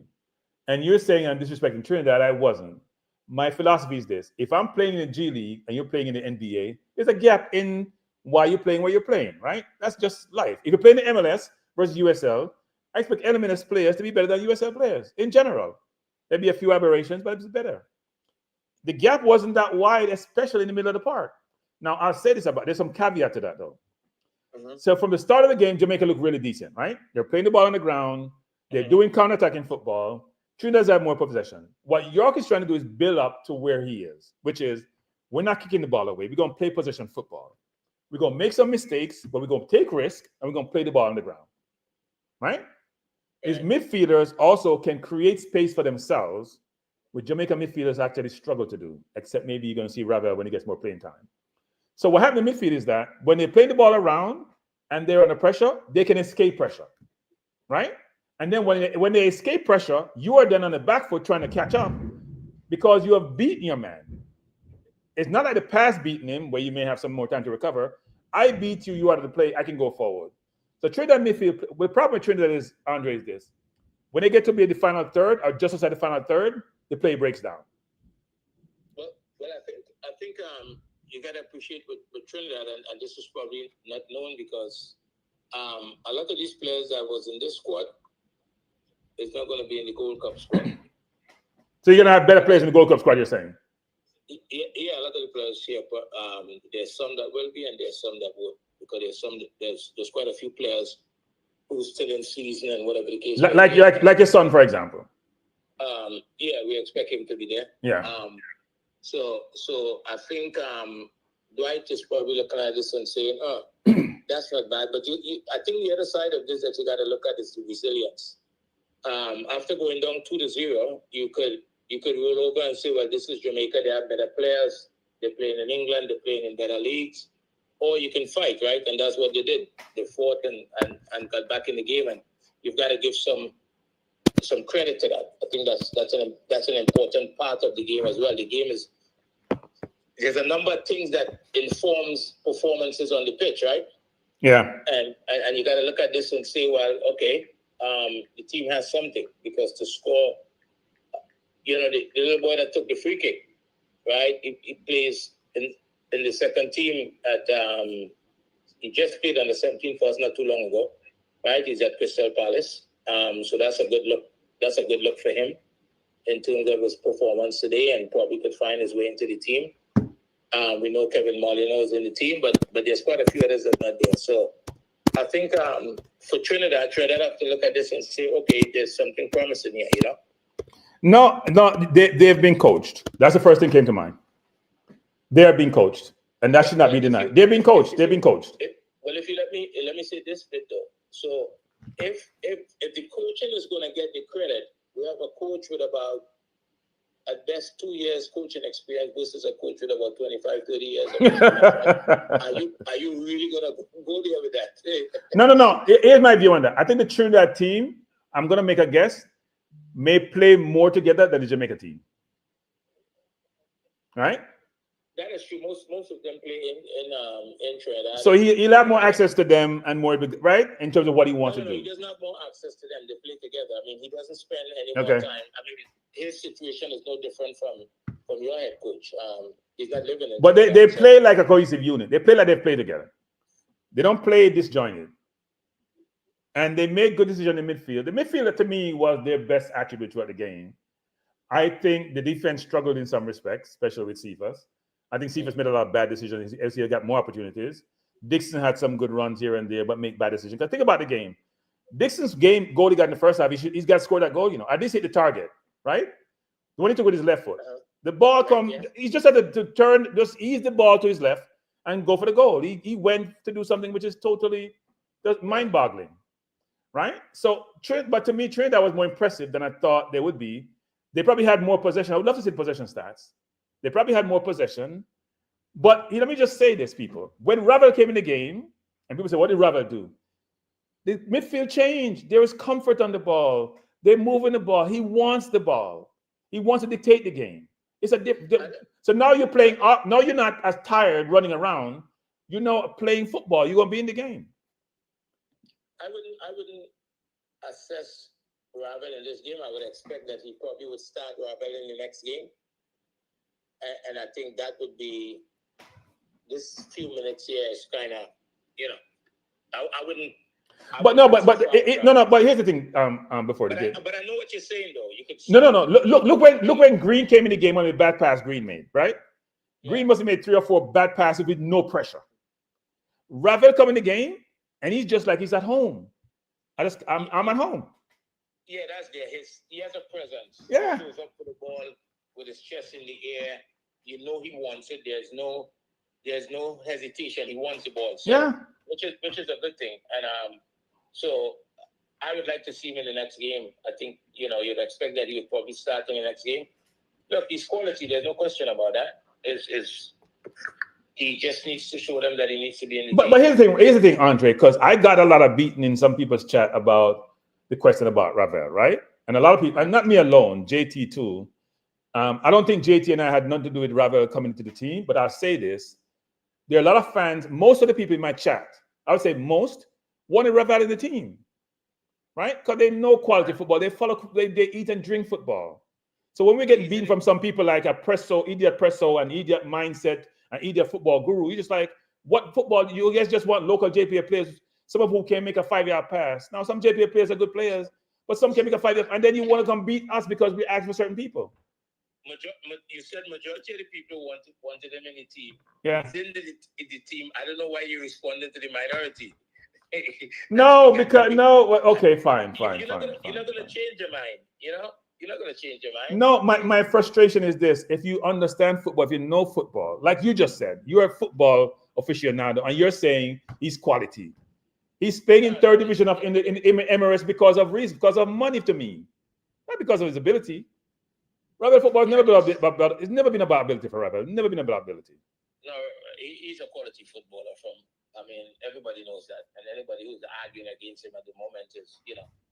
And you're saying I'm disrespecting Trinidad. I wasn't. My philosophy is this. If I'm playing in the G League and you're playing in the NBA, there's a gap in why you're playing where you're playing, right? That's just life. If you're playing the MLS versus USL, I expect MLS players to be better than USL players in general. There'd be a few aberrations, but it's better. The gap wasn't that wide, especially in the middle of the park. Now, I'll say this about, there's some caveat to that, though. So from the start of the game, Jamaica looked really decent, right? They're playing the ball on the ground. They're doing counter-attacking football. Trinidad's have more possession. What York is trying to do is build up to where he is, which is we're not kicking the ball away. We're going to play possession football. We're going to make some mistakes, but we're going to take risk, and we're going to play the ball on the ground, right? His midfielders also can create space for themselves, which Jamaica midfielders actually struggle to do, except maybe you're going to see Ravel when he gets more playing time. So what happened in midfield is that when they play the ball around and they're under pressure, they can escape pressure, right? And then when they escape pressure, you are then on the back foot trying to catch up because you have beaten your man. It's not like the pass beating him where you may have some more time to recover. I beat you, you out of the play, I can go forward. So Trinidad midfield, the problem with Trinidad is, Andre, is this. When they get to be the final third or just outside the final third, the play breaks down. Well, I think you got to appreciate with Trinidad, and this is probably not known because a lot of these players that was in this squad is not going to be in the Gold Cup squad. So you're going to have better players in the Gold Cup squad, you're saying? Yeah, a lot of the players here, but there's some that will be and there's some that won't, because there's quite a few players who's still in season and whatever the case. Like your son, for example. Yeah, we expect him to be there. Yeah. So I think Dwight is probably looking at this and saying, "Oh, that's not bad." But I think the other side of this that you got to look at is the resilience. After going down 2-0, you could roll over and say, "Well, this is Jamaica. They have better players. They're playing in England. They're playing in better leagues." Or you can fight, right? And that's what they did. They fought and got back in the game. And you've got to give some credit to that. I think that's an important part of the game as well. The game is, there's a number of things that informs performances on the pitch, right? Yeah. And you got to look at this and say, well, okay, the team has something, because to score, the little boy that took the free kick, right? He plays in the second team at he just played on the 17th for us not too long ago, right? He's at Crystal Palace. So that's a good look. That's a good look for him in terms of his performance today, and probably could find his way into the team. We know Kevin Molino is in the team, but there's quite a few others that are not there. So I think for Trinidad have to look at this and say, okay, there's something promising here, No, they've been coached. That's the first thing came to mind. They are being coached, and that should not be denied. They're being coached. They've been coached. Well, if you let me say this bit though. So if the coaching is going to get the credit, we have a coach with about at best 2 years coaching experience versus a coach with about 25, 30 years. Are you really going to go there with that? No. Here's my view on that. I think the Trinidad team, I'm going to make a guess, may play more together than the Jamaica team. Right? That is true. Most of them play in Trinidad. So he'll have more access to them and more, right? In terms of what he wants to do. He doesn't have more access to them. They play together. I mean, he doesn't spend any more time. I mean, his situation is no different from your head coach. He's not living in. But they play like a cohesive unit. They play like they play together. They don't play disjointed. And they make good decisions in the midfield. The midfielder, to me, was their best attribute throughout the game. I think the defense struggled in some respects, especially with Cephas. I think Cephas made a lot of bad decisions. LCL got more opportunities. Dixon had some good runs here and there, but make bad decisions. Because think about the game. Dixon's goal he got in the first half, he's got to score that goal, At least hit the target, right? The one he took with his left foot. The ball he just had to turn, just ease the ball to his left and go for the goal. He went to do something which is totally mind-boggling. right? So, but to me, Trinidad was more impressive than I thought they would be. They probably had more possession. I would love to see possession stats. They probably had more possession. But let me just say this, people. When Ravel came in the game, and people say, what did Ravel do? The midfield changed. There is comfort on the ball. They're moving the ball. He wants the ball. He wants to dictate the game. It's a so now you're playing. Now you're not as tired running around. You're now playing football. You're gonna be in the game. I wouldn't assess Ravel in this game. I would expect that he probably would start Ravel in the next game, and I think that would be this few minutes here is kind of, I wouldn't. But here's the thing. Before the game, but I know what you're saying though. You could no. Look when Green came in the game on the bad pass Green made, right? Yeah. Green must have made 3 or 4 bad passes with no pressure. Ravel come in the game and he's just like he's at home. I'm at home. Yeah, that's there. He has a presence. Yeah. He goes up for the ball with his chest in the air. You know he wants it. There's no hesitation. He wants the ball. So, yeah. Which is a good thing. And so I would like to see him in the next game. I think, you'd expect that he would probably start in the next game. Look, he's quality. There's no question about that. He just needs to show them that he needs to be in the team. But here's the thing, Andre, because I got a lot of beating in some people's chat about the question about Ravel, right? And a lot of people, and not me alone, JT too. I don't think JT and I had nothing to do with Ravel coming into the team, but I'll say this. There are a lot of fans, most of the people in my chat, I would say most, wanted Ravel in the team, right? Because they know quality football. They eat and drink football. So when we get beaten from some people like idiot Presso, and idiot mindset, and idiot football guru, you're just like, what football? You guys just want local JPA players, some of who can make a 5-yard pass. Now, some JPA players are good players, but some can make a 5-yard, and then you want to come beat us because we ask for certain people. You said majority of the people wanted him in the team. Yeah. He's in the team. I don't know why you responded to the minority. Okay, fine. You're not going to change your mind, You're not going to change your mind. No, my frustration is this. If you understand football, if you know football, like you just said, you're a football aficionado, and you're saying he's quality. He's playing in 3rd division in the Emirates because of money to me, not because of his ability. Ravel football has never been about ability for Ravel. Never been about ability. No, he's a quality footballer. Everybody knows that, and anybody who's arguing against him at the moment is,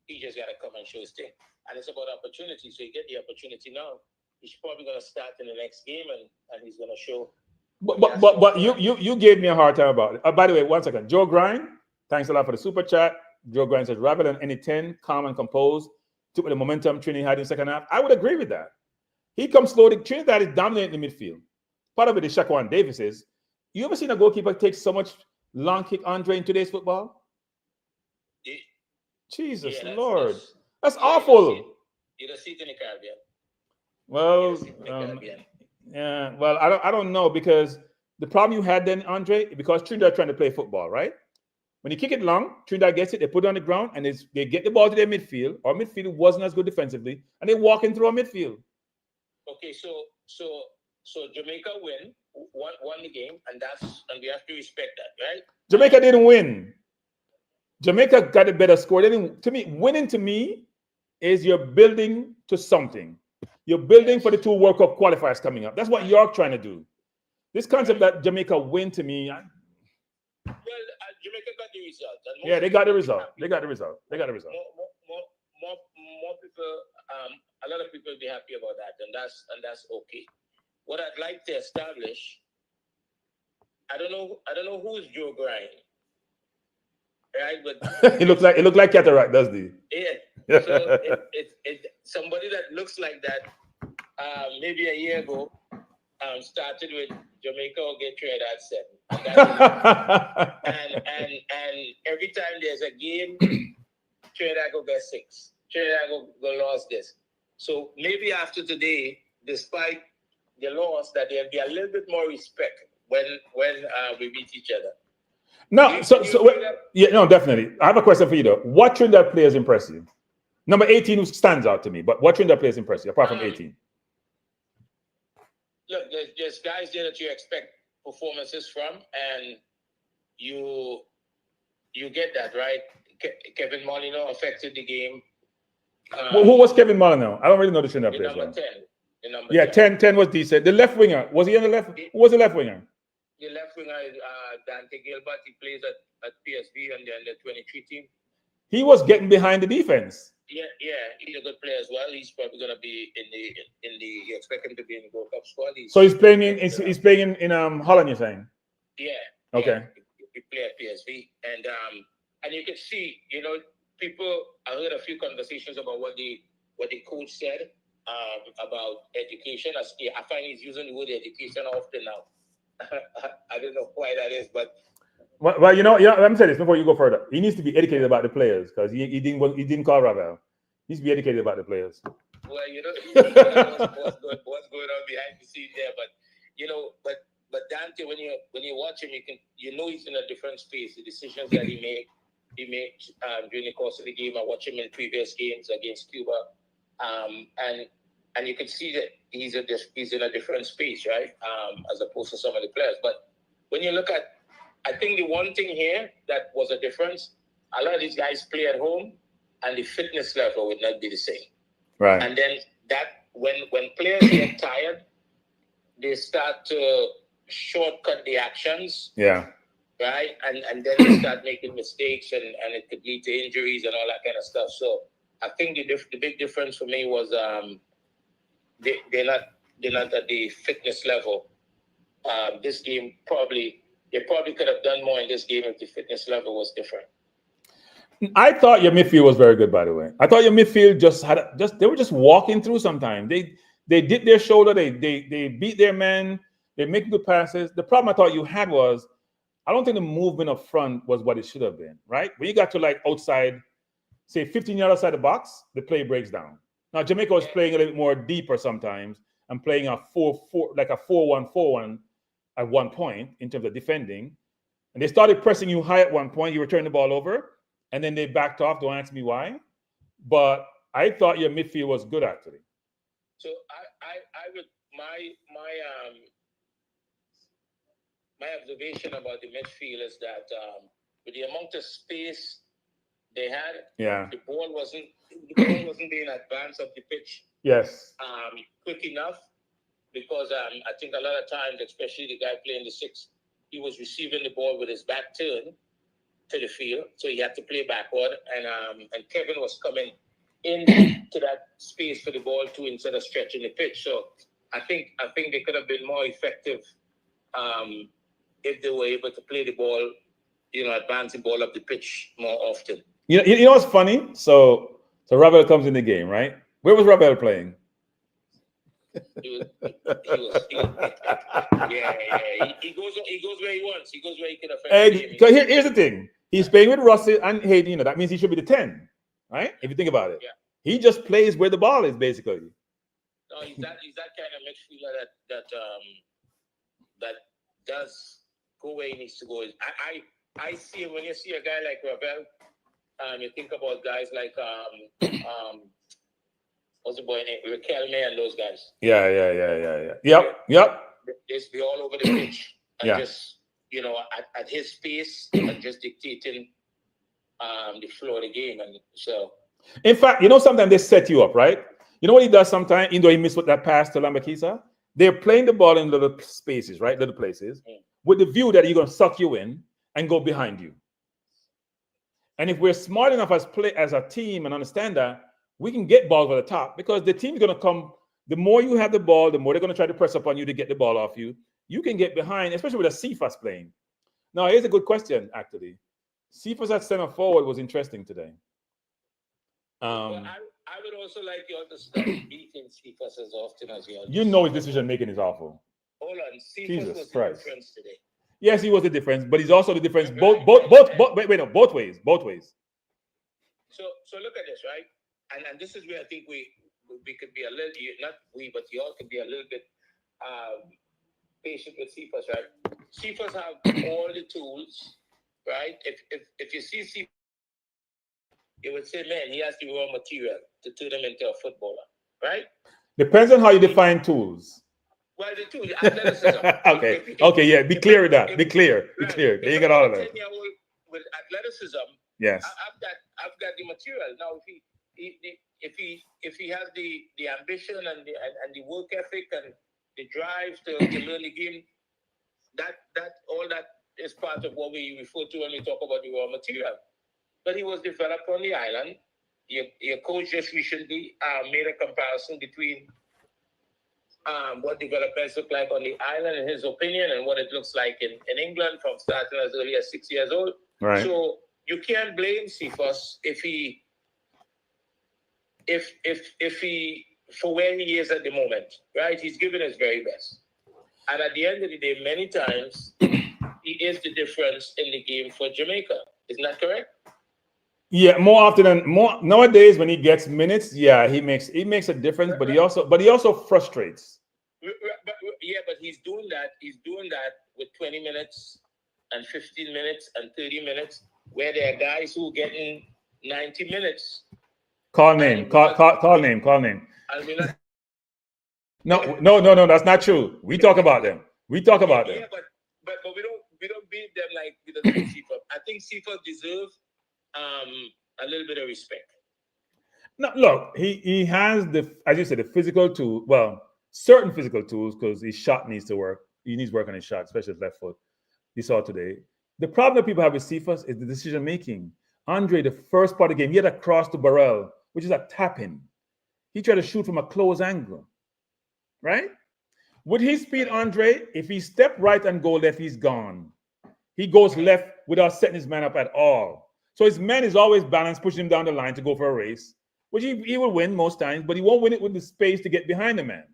he just got to come and show his thing. And it's about opportunity. So you get the opportunity now. He's probably going to start in the next game, and he's going to show. But you gave me a hard time about it. By the way, one second. Joe Grind, thanks a lot for the super chat. Joe Grind says Ravel and any 10, calm and composed, took with the momentum Trini had in second half. I would agree with that. He comes slowly. Trinidad is dominating the midfield. Part of it is Shaquan Davis is. You ever seen a goalkeeper take so much long kick, Andre, in today's football? Jesus Lord. That's awful. You don't see it in the Caribbean. Well, yeah. Well, I don't know, because the problem you had then, Andre, because Trinidad trying to play football, right? When you kick it long, Trinidad gets it, they put it on the ground, and they get the ball to their midfield. Our midfield wasn't as good defensively, and they walk in through our midfield. Okay, so Jamaica won the game, and we have to respect that, right? Jamaica didn't win. Jamaica got a better score. Winning to me is you're building to something. You're building for the 2 World Cup qualifiers coming up. That's what York trying to do. This concept that Jamaica win to me. Jamaica got the result. Yeah, they got the result. More people, a lot of people will be happy about that, and that's okay. What I'd like to establish, I don't know who's Joe Grind, right? But it looked like cataract, does he? Yeah. So it's somebody that looks like that. Maybe a year ago, started with Jamaica or get Trinidad 7, and every time there's a game, Trinidad go get 6. Trinidad go lost this. So maybe after today, despite the loss, that there'll be a little bit more respect when we beat each other. No, definitely. I have a question for you though. What Trinidad players impress you? Number 18 stands out to me, but what Trinidad players impress you apart from 18? Look, there's guys there that you expect performances from, and you get that, right? Kevin Molyneux affected the game. Who was Kevin Molyneux? I don't really know the Trinidad players. Number 10. The number yeah, 10 was decent. The left winger, was he on the left? Who was the left winger? The left winger is Dante Gilbert. He plays at PSV and the 23 team. He was getting behind the defense. Yeah, he's a good player as well. He's probably gonna be in the. You expect him to be in the World Cup squad. So he's playing in Holland, you're saying? Yeah. Okay. Yeah, he play at PSV, and you can see, people. I heard a few conversations about what the coach said about education. I find he's using the word education often now. I don't know why that is, but. Well, let me say this before you go further. He needs to be educated about the players because he didn't call Ravel. He needs to be educated about the players. Well, what's going on behind the scenes there, but Dante, when you watch him, he's in a different space. The decisions that he makes during the course of the game. I watch him in previous games against Cuba, and you can see that he's in a different space, right? As opposed to some of the players. But when you look at, I think the one thing here that was a difference, a lot of these guys play at home and the fitness level would not be the same. Right. And then that when players get tired, they start to shortcut the actions. Yeah. Right. And then they start making mistakes and it could lead to injuries and all that kind of stuff. So I think the big difference for me was they're not at the fitness level. This game they probably could have done more in this game if the fitness level was different. I thought your midfield was very good, by the way. I thought your midfield they were just walking through sometimes. They did their shoulder, they beat their men, they make good passes. The problem I thought you had was I don't think the movement up front was what it should have been, right? When you got to like outside, say 15 yards outside the box, the play breaks down. Now Jamaica was playing a little bit more deeper sometimes and playing a 4-4, like a 4-1-4-1 at one point in terms of defending. And they started pressing you high at one point. You returned the ball over, and then they backed off. Don't ask me why. But I thought your midfield was good, actually. So I would my observation about the midfield is that with the amount of space they had, the ball wasn't being advanced up the pitch. Yes. Quick enough. Because I think a lot of times, especially the guy playing the 6, he was receiving the ball with his back turned to the field, so he had to play backward. And Kevin was coming into that space for the ball too, instead of stretching the pitch. So I think they could have been more effective if they were able to play the ball, advance the ball up the pitch more often. You know what's funny? So Ravel comes in the game, right? Where was Ravel playing? He goes where he wants. He goes where he can affect the game. Here's the thing. He's playing with Russell and Hayden. That means he should be the 10, right? If you think about it. Yeah. He just plays where the ball is, basically. No, he's that kind of midfielder that does go where he needs to go. I see when you see a guy like Ravel, you think about guys like what's the boy name? Raquel and those guys. Yeah. Yep. They just be all over the pitch and just, at his pace and just dictating the flow of the game. And so, in fact, sometimes they set you up, right? You know what he does sometimes, even though he missed with that pass to Lambakisa? They're playing the ball in little spaces, right? Little places, with the view that he's going to suck you in and go behind you. And if we're smart enough as a team and understand that, we can get balls over the top because the team's going to come. The more you have the ball, the more they're going to try to press upon you to get the ball off you. You can get behind, especially with a Cephas playing. Now, here's a good question, actually. Cephas at center forward was interesting today. Well, I would also like you to stop beating Cephas as often as you. His decision making is awful. Hold on, Cephas was the difference today. Yes, he was the difference, but he's also the difference both ways. So look at this, right? And this is where I think we could be a little, not we, but y'all could be a little bit patient with Cephas, right? Cephas have all the tools, right? If you see Cephas, you would say, man, he has the raw material to turn him into a footballer, right? Depends on how you define tools. Well, the tools, athleticism. Okay, yeah, be clear with that. Be clear. You got all of that. 10-year-old with athleticism Yes. I've got the material. Now, if he has the ambition and the work ethic and the drive to learn the game, that all that is part of what we refer to when we talk about the raw material. But he was developed on the island. Your coach just recently made a comparison between what developments look like on the island, in his opinion, and what it looks like in England from starting as early as 6 years old. Right. So you can't blame Cephas if he for where he is at the moment, right? He's given his very best. And at the end of the day, many times he is the difference in the game for Jamaica. Isn't that correct? Yeah, more often than more nowadays when he gets minutes, yeah, he makes a difference, but he also frustrates. But he's doing that. He's doing that with 20 minutes and 15 minutes and 30 minutes, where there are guys who are getting 90 minutes. Call name. I mean, No, that's not true. We talk about them. Yeah, but we don't beat them like we don't beat Cephas. I think Cephas deserves a little bit of respect. No, look, he has as you said, the physical tool. Well, certain physical tools, because his shot needs to work. He needs work on his shot, especially his left foot. You saw today. The problem that people have with Cephas is the decision making. Andre, the first part of the game, he had a cross to Burrell, which is a tap-in. He tried to shoot from a close angle, right? With his speed, Andre, if he step right and go left, he's gone. He goes left without setting his man up at all. So his man is always balanced, pushing him down the line to go for a race, which he will win most times, but he won't win it with the space to get behind the man,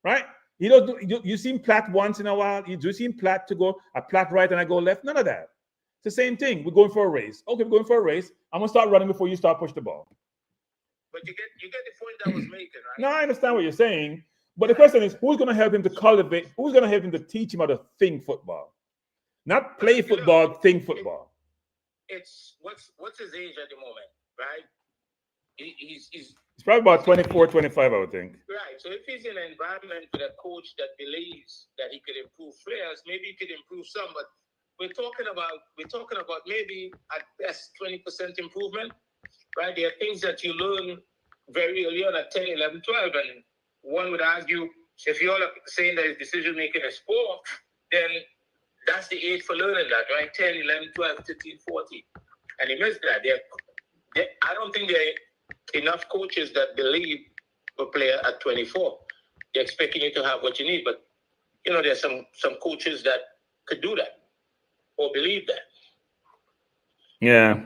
right? He don't do, you see him plat once in a while. You do see him plat to go a plat right and I go left. None of that. It's the same thing. We're going for a race. Okay, we're going for a race. I'm gonna start running before you start push the ball. But you get the point I was making, right? No, I understand what you're saying, but the question is, who's gonna help him to cultivate? Who's gonna help him to teach him how to think football, not play football, think football? It's what's his age at the moment, right? He's probably about 24, 25, I would think. Right. So if he's in an environment with a coach that believes that he could improve players, maybe he could improve some, but we're talking about maybe at best 20% improvement, right? There are things that you learn very early on at 10, 11, 12, and one would argue if you're saying that his decision making is poor, then that's the age for learning that, right? 10, 11, 12, 13, 14. And he missed that. I don't think there are enough coaches that believe a player at 24. They're expecting you to have what you need. But, there's some coaches that could do that or believe that. Yeah.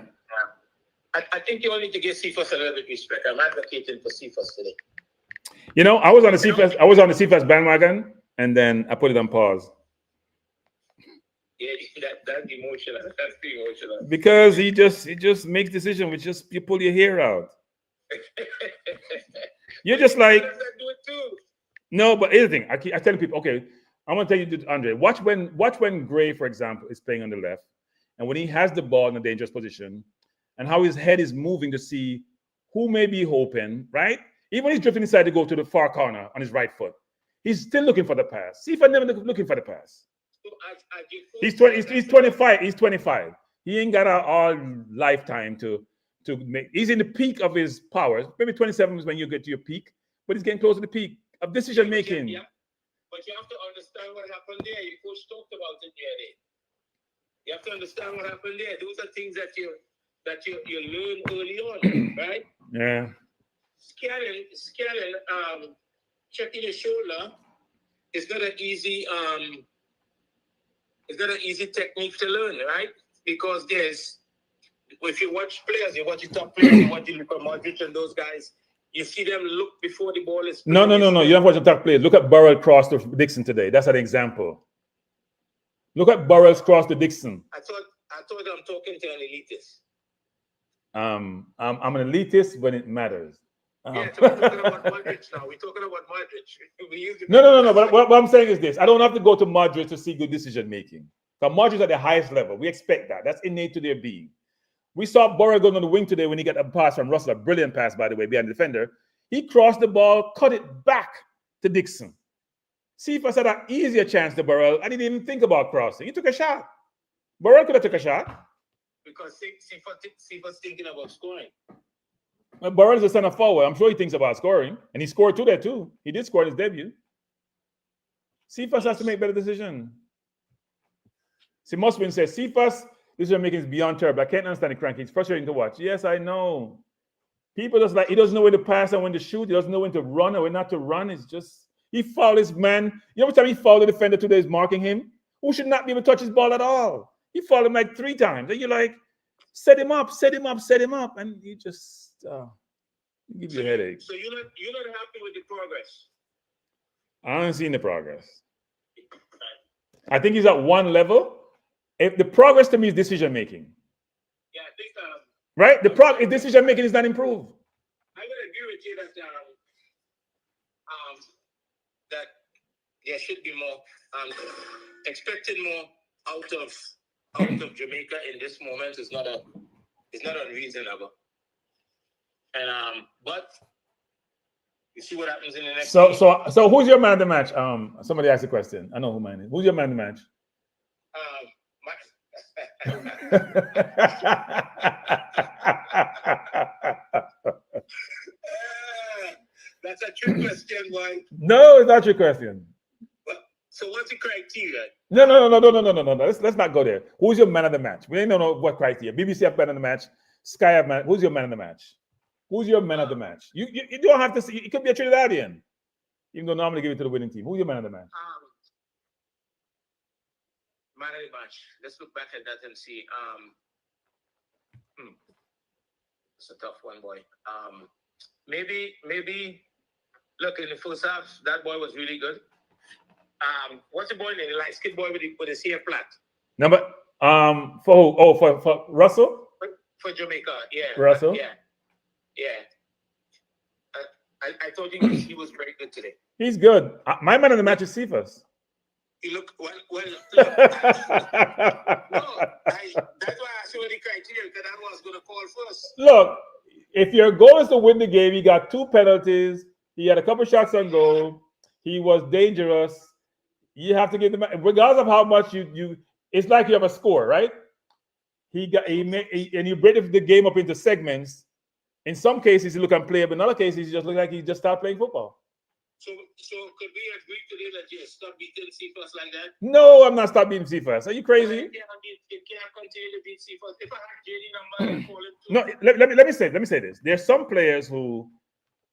I think you all need to give Cephas a little bit of respect. I'm advocating for Cephas today. I was on the Cephas bandwagon, and then I put it on pause. Yeah, that's emotional. That's emotional. Because he just makes decisions which you pull your hair out. You're just like, do it too. No, but here's the thing. I tell people, okay, I'm gonna tell you this, Andre. Watch when Gray, for example, is playing on the left, and when he has the ball in a dangerous position, and how his head is moving to see who may be open, right? Even when he's drifting inside to go to the far corner on his right foot, he's still looking for the pass. See if I'm never looking for the pass. He's 25. He's 25. He ain't got all lifetime to make. He's in the peak of his powers. Maybe 27 is when you get to your peak, but he's getting close to the peak of decision making. Yeah. But you have to understand what happened there. Your coach talked about it the other day. You have to understand what happened there. Those are things that you learn early on, right? Yeah. Scanning, checking your shoulder is not an easy technique to learn, right? Because if you watch players, you watch the top players, you watch Luka Modric and those guys, you see them look before the ball is. No. You don't watch the top players. Look at Burrell cross to Dixon today. That's an example. Look at Burrell's cross to Dixon. I thought I'm talking to an elitist. I'm an elitist when it matters. So we're talking about Modric now. We're talking about Modric. No. But what I'm saying is this: I don't have to go to Modric to see good decision making. But Modric at the highest level. We expect that. That's innate to their being. We saw Burrell going on the wing today when he got a pass from Russell, a brilliant pass, by the way, behind the defender. He crossed the ball, cut it back to Dixon. See if I had an easier chance to Burrell. I didn't even think about crossing. He took a shot. Burrell could have took a shot. Because Cephas thinking about scoring. Burrell is a center forward. I'm sure he thinks about scoring, and he scored two there too. He did score in his debut. Cephas has to make better decision. See, Mosman says Cephas decision making is beyond terrible. I can't understand the cranky. It's frustrating to watch. Yes, I know. People just like he doesn't know when to pass and when to shoot. He doesn't know when to run or when not to run. It's just he fouled his man. You know, every time he fouled the defender today is marking him, who should not be able to touch his ball at all. He fouled him like 3 times. And you're like, set him up, and he just give you a headache. So you're not happy with the progress? I haven't seen the progress. I think he's at one level. If the progress to me is decision making. Yeah, I think right? The decision making is not improved. I would agree with you that that there should be more expected more out of Jamaica in this moment is not unreasonable. And but you see what happens in the next game. So who's your man of the match? Somebody asked a question. I know who mine is. Who's your man of the match? That's a trick question, boy. No, it's not your question. So what's the criteria? No. Let's not go there. Who's your man of the match? We don't know what criteria. BBC have man of the match. Sky have man. Who's your man of the match? Who's your man of the match? You don't have to see. It could be a Trinidadian, even though normally give it to the winning team. Who's your man of the match? Man of the match. Let's look back at that and see. It's a tough one, boy. Maybe. Look, in the first half, that boy was really good. What's the boy name? The light skin boy with the CF flat. Number for who? Oh, for Russell. For Jamaica, yeah. Russell. Yeah. I thought he was very good today. He's good. My man of the match is Cephas. He looked well. Look, that's why I asked you what the criteria, because that was going to call first. Look, if your goal is to win the game, he got 2 penalties. He had a couple shots on goal. He was dangerous. You have to give him, regardless of how much you. It's like you have a score, right? And you break the game up into segments. In some cases, he look unplayable. In other cases, he just look like he just started playing football. So could we agree today that you stop beating Cephas like that? No, I'm not stop beating Cephas. Are you crazy? You can't continue to beat Cephas. If I had JD number, I'd call him too. No, let me say this. There's some players who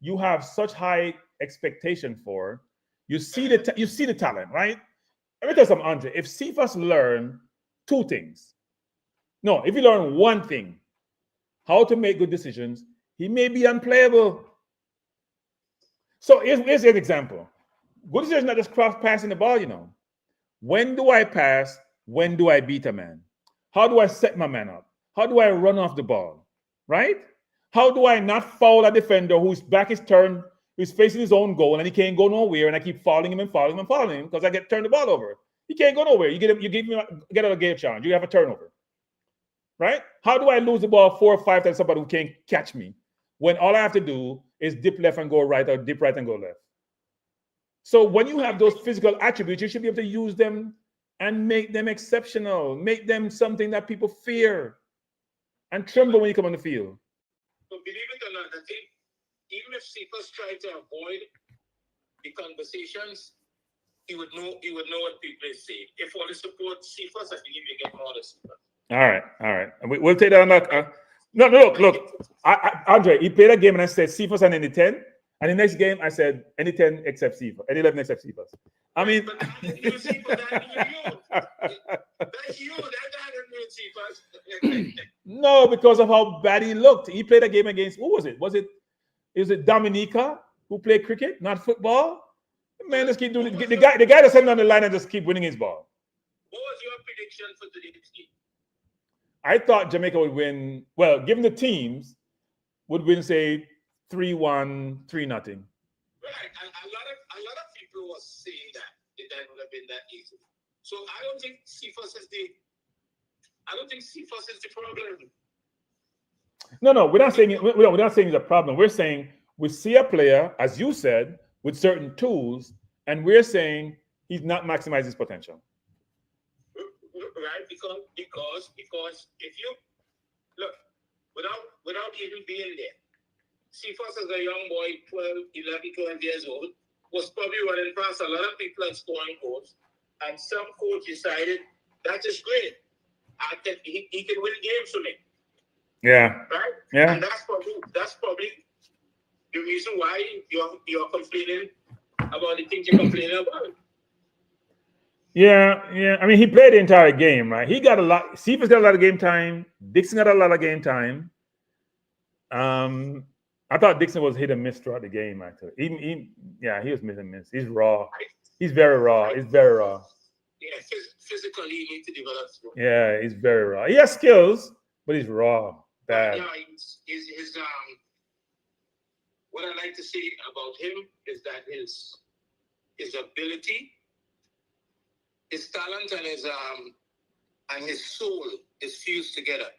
you have such high expectation for. You see the talent, right? Let me tell you something, Andre. If Cephas learn 2 things, no, if you learn 1 thing, how to make good decisions, he may be unplayable. So here's an example. Good decision is not just cross passing the ball, you know. When do I pass? When do I beat a man? How do I set my man up? How do I run off the ball? Right? How do I not foul a defender whose back is turned, who's facing his own goal and he can't go nowhere, and I keep fouling him because I get turned the ball over. He can't go nowhere. You get out a game challenge. You have a turnover. Right? How do I lose the ball 4 or 5 times somebody who can't catch me when all I have to do is dip left and go right or dip right and go left? So when you have those physical attributes, you should be able to use them and make them exceptional, make them something that people fear and tremble when you come on the field. But believe it or not, I think even if Cephas tried to avoid the conversations, he would know what people say. If all the support Cephas, I think he may get more of Cephas. All right. We'll take that on that. No, look. Andre, he played a game and I said Cephas and any 10. And the next game I said any 10 except Cephas, any 11 except Cephas. I mean, but you see, but that's you. That guy didn't mean Cephas. No, because of how bad he looked. He played a game against, who was it? Is it Dominica who played cricket, not football? Man, just keep doing it. The guy that's sitting on the line and just keep winning his ball. What was your prediction for today's game? I thought Jamaica would win, well, given the teams, would win, say, 3-1, 3-0. Right. And a lot of people were saying that would have been that easy. So I don't think Cephas is the problem. No, we're not saying it's a problem. We're saying we see a player, as you said, with certain tools, and we're saying he's not maximizing his potential. Right, because if without even being there. Cephas as a young boy, 12 years old, was probably running past a lot of people and scoring goals. And some coach decided that is great. I think he can win games for me. Yeah. Right? Yeah. And that's probably the reason why you're complaining about the things you're complaining about. Yeah. I mean, he played the entire game, right? He got a lot. Cephas got a lot of game time. Dixon got a lot of game time. I thought Dixon was hit and miss throughout the game, actually. He was miss and miss. He's raw. He's very raw. He's very raw. Yeah, physically, you need to develop. Yeah, he's very raw. He has skills, but he's raw. Bad. Yeah, his what I like to say about him is that his ability, his talent, and his soul is fused together.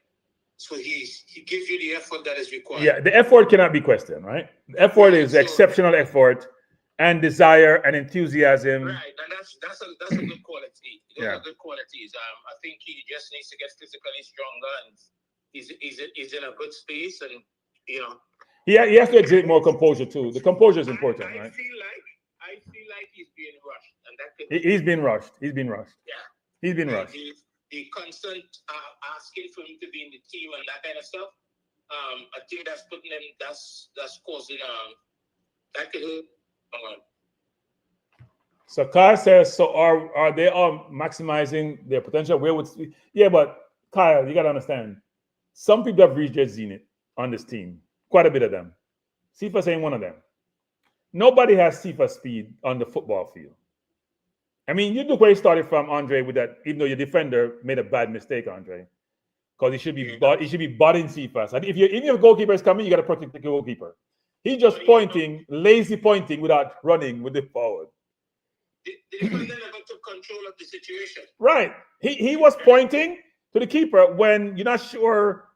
So he gives you the effort that is required. Yeah, the effort cannot be questioned, right? The effort is exceptional effort and desire and enthusiasm. Right, and that's a good quality. Those are good qualities. I think he just needs to get physically stronger, and he's in a good space, and you know. He has to exhibit more composure too. The composure is important, right? I feel like he's being rushed, and that could. He's been rushed. Yeah, he's been rushed. The constant asking for him to be in the team and that kind of stuff, I think that's putting him. That's causing that could hurt. So Kyle says, so are they all maximizing their potential? But Kyle, you got to understand, some people have reached their zenith on this team. Quite a bit of them. Cephas ain't one of them. Nobody has Cephas speed on the football field. I mean, you look where he started from, Andre, with that, even though your defender made a bad mistake, Andre. Because he should be butting Cephas. And if your goalkeeper is coming, you got to protect the goalkeeper. He's just pointing, lazy pointing without running with the forward. The defender never took control of the situation. Right. He was pointing to the keeper when you're not sure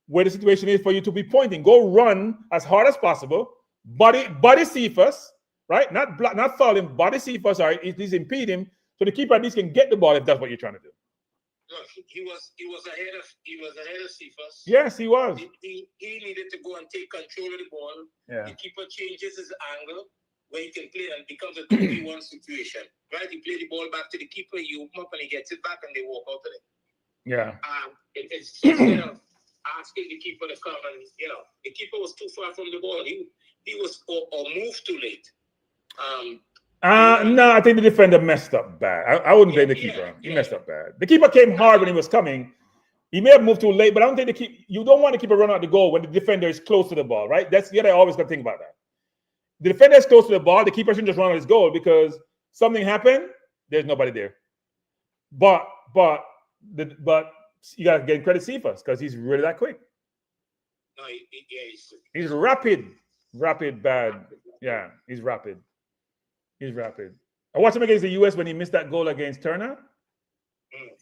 where the situation is for you to be pointing. Go run as hard as possible. Body Cephas, right? Not foul him. Body Cephas, or at least impede him, so the keeper at least can get the ball if that's what you're trying to do. Look, he was ahead of Cephas. Yes, he was. He needed to go and take control of the ball. Yeah. The keeper changes his angle where he can play and it becomes a 2v1 situation. Right? He play the ball back to the keeper, you open up and he gets it back and they walk out of it. Yeah. It's instead of asking the keeper to come and the keeper was too far from the ball. He was or moved too late. No, I think the defender messed up bad. I wouldn't blame the keeper. He messed up bad. The keeper came hard when he was coming. He may have moved too late, but I don't think you don't want the keeper run out the goal when the defender is close to the ball, right? That's the other. I always got to think about that. The defender is close to the ball. The keeper shouldn't just run out his goal because something happened. There's nobody there. But you got to get credit Cephas because he's really that quick. No, he's rapid, bad. Yeah, he's rapid. He's rapid. I watched him against the US when he missed that goal against Turner.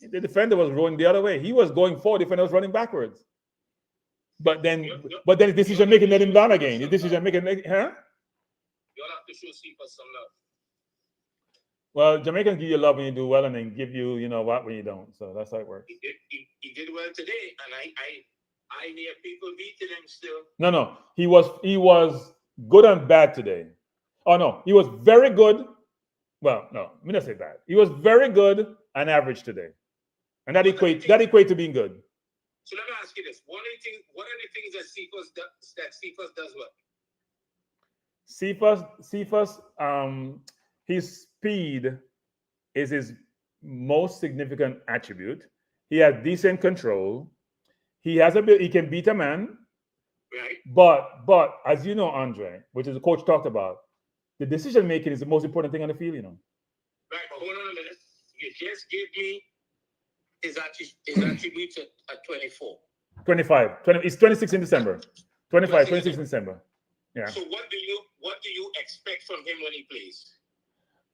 The defender was rolling the other way. He was going forward. The defender was running backwards. But then his decision making let him down again. His decision making, You'll have to show Cephas some love. Well, Jamaicans give you love when you do well, and then give you, what when you don't. So that's how it works. He did well today, and I hear people beating him still. No. He was good and bad today. Oh no, he was very good. Well, no, let me not say bad. He was very good and average today, and that equates to being good. So let me ask you this: what are the things that Cephas does well? Cephas, his speed is his most significant attribute. He has decent control. He can beat a man. Right. But as you know, Andre, which is the coach talked about, the decision making is the most important thing on the field, Right, but hold on a minute. You just gave me his attributes at 24. 25. It's 26 in December. 26 in December. Yeah. So what do you expect from him when he plays?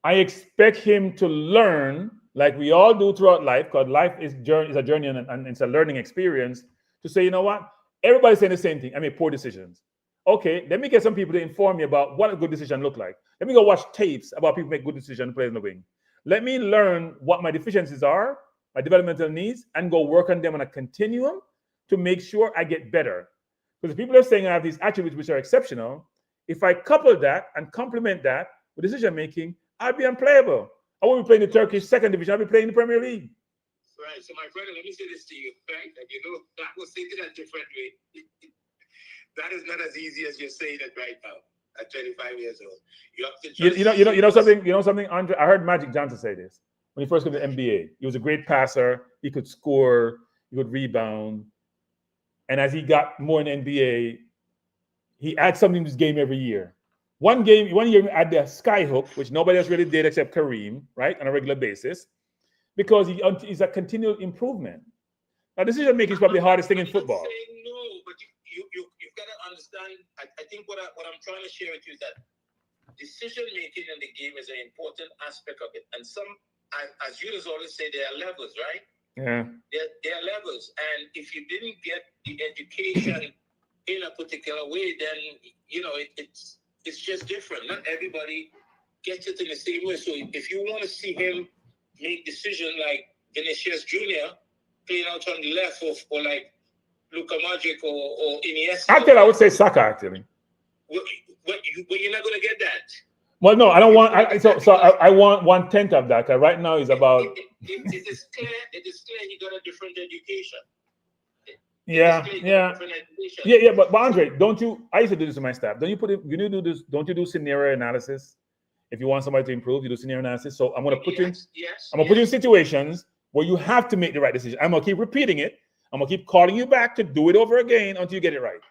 I expect him to learn, like we all do throughout life, because life is a journey and it's a learning experience, to say, you know what? Everybody's saying the same thing. I make poor decisions. Okay, let me get some people to inform me about what a good decision look like. Let me go watch tapes about people make good decisions and play in the wing. Let me learn what my deficiencies are, my developmental needs, and go work on them on a continuum to make sure I get better. Because people are saying I have these attributes which are exceptional. If I couple that and complement that with decision making, I'll be unplayable. I won't be playing the Turkish second division. I'll be playing the Premier League. Right. So, my brother, let me say this to you, right? And I was thinking a different way. That is not as easy as you're saying it right now. At 25 years old, you have to just you know something, Andre. I heard Magic Johnson say this when he first came to the NBA. He was a great passer. He could score. He could rebound. And as he got more in the NBA, he adds something to his game every year. One year he had the sky hook, which nobody else really did except Kareem, right, on a regular basis, because he's a continual improvement. Now, decision making is probably the hardest thing in football. No, but you've got to understand. I think what I'm trying to share with you is that decision making in the game is an important aspect of it. And as you always say, there are levels, right? Yeah. There are levels, and if you didn't get the education in a particular way, then it's just different. Not everybody gets it in the same way. So if you want to see him make decisions like Vinicius Jr. playing out on the left, or like Luka Modric or Iniesta. Actually, I would say Saka. Actually, well, you're not going to get that. Well, no, I don't want. I want 1/10 of that. Right now, is about. It is clear. He got a different education. Yeah. But Andre, don't you? I used to do this with my staff. Don't you put it? You do this. Don't you do scenario analysis? If you want somebody to improve, you do scenario analysis. So I'm going to put you in. I'm going to put you in situations where you have to make the right decision. I'm going to keep repeating it. I'm going to keep calling you back to do it over again until you get it right.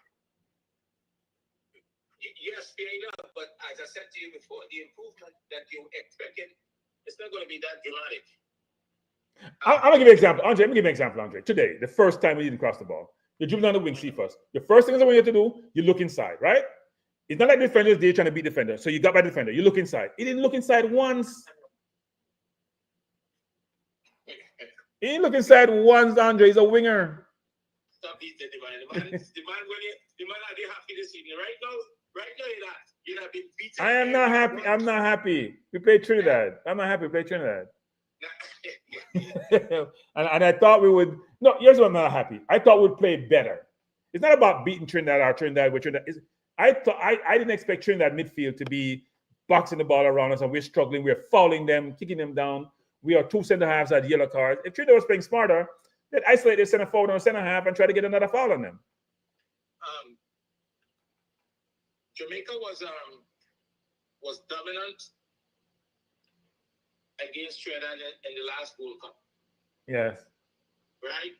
Yes, fair enough. But as I said to you before, the improvement that you're expecting, it's not going to be that dramatic. I'm going to give you an example. Andre, let me give you an example, Andre. Today, the first time we didn't cross the ball, you're dribbling down the wing, see first. The first thing is what you have to do, you look inside, right? It's not like defenders, they're trying to beat defender. So you got by defender, you look inside. He didn't look inside once. He didn't look inside once, Andre. He's a winger. Stop beating the man. The man are they happy this evening. Right now, you're not being beaten. I am not happy. I'm not happy. We played Trinidad. I'm not happy we played Trinidad. and I thought we would. No, here's what I'm not happy. I thought we'd play better. It's not about beating Trinidad or Trinidad with Trinidad. I didn't expect Trinidad midfield to be boxing the ball around us and we're struggling. We're fouling them, kicking them down. We are 2 center halves at yellow cards. If Trinidad was playing smarter, they'd isolate their center forward or center half and try to get another foul on them. Jamaica was dominant against Trinidad in the last World Cup. Yes. Right?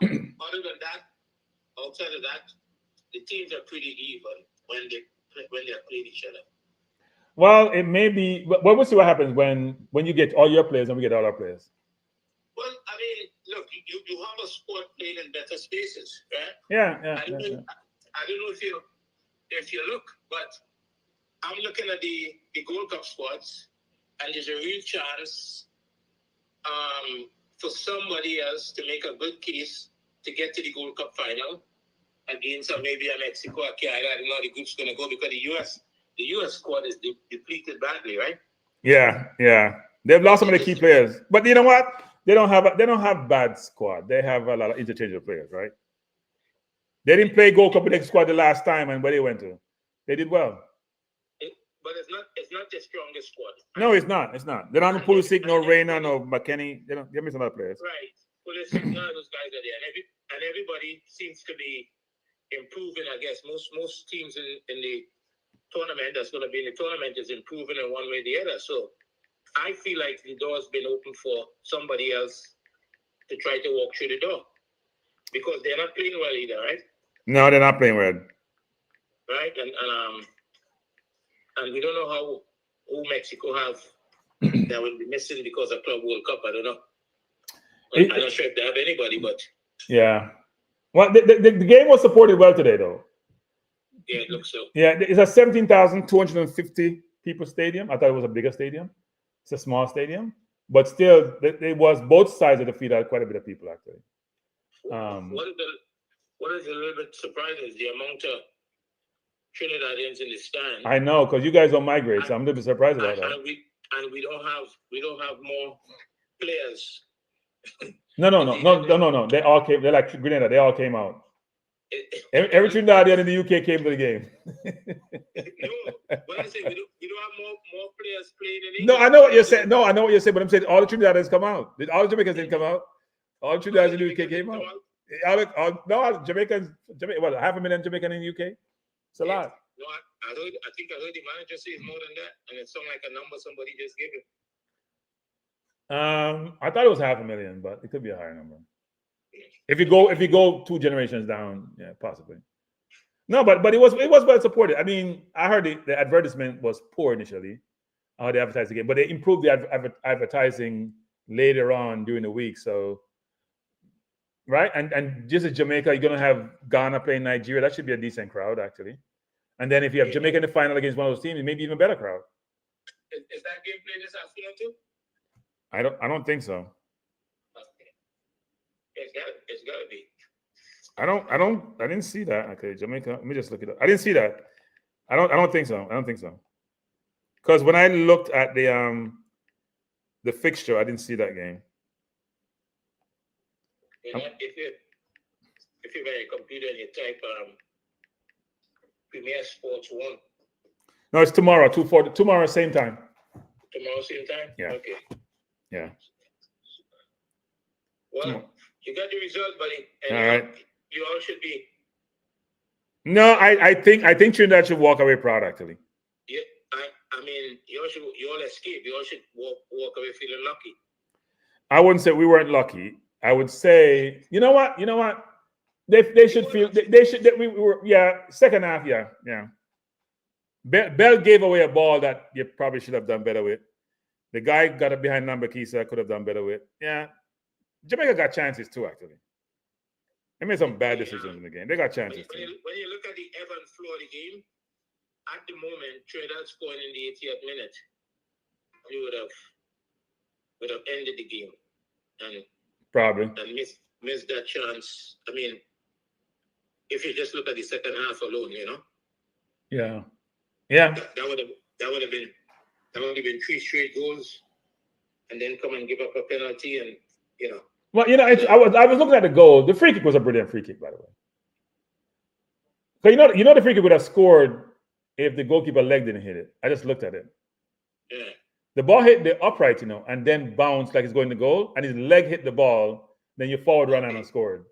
Other than that, outside of that, the teams are pretty even when they play each other. Well, it may be. Well, we'll see what happens when you get all your players and we get all our players. Well, I mean, look, you have a squad playing in better spaces, right? Yeah. I don't know if you look, but I'm looking at the Gold Cup squads, and there's a real chance for somebody else to make a good case to get to the Gold Cup final against maybe a Mexico or Canada. I don't know how the group's going to go because the US squad is depleted badly, right? Yeah. They've lost some of the key players, but you know what? They don't have bad squad. They have a lot of interchangeable players, right? They didn't play Gold Cup with the squad the last time, and where they went to, they did well. But it's not the strongest squad. No, it's not. They don't have Pulisic, no Reina, no McKennie. They don't. They're missing other players. Right. Pulisic, none of those guys are there, and everybody seems to be improving. I guess most teams in the tournament that's going to be in the tournament is improving in one way or the other. So I feel like the door's been open for somebody else to try to walk through the door because they're not playing well either, right? No, they're not playing well. Right, and we don't know who Mexico have that will be missing because of Club World Cup. I don't know. I'm not sure if they have anybody, but yeah. Well, the game was supported well today, though. Yeah, it looks so. Yeah, it's a 17,250 people stadium. I thought it was a bigger stadium. It's a small stadium, but still, it was both sides of the field had quite a bit of people actually. What is a little bit surprising is the amount of Trinidadians in the stand. I know, because you guys don't migrate, so I'm a little bit surprised about that. And we don't have more players. No. They all came. They're like Grenada. They all came out. Every Trinidadian in the UK came to the game. No, but I say we don't have more players playing in No, England. I know what you're saying. No, I know what you're saying, but I'm saying all the Trinidadians come out. All the Jamaicans didn't come out. All the Trinidadians in the UK came out. No, Jamaicans, what, 500,000 Jamaican in the UK? It's a lot. No, I think I heard the manager say it's more than that, and it sounded like a number somebody just gave him. I thought it was 500,000, but it could be a higher number. If you go 2 generations down, yeah, possibly. No, but it was well supported. I mean, I heard the advertisement was poor initially, how they advertised the game, but they improved the advertising later on during the week. So, right, and just as Jamaica, you're gonna have Ghana playing Nigeria. That should be a decent crowd, actually. And then if you have Jamaica in the final against one of those teams, it may be even better crowd. Is that game played this afternoon too? I don't think so. Okay. It's gotta be. I didn't see that. Okay, Jamaica. Let me just look it up. I didn't see that. I don't think so. Because when I looked at the fixture, I didn't see that game. You know, if you're at a computer and you type Premier Sports 1. No, it's tomorrow. Tomorrow same time. Tomorrow same time. Yeah. Okay. Yeah. Well, you got the result, buddy. And all right. You all should be. No, I think Trinidad should walk away proud, actually. Yeah, I mean, you all escape. You all should walk away feeling lucky. I wouldn't say we weren't lucky. I would say, you know what? They should feel we were, second half, yeah. Bell gave away a ball that you probably should have done better with. The guy got it behind number Kisa, could have done better with. Yeah. Jamaica got chances too, actually. They made some bad decisions in the game. They got chances too. When you look at the ebb and flow of the game, at the moment, Trinidad scoring in the 80th minute, you would have ended the game. And probably. And missed that chance. I mean, if you just look at the second half alone, Yeah. That would have been 3 straight goals, and then come and give up a penalty, and Well, I was looking at the goal. The free kick was a brilliant free kick, by the way. So the free kick would have scored if the goalkeeper leg didn't hit it. I just looked at it. Yeah. The ball hit the upright, and then bounced like it's going to goal, and his leg hit the ball. Then your forward ran and scored.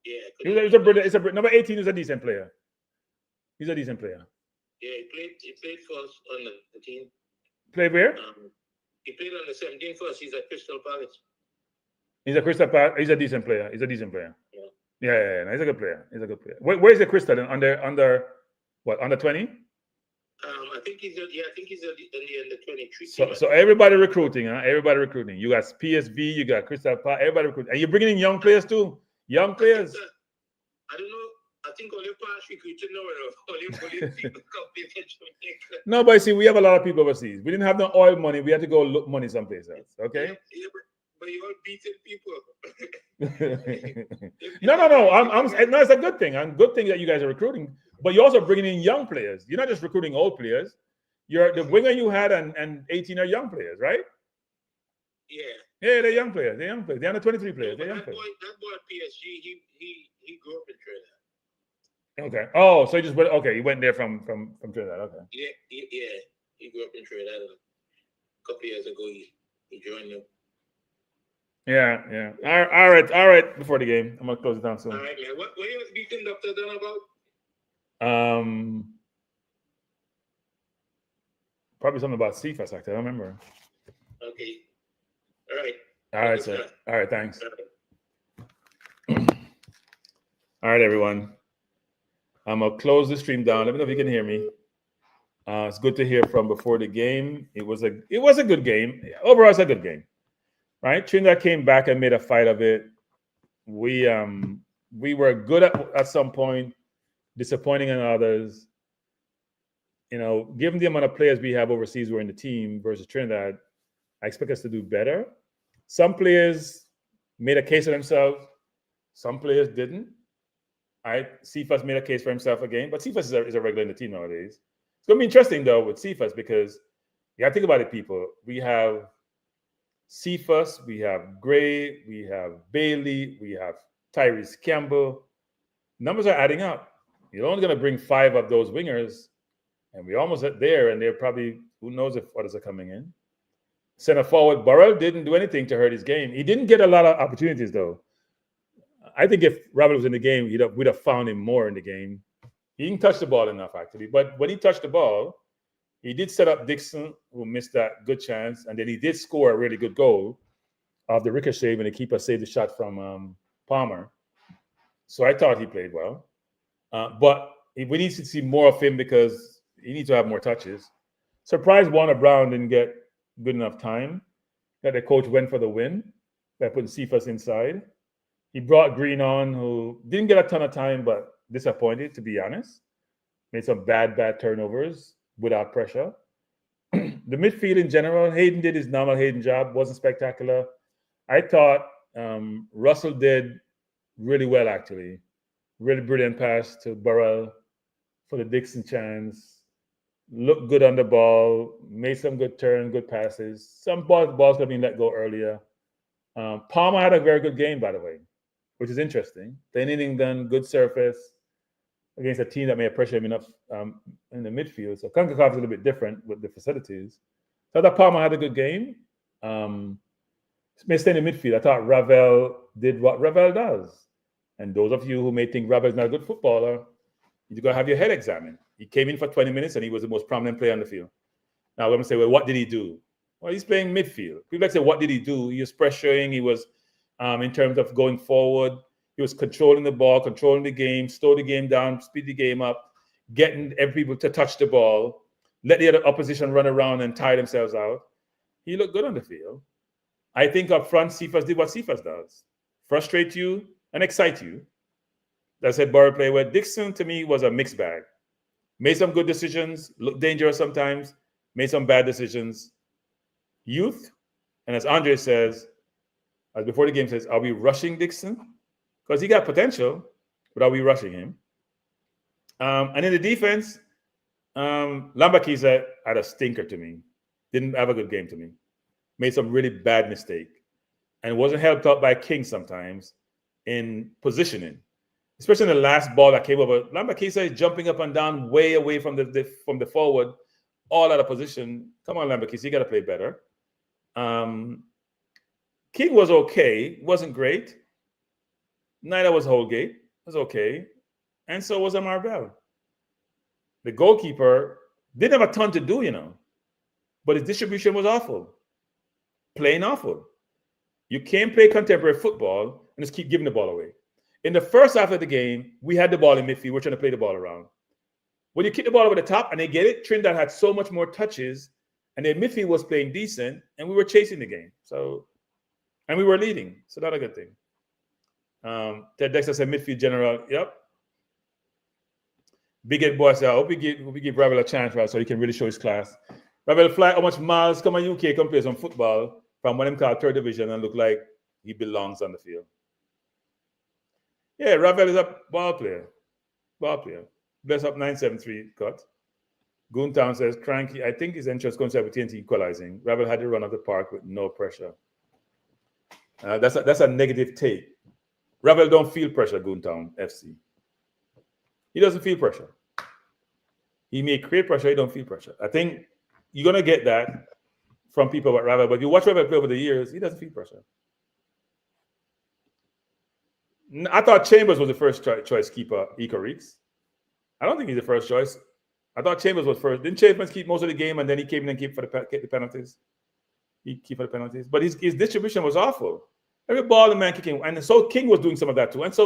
Yeah. It's a number 18 is a decent player. He's a decent player. Yeah, he played for us on the team. Played where? He played on the 17 first. He's at Crystal Palace. He's a Crystal Palace. He's a decent player. Yeah. No, he's a good player. Where is the Crystal then? Under what? Under 20? I think he's in the under 23. So everybody recruiting, huh? Everybody recruiting. You got PSV, you got Crystal Palace, everybody recruiting. And you're bringing in young players too. Young players. I don't know. I think only past recruiting only people come in Jamaica. No, but see, we have a lot of people overseas. We didn't have no oil money. We had to go look money someplace else. Okay. Yeah, but you're all beating people. No, it's a good thing. And good thing that you guys are recruiting. But you're also bringing in young players. You're not just recruiting old players. You're the winger you had and 18 are young players, right? Yeah. Yeah, they're young players. They're under 23 players. They're young players. That boy at PSG, he grew up in Trinidad. Okay. Oh, so he just went. Okay, he went there from Trinidad. Okay. Yeah. He grew up in Trinidad. A couple years ago, he joined them. Yeah. All right. Before the game, I'm gonna close it down soon. All right, man. What was the conductor done about? Probably something about CFAS. Actually, I don't remember. Okay. All right. All right, sir. All right. Thanks. All right, everyone. I'm gonna close the stream down. Let me know if you can hear me. It's good to hear from before the game. It was a good game. Overall, it's a good game, right? Trinidad came back and made a fight of it. We were good at some point, disappointing in others. Given the amount of players we have overseas who are in the team versus Trinidad, I expect us to do better. Some players made a case for themselves. Some players didn't. Cephas made a case for himself again, but Cephas is a regular in the team nowadays. It's going to be interesting, though, with Cephas because you got to think about it, people. We have Cephas, we have Gray, we have Bailey, we have Tyrese Campbell. numbers are adding up. You're only going to bring 5 of those wingers, and we're almost at there, and they're probably, who knows if others are coming in. Center forward, Burrell didn't do anything to hurt his game. He didn't get a lot of opportunities, though. I think if Ravel was in the game, we'd have found him more in the game. He didn't touch the ball enough, actually. But when he touched the ball, he did set up Dixon, who missed that good chance, and then he did score a really good goal off the ricochet when the keeper saved the shot from Palmer. So I thought he played well. But we need to see more of him because he needs to have more touches. Surprised Warner Brown didn't get good enough time that the coach went for the win by putting Cephas inside. He brought Green on, who didn't get a ton of time, but disappointed, to be honest. Made some bad turnovers without pressure. The midfield in general, Hayden did his normal Hayden job, wasn't spectacular. I thought Russell did really well, actually. Really brilliant pass to Burrell for the Dixon chance. Looked good on the ball, made some good turn, good passes. Some balls could have been let go earlier. Palmer had a very good game, by the way, which is interesting. Playing in England, good surface against a team that may have pressured him enough in the midfield. So CONCACAF is a little bit different with the facilities. So I thought Palmer had a good game. May stay in the midfield. I thought Ravel did what Ravel does. And those of you who may think Ravel is not a good footballer, you've got to have your head examined. He came in for 20 minutes and he was the most prominent player on the field. Now, I'm going to say, well, what did he do? Well, he's playing midfield. People like to say, what did he do? He was pressuring. He was, in terms of going forward, he was controlling the ball, controlling the game, slow the game down, speed the game up, getting every people to touch the ball, let the other opposition run around and tire themselves out. He looked good on the field. I think up front, Cephas did what Cephas does. Frustrate you and excite you. That's a Burrell play where Dixon, to me, was a mixed bag. Made some good decisions, looked dangerous sometimes, made some bad decisions. Youth, and as Andre says, as before the game says, are we rushing Dixon? Because he got potential, but are we rushing him? And in the defense, Lambakisa had a stinker to me. Didn't have a good game to me. Made some really bad mistake. And wasn't helped out by King sometimes in positioning. Especially in the last ball that came over. Lambakisa is jumping up and down way away from the forward, all out of position. Come on, Lambakisa, you got to play better. King was okay. Wasn't great. Neither was Holgate. Was okay. And so was Marvel. The goalkeeper didn't have a ton to do, but his distribution was awful. Plain awful. You can't play contemporary football and just keep giving the ball away. In the first half of the game, we had the ball in midfield. We're trying to play the ball around. When you kick the ball over the top and they get it, Trinidad had so much more touches, and their midfield was playing decent, and we were chasing the game. And we were leading. So that's a good thing. Ted Dexter said midfield general. Yep. Big Ed Boy said, I hope we give Ravel a chance, right, so he can really show his class. Ravel fly how much miles come on UK, come play some football from what him called third division and look like he belongs on the field. Yeah, Ravel is a ball player. Bless up 973 cut. Goontown says, Cranky, I think his entrance concept with TNT equalizing. Ravel had to run off the park with no pressure. That's a negative take. Ravel don't feel pressure, Goontown FC. He doesn't feel pressure. He may create pressure, he don't feel pressure. I think you're going to get that from people about Ravel, but if you watch Ravel play over the years, he doesn't feel pressure. I thought Chambers was the first choice keeper, Iko Reeks. I don't think he's the first choice. I thought Chambers was first. Didn't Chambers keep most of the game and then he came in and keep the penalties? He keep for the penalties. But his distribution was awful. Every ball the man kicking. And so King was doing some of that too. And so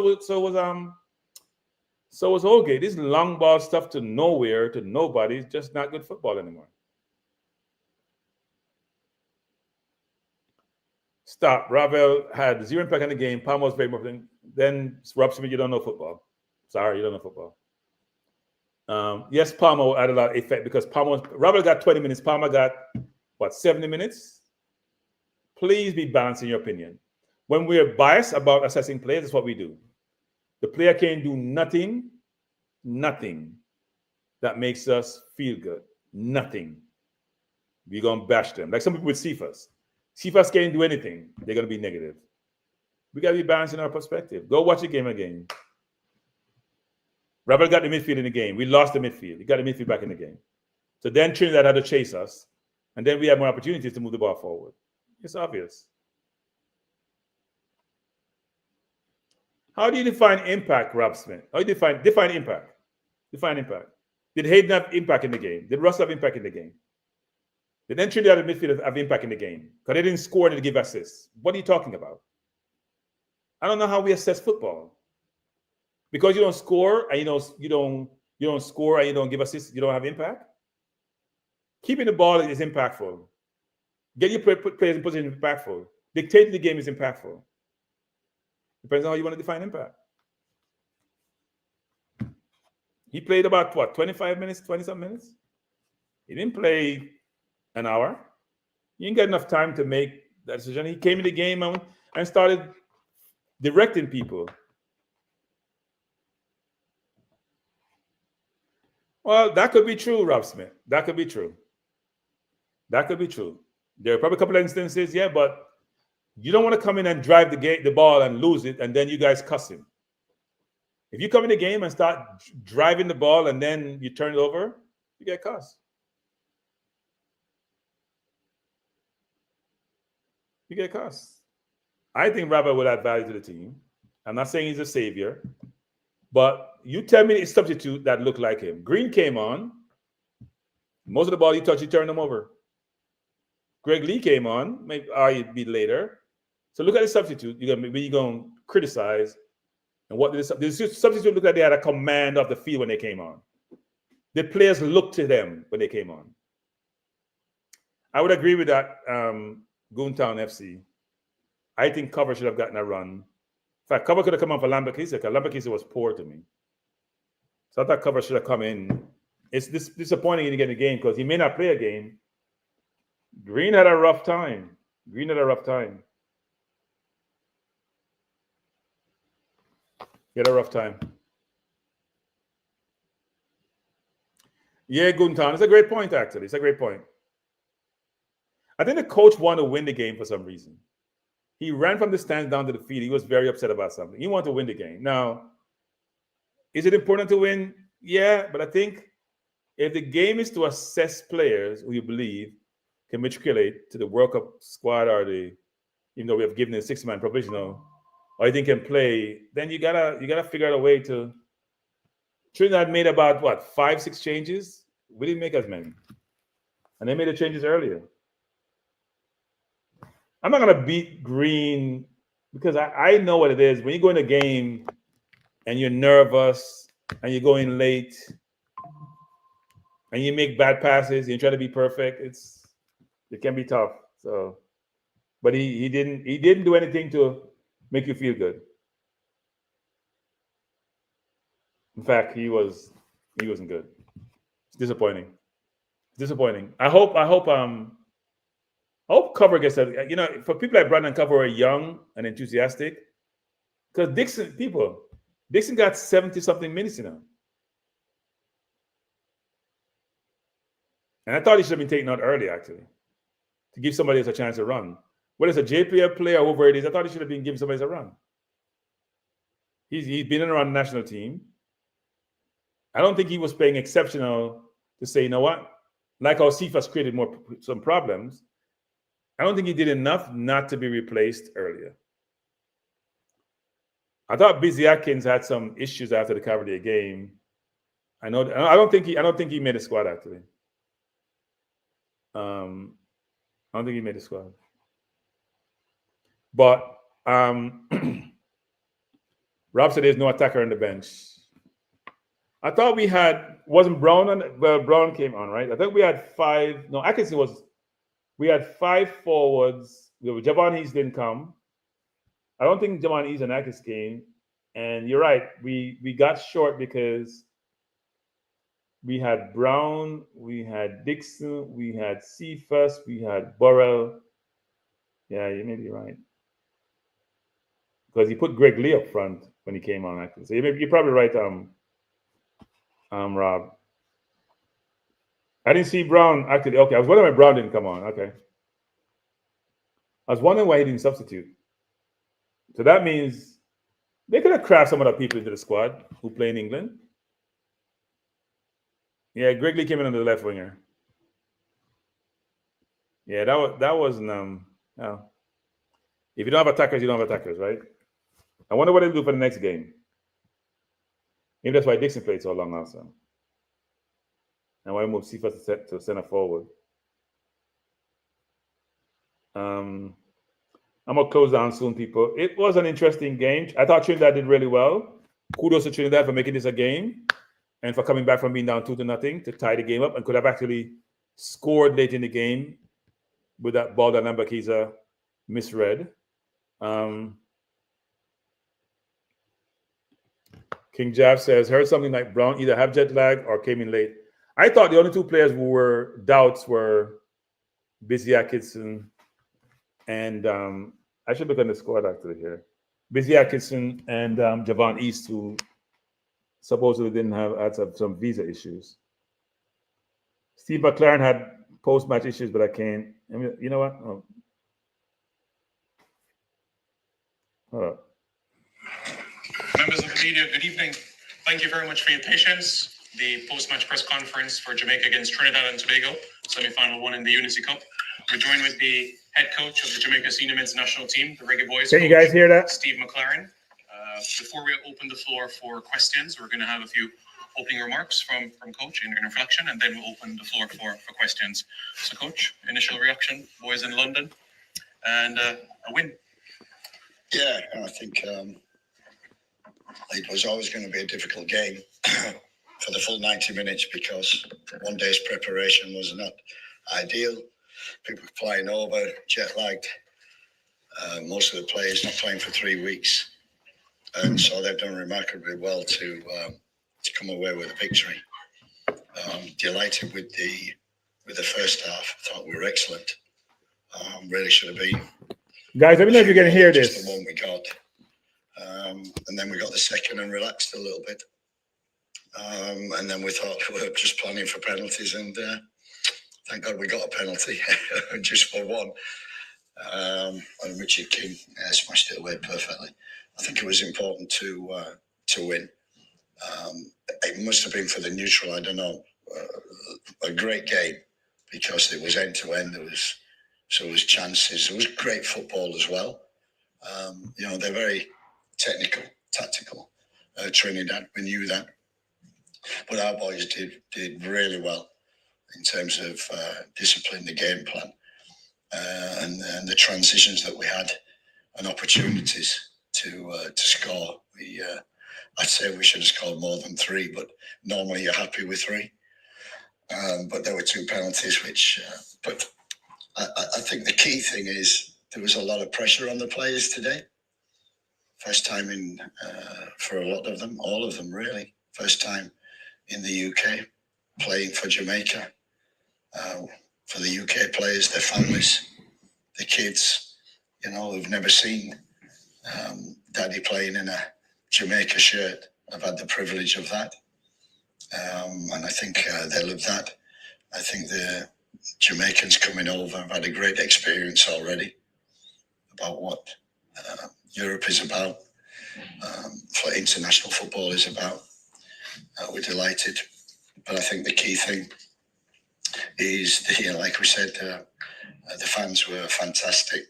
was Holgate. This long ball stuff to nowhere, to nobody, is just not good football anymore. Stop. Ravel had 0 impact on the game. Palmer was very much. Then Rob Smith, you don't know football. Sorry, you don't know football. Yes, Palmer had a lot of effect because Ravel got 20 minutes. Palmer got, 70 minutes? Please be balanced in your opinion. When we're biased about assessing players, that's what we do. The player can do nothing that makes us feel good. Nothing. We're going to bash them. Like some people with Cephas. Cephas can't do anything. They're going to be negative. We got to be balanced in our perspective. Go watch the game again. Ravel got the midfield in the game. We lost the midfield. He got the midfield back in the game. So then Trinidad had to chase us, and then we had more opportunities to move the ball forward. It's obvious. How do you define impact, Rob Smith? How do you define impact? Define impact. Did Hayden have impact in the game? Did Russ have impact in the game? Did then Trinidad midfield have impact in the game? Because they didn't score and they give assists. What are you talking about? I don't know how we assess football. Because you don't score and you don't score and you don't give assists, you don't have impact. Keeping the ball is impactful. Get your players in position is impactful. Dictating the game is impactful. Depends on how you want to define impact. He played about what, 25 minutes, 20-something minutes? He didn't play an hour. He didn't get enough time to make that decision. He came in the game and started directing people. Well, that could be true, Rob Smith. That could be true. That could be true. There are probably a couple of instances, yeah, but you don't want to come in and drive the ball and lose it, and then you guys cuss him. If you come in the game and start driving the ball and then you turn it over, you get cussed. You get cussed. I think Ravel will add value to the team. I'm not saying he's a savior, but you tell me a substitute that looked like him. Green came on. Most of the ball he touched, he turned them over. Greg Lee came on, maybe he'd be later. So look at the substitute. You're going to criticize. And what did the substitute look like? They had a command of the field when they came on. The players looked to them when they came on. I would agree with that, Goontown FC. I think Cover should have gotten a run. In fact, Cover could have come on for Lambakisa because Lambakisa was poor to me. So I thought Cover should have come in. It's disappointing he didn't get in the game because he may not play a game. Green had a rough time. He had a rough time. Yeah, Goontown. It's a great point, actually. It's a great point. I think the coach wanted to win the game for some reason. He ran from the stands down to the field. He was very upset about something. He wanted to win the game. Now, is it important to win? Yeah, but I think if the game is to assess players who you believe can matriculate to the World Cup squad or even though we have given a 6-man provisional, or you think can play, then you gotta figure out a way to. Trinidad made about what 5-6 changes. We didn't make as many, and they made the changes earlier. I'm not gonna beat Green because I know what it is when you go in a game and you're nervous and you go in late and you make bad passes. You try to be perfect. It can be tough. So, but he didn't do anything to make you feel good. In fact, he wasn't good. It's disappointing. I hope Cover gets that. You know, for people like Brandon Cover are young and enthusiastic. Because Dixon got 70-something minutes in him. And I thought he should have been taken out early, actually, to give somebody else a chance to run. Whether it's a JPL player or whoever it is, I thought he should have been giving somebody else a run. He's been around the national team. I don't think he was playing exceptional to say, you know what? Like how Cephas created some problems, I don't think he did enough not to be replaced earlier. I thought Busy Atkins had some issues after the Cavalier game. I don't think he made the squad, actually. I don't think he made the squad. But Rob said there's no attacker on the bench. I thought we had, wasn't Brown on? Well, Brown came on, right? I think we had 5. No, Atkinson was. We had 5 forwards. Javon East didn't come. I don't think Javon East and Atkins came. And you're right. We got short because we had Brown, we had Dixon, we had Cephas, we had Burrell. Yeah, you may be right. Because he put Greg Lee up front when he came on, actually. So you're probably right, Rob. I didn't see Brown, actually. Okay, I was wondering why Brown didn't come on. Okay. I was wondering why he didn't substitute. So that means they could have crafted some other people into the squad who play in England. Yeah, Grigley came in on the left winger. Yeah, that wasn't oh. If you don't have attackers, you don't have attackers, right? I wonder what they'll do for the next game. Maybe that's why Dixon played so long also. And why move Sifa to center forward. I'm gonna close down soon, people. It was an interesting game. I thought Trinidad did really well. Kudos to Trinidad for making this a game and for coming back from being down 2-0 to tie the game up and could have actually scored late in the game with that ball that Lambakiza misread. King Jav says, heard something like Brown either have jet lag or came in late. I thought the only two players who were doubts were Busy Atkinson and I should look on the squad actually here. Busy Atkinson and Javon East, who supposedly didn't had some visa issues. Steve McLaren had post-match issues, but I can't. I mean, you know what? Oh. Hold up. Members of the media, good evening. Thank you very much for your patience. The post-match press conference for Jamaica against Trinidad and Tobago, semi-final one in the Unity Cup. We're joined with the head coach of the Jamaica Senior Men's National Team, the Reggae Boyz. Can you guys hear that? Steve McLaren. Before we open the floor for questions, we're going to have a few opening remarks from Coach in reflection, and then we'll open the floor for questions. So, Coach, initial reaction, boys in London, and a win. Yeah, I think it was always going to be a difficult game for the full 90 minutes because one day's preparation was not ideal. People flying over, jet lagged. Most of the players not playing for 3 weeks. And so they've done remarkably well to come away with a victory. Delighted with the first half. Thought we were excellent. Really should have been. Guys, let me know if you can hear this. Just the one we got. And then we got the second and relaxed a little bit. And then we thought we were just planning for penalties, and thank God we got a penalty just for one. And Richard King smashed it away perfectly. I think it was important to win. It must have been for the neutral, I don't know, a great game because it was end to end. There was chances. It was great football as well. They're very technical, tactical. Trinidad, we knew that, but our boys did really well in terms of discipline, the game plan, and the transitions that we had and opportunities to score. I'd say we should have scored more than 3, but normally you're happy with 3. But there were 2 penalties, but I think the key thing is there was a lot of pressure on the players today. First time for a lot of them, all of them really. First time in the UK playing for Jamaica. For the UK players, their families, the kids, who've never seen Daddy playing in a Jamaica shirt. I've had the privilege of that. And I think they love that. I think the Jamaicans coming over have had a great experience already about what Europe is about, what international football is about. We're delighted. But I think the key thing is, like we said, the fans were fantastic.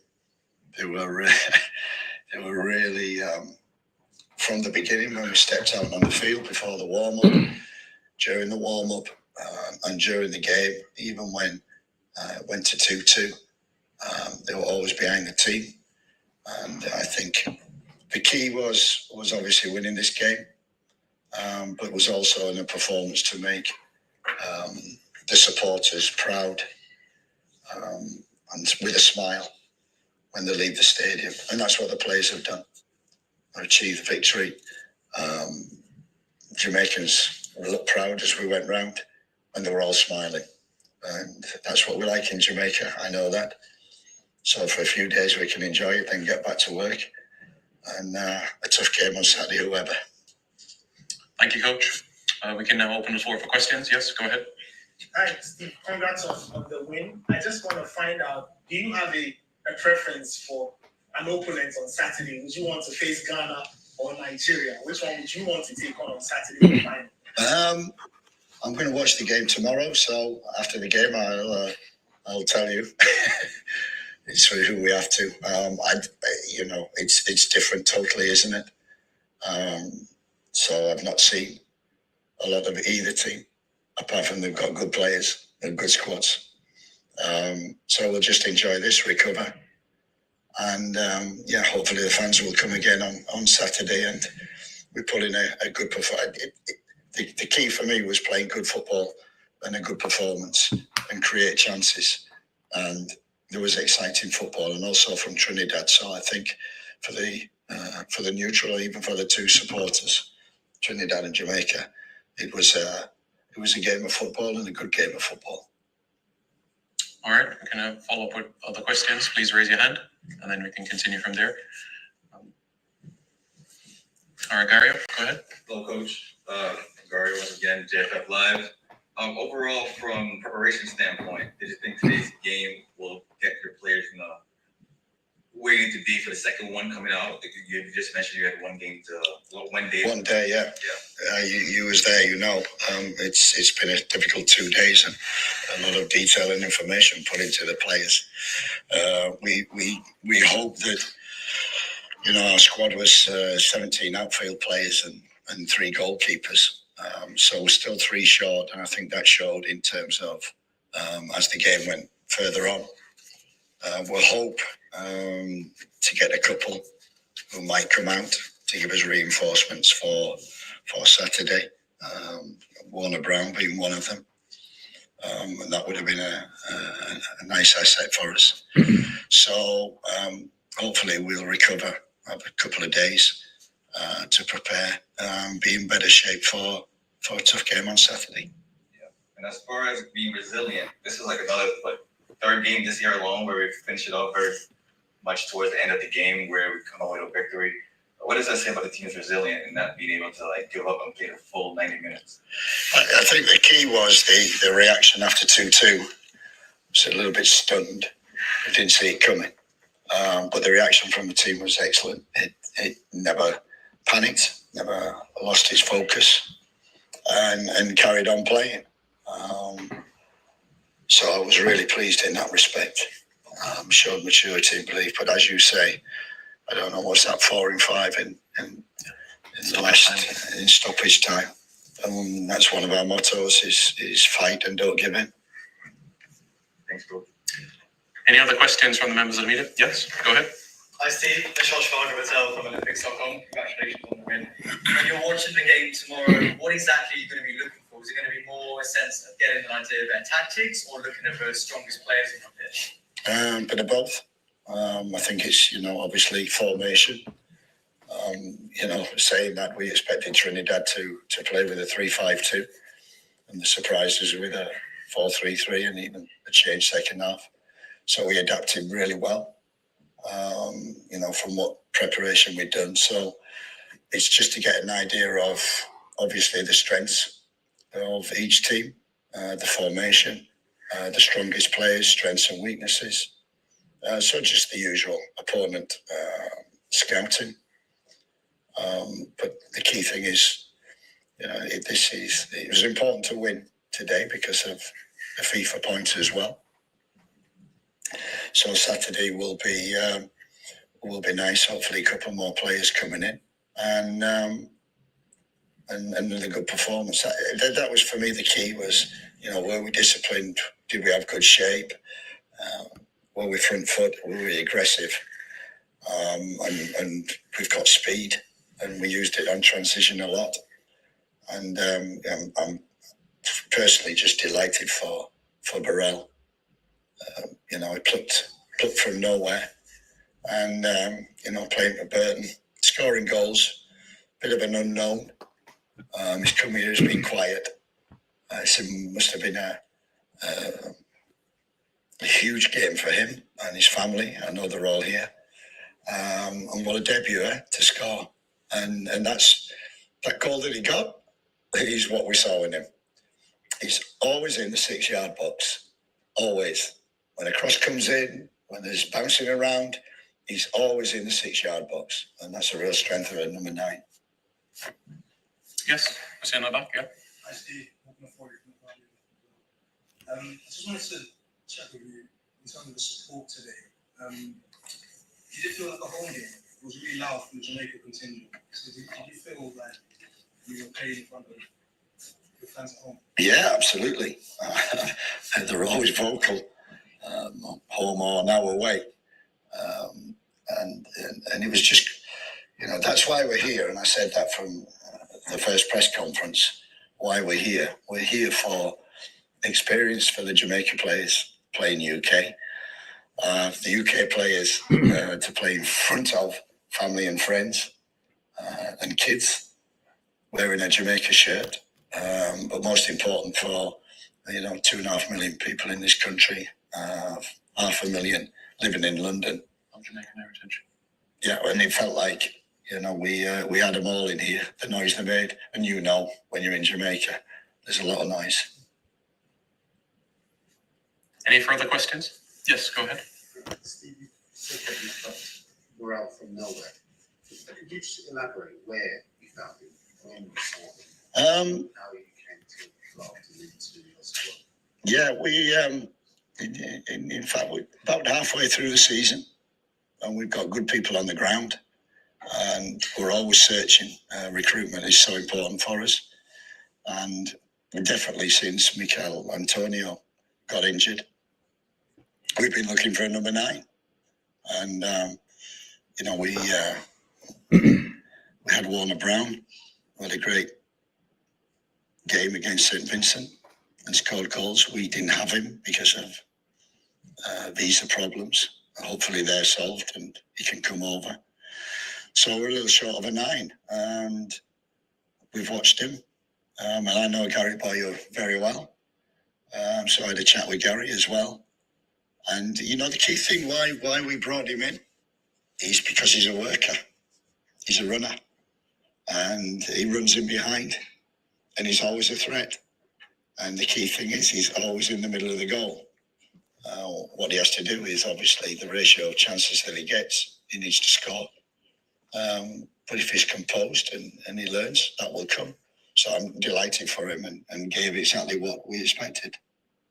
They were really, from the beginning when we stepped out on the field before the warm-up, during the warm-up, and during the game, even when it went to 2-2, they were always behind the team. And I think the key was obviously winning this game, but it was also in a performance to make the supporters proud, and with a smile when they leave the stadium. And that's what the players have done. Achieved victory. Jamaicans looked proud as we went round, and they were all smiling. And that's what we like in Jamaica. I know that. So for a few days we can enjoy it, then get back to work. And a tough game on Saturday, whoever. Thank you, Coach. We can now open the floor for questions. Yes, go ahead. Hi, Steve. Congrats on the win. I just want to find out, do you have a preference for an opponent on Saturday? Would you want to face Ghana or Nigeria? Which one would you want to take on Saturday in the final? I'm going to watch the game tomorrow. So after the game, I'll tell you. It's who we have to. It's different totally, isn't it? So I've not seen a lot of either team, apart from they've got good players and good squads. So we'll just enjoy this, recover, and hopefully the fans will come again on Saturday, and we put in a good performance. The key for me was playing good football and a good performance and create chances, and there was exciting football, and also from Trinidad. So I think for the neutral, even for the two supporters, Trinidad and Jamaica, it was a game of football and a good game of football. All right, we're going to follow up with other questions. Please raise your hand, and then we can continue from there. All right, Gario, go ahead. Hello, Coach. Gario once again, JFF Live. Overall, from preparation standpoint, did you think today's game will get your players where you need to be for the second one coming out? You just mentioned you had one day. 1 day, yeah. You was there, it's been a difficult 2 days and a lot of detail and information put into the players. We hope that our squad was 17 outfield players and 3 goalkeepers. So we're still 3 short, and I think that showed in terms of as the game went further on. We'll hope to get a couple who might come out to give us reinforcements for Saturday. Warner Brown being one of them, and that would have been a nice asset for us. So hopefully we'll recover, have a couple of days to prepare, be in better shape for a tough game on Saturday. Yeah, and as far as being resilient, this is like another third game this year alone where we finish it off very much towards the end of the game where we come away with a victory. What does that say about the team's resilient and not being able to give up and play the full 90 minutes? I think the key was the reaction after 2-2. Was a little bit stunned. I didn't see it coming. But the reaction from the team was excellent. It never panicked, never lost its focus, and carried on playing. So I was really pleased in that respect. Showed maturity and belief. But as you say, I don't know what's that 4 and 5 in the last in stoppage time. And that's one of our mottos: is fight and don't give in. Thanks, Coach. Any other questions from the members of the media? Yes, go ahead. Hi Steve, Ravel from Olympics.com. Congratulations on the win. When you're watching the game tomorrow, what exactly are you going to be looking for? Is it going to be more a sense of getting an idea of their tactics or looking at the strongest players in the pitch? Bit of both. I think it's, obviously formation. Saying that we expected Trinidad to play with a 3-5-2 and the surprises with a 4-3-3 and even a change second half. So we adapted really well, from what preparation we'd done. So it's just to get an idea of, obviously, the strengths of each team, the formation, the strongest players, strengths and weaknesses. So just the usual opponent scouting. But the key thing is, it was important to win today because of the FIFA points as well. So Saturday will be nice. Hopefully, a couple more players coming in, and another good performance. That was for me the key. Was were we disciplined? Did we have good shape? Were we front foot? Were we aggressive? And we've got speed, and we used it on transition a lot. And I'm personally just delighted for Ravel. He plucked from nowhere, and playing for Burton, scoring goals, bit of an unknown. His come here has been quiet. It must have been a huge game for him and his family. I know they're all here. And what a debut to score. And that goal that he got is what we saw in him. He's always in the 6-yard box. Always. When a cross comes in, when there's bouncing around, he's always in the 6-yard box. And that's a real strength of a number 9. Yes, I see on the back, yeah. Hi Steve, welcome to I just wanted to chat with you in terms of the support today. Did it feel like a home game? It was really loud from the Jamaica contingent. So did you feel like you were playing in front of your fans at home? Yeah, absolutely. They're always vocal, home or now away. And it was just, that's why we're here. And I said that from the first press conference, why we're here. We're here for experience for the Jamaica players playing UK. The UK players to play in front of family and friends and kids wearing a Jamaica shirt. But most important for, 2.5 million people in this country, 500,000 living in London. Of Jamaican heritage. Yeah, and it felt like, we had them all in here, the noise they made. And when you're in Jamaica, there's a lot of noise. Any further questions? Yes, go ahead. Steve, you said that you felt morale from nowhere. Could you just elaborate where you found it, when you saw it, how you came to draft it into your squad? Yeah, we, in fact, we're about halfway through the season, and we've got good people on the ground, and we're always searching. Recruitment is so important for us, and definitely since Mikel Antonio got injured, we've been looking for a number 9, and we had Warner Brown, who had a great game against St. Vincent and scored goals. We didn't have him because of visa problems. Hopefully they're solved and he can come over. So we're a little short of a 9, and we've watched him. And I know Gary Boyer very well, so I had a chat with Gary as well. And the key thing why we brought him in is because he's a worker, he's a runner, and he runs in behind, and he's always a threat. And the key thing is he's always in the middle of the goal. What he has to do is obviously the ratio of chances that he gets, he needs to score. But if he's composed and he learns, that will come. So I'm delighted for him and gave exactly what we expected.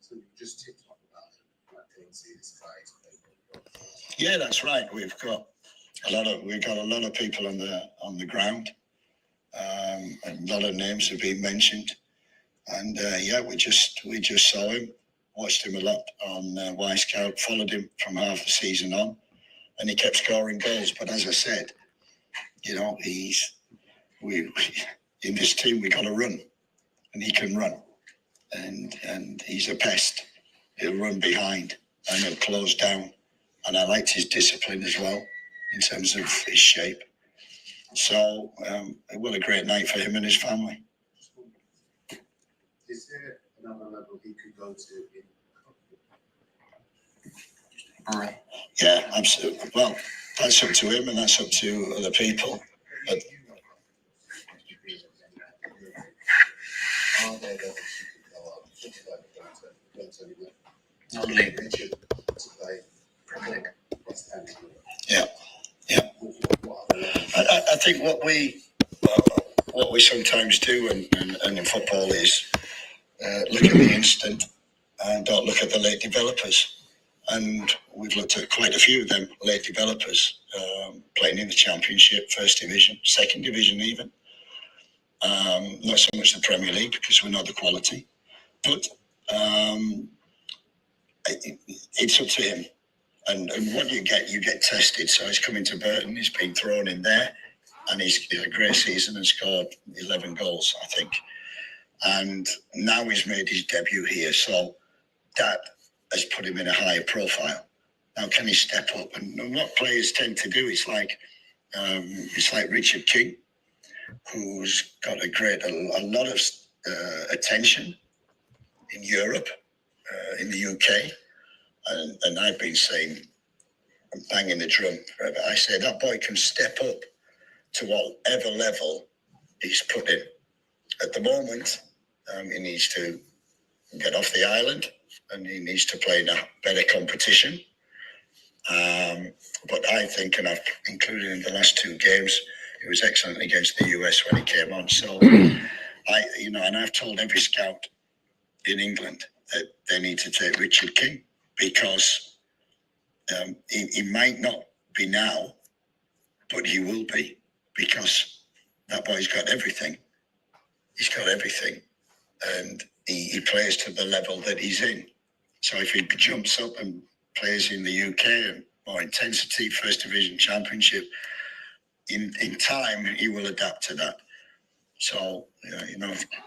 So you just tipped off about it, like see this guy. Yeah, that's right. We've got a lot of people on the ground. A lot of names have been mentioned, and we just saw him, watched him a lot on Y Scout, followed him from half the season on, and he kept scoring goals. But as I said, we in this team we got to run, and he can run, and he's a pest. He'll run behind and he'll close down, and I liked his discipline as well in terms of his shape. So it was a great night for him and his family. Is there another level he could go to in? Yeah, absolutely. Well, that's up to him and that's up to other people. But Are there levels you could go up? Not only Richard to play Premier League, West Ham. Yeah. I think what we sometimes do and in football is look at the instant and don't look at the late developers. And we've looked at quite a few of them late developers playing in the Championship, First Division, Second Division even. Not so much the Premier League because we know the quality, but it's up to him. And what you get tested. So he's coming to Burton, he's been thrown in there, and he's had a great season and scored 11 goals, I think. And now he's made his debut here, so that has put him in a higher profile. Now, can he step up? And what players tend to do is like Richard King, who's got a lot of attention in Europe, in the UK. And I've been saying, I'm banging the drum forever. I say that boy can step up to whatever level he's put in. At the moment, he needs to get off the island and he needs to play in a better competition. But I think, and I've included in the last 2 games, he was excellent against the US when he came on. So, and I've told every scout in England that they need to take Richard King, because he might not be now, but he will be, because that boy's got everything. He's got everything, and he plays to the level that he's in. So if he jumps up and plays in the UK and more intensity, First Division Championship, in time he will adapt to that. So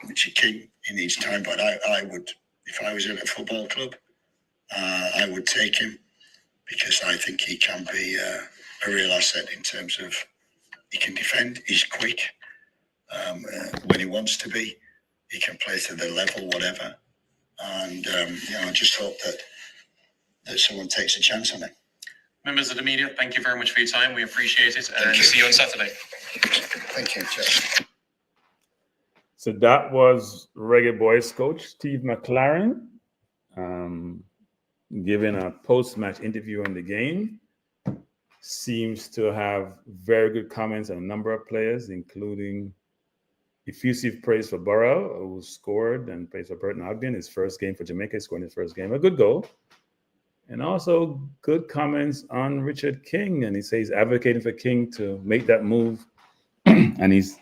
Richard King, he needs time, but I would, if I was at a football club, I would take him, because I think he can be a real asset in terms of he can defend, he's quick when he wants to be, he can play to the level, whatever. And I just hope that someone takes a chance on it. Members of the media, thank you very much for your time. We appreciate it, and see you on Saturday. Thank you, Jeff. So that was Reggae Boyz coach Steve McLaren giving a post-match interview on the game. Seems to have very good comments on a number of players, including effusive praise for Burrell, who scored, and praise for Burton Albion, his first game for Jamaica, scoring his first game, a good goal. And also good comments on Richard King, and he says he's advocating for King to make that move, and he's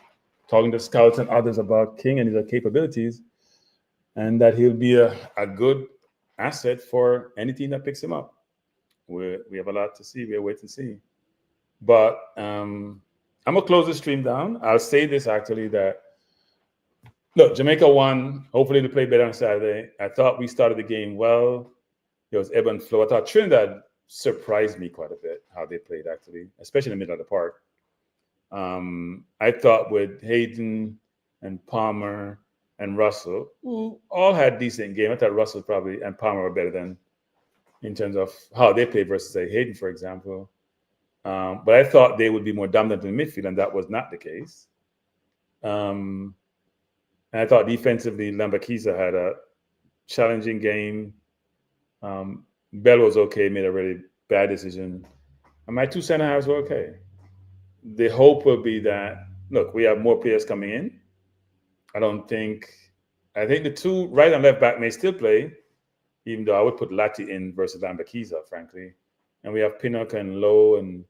talking to scouts and others about King and his capabilities, and that he'll be a good asset for any team that picks him up. We have a lot to see. We'll wait and see. But I'm going to close the stream down. I'll say this actually, that, look, Jamaica won. Hopefully they play better on Saturday. I thought we started the game well. There was ebb and flow. I thought Trinidad surprised me quite a bit, how they played, actually, especially in the middle of the park. I thought with Hayden and Palmer and Russell, who all had decent game. I thought Russell probably and Palmer were better than in terms of how they played versus, say, Hayden, for example. But I thought they would be more dominant in the midfield, and that was not the case. And I thought defensively, Lambakiza had a challenging game. Bell was okay, made a really bad decision. And my two center halves were okay. The hope will be that, look, we have more players coming in. I think the two right and left back may still play, even though I would put Lati in versus Lambakiza, frankly. And we have Pinnock and Lowe, and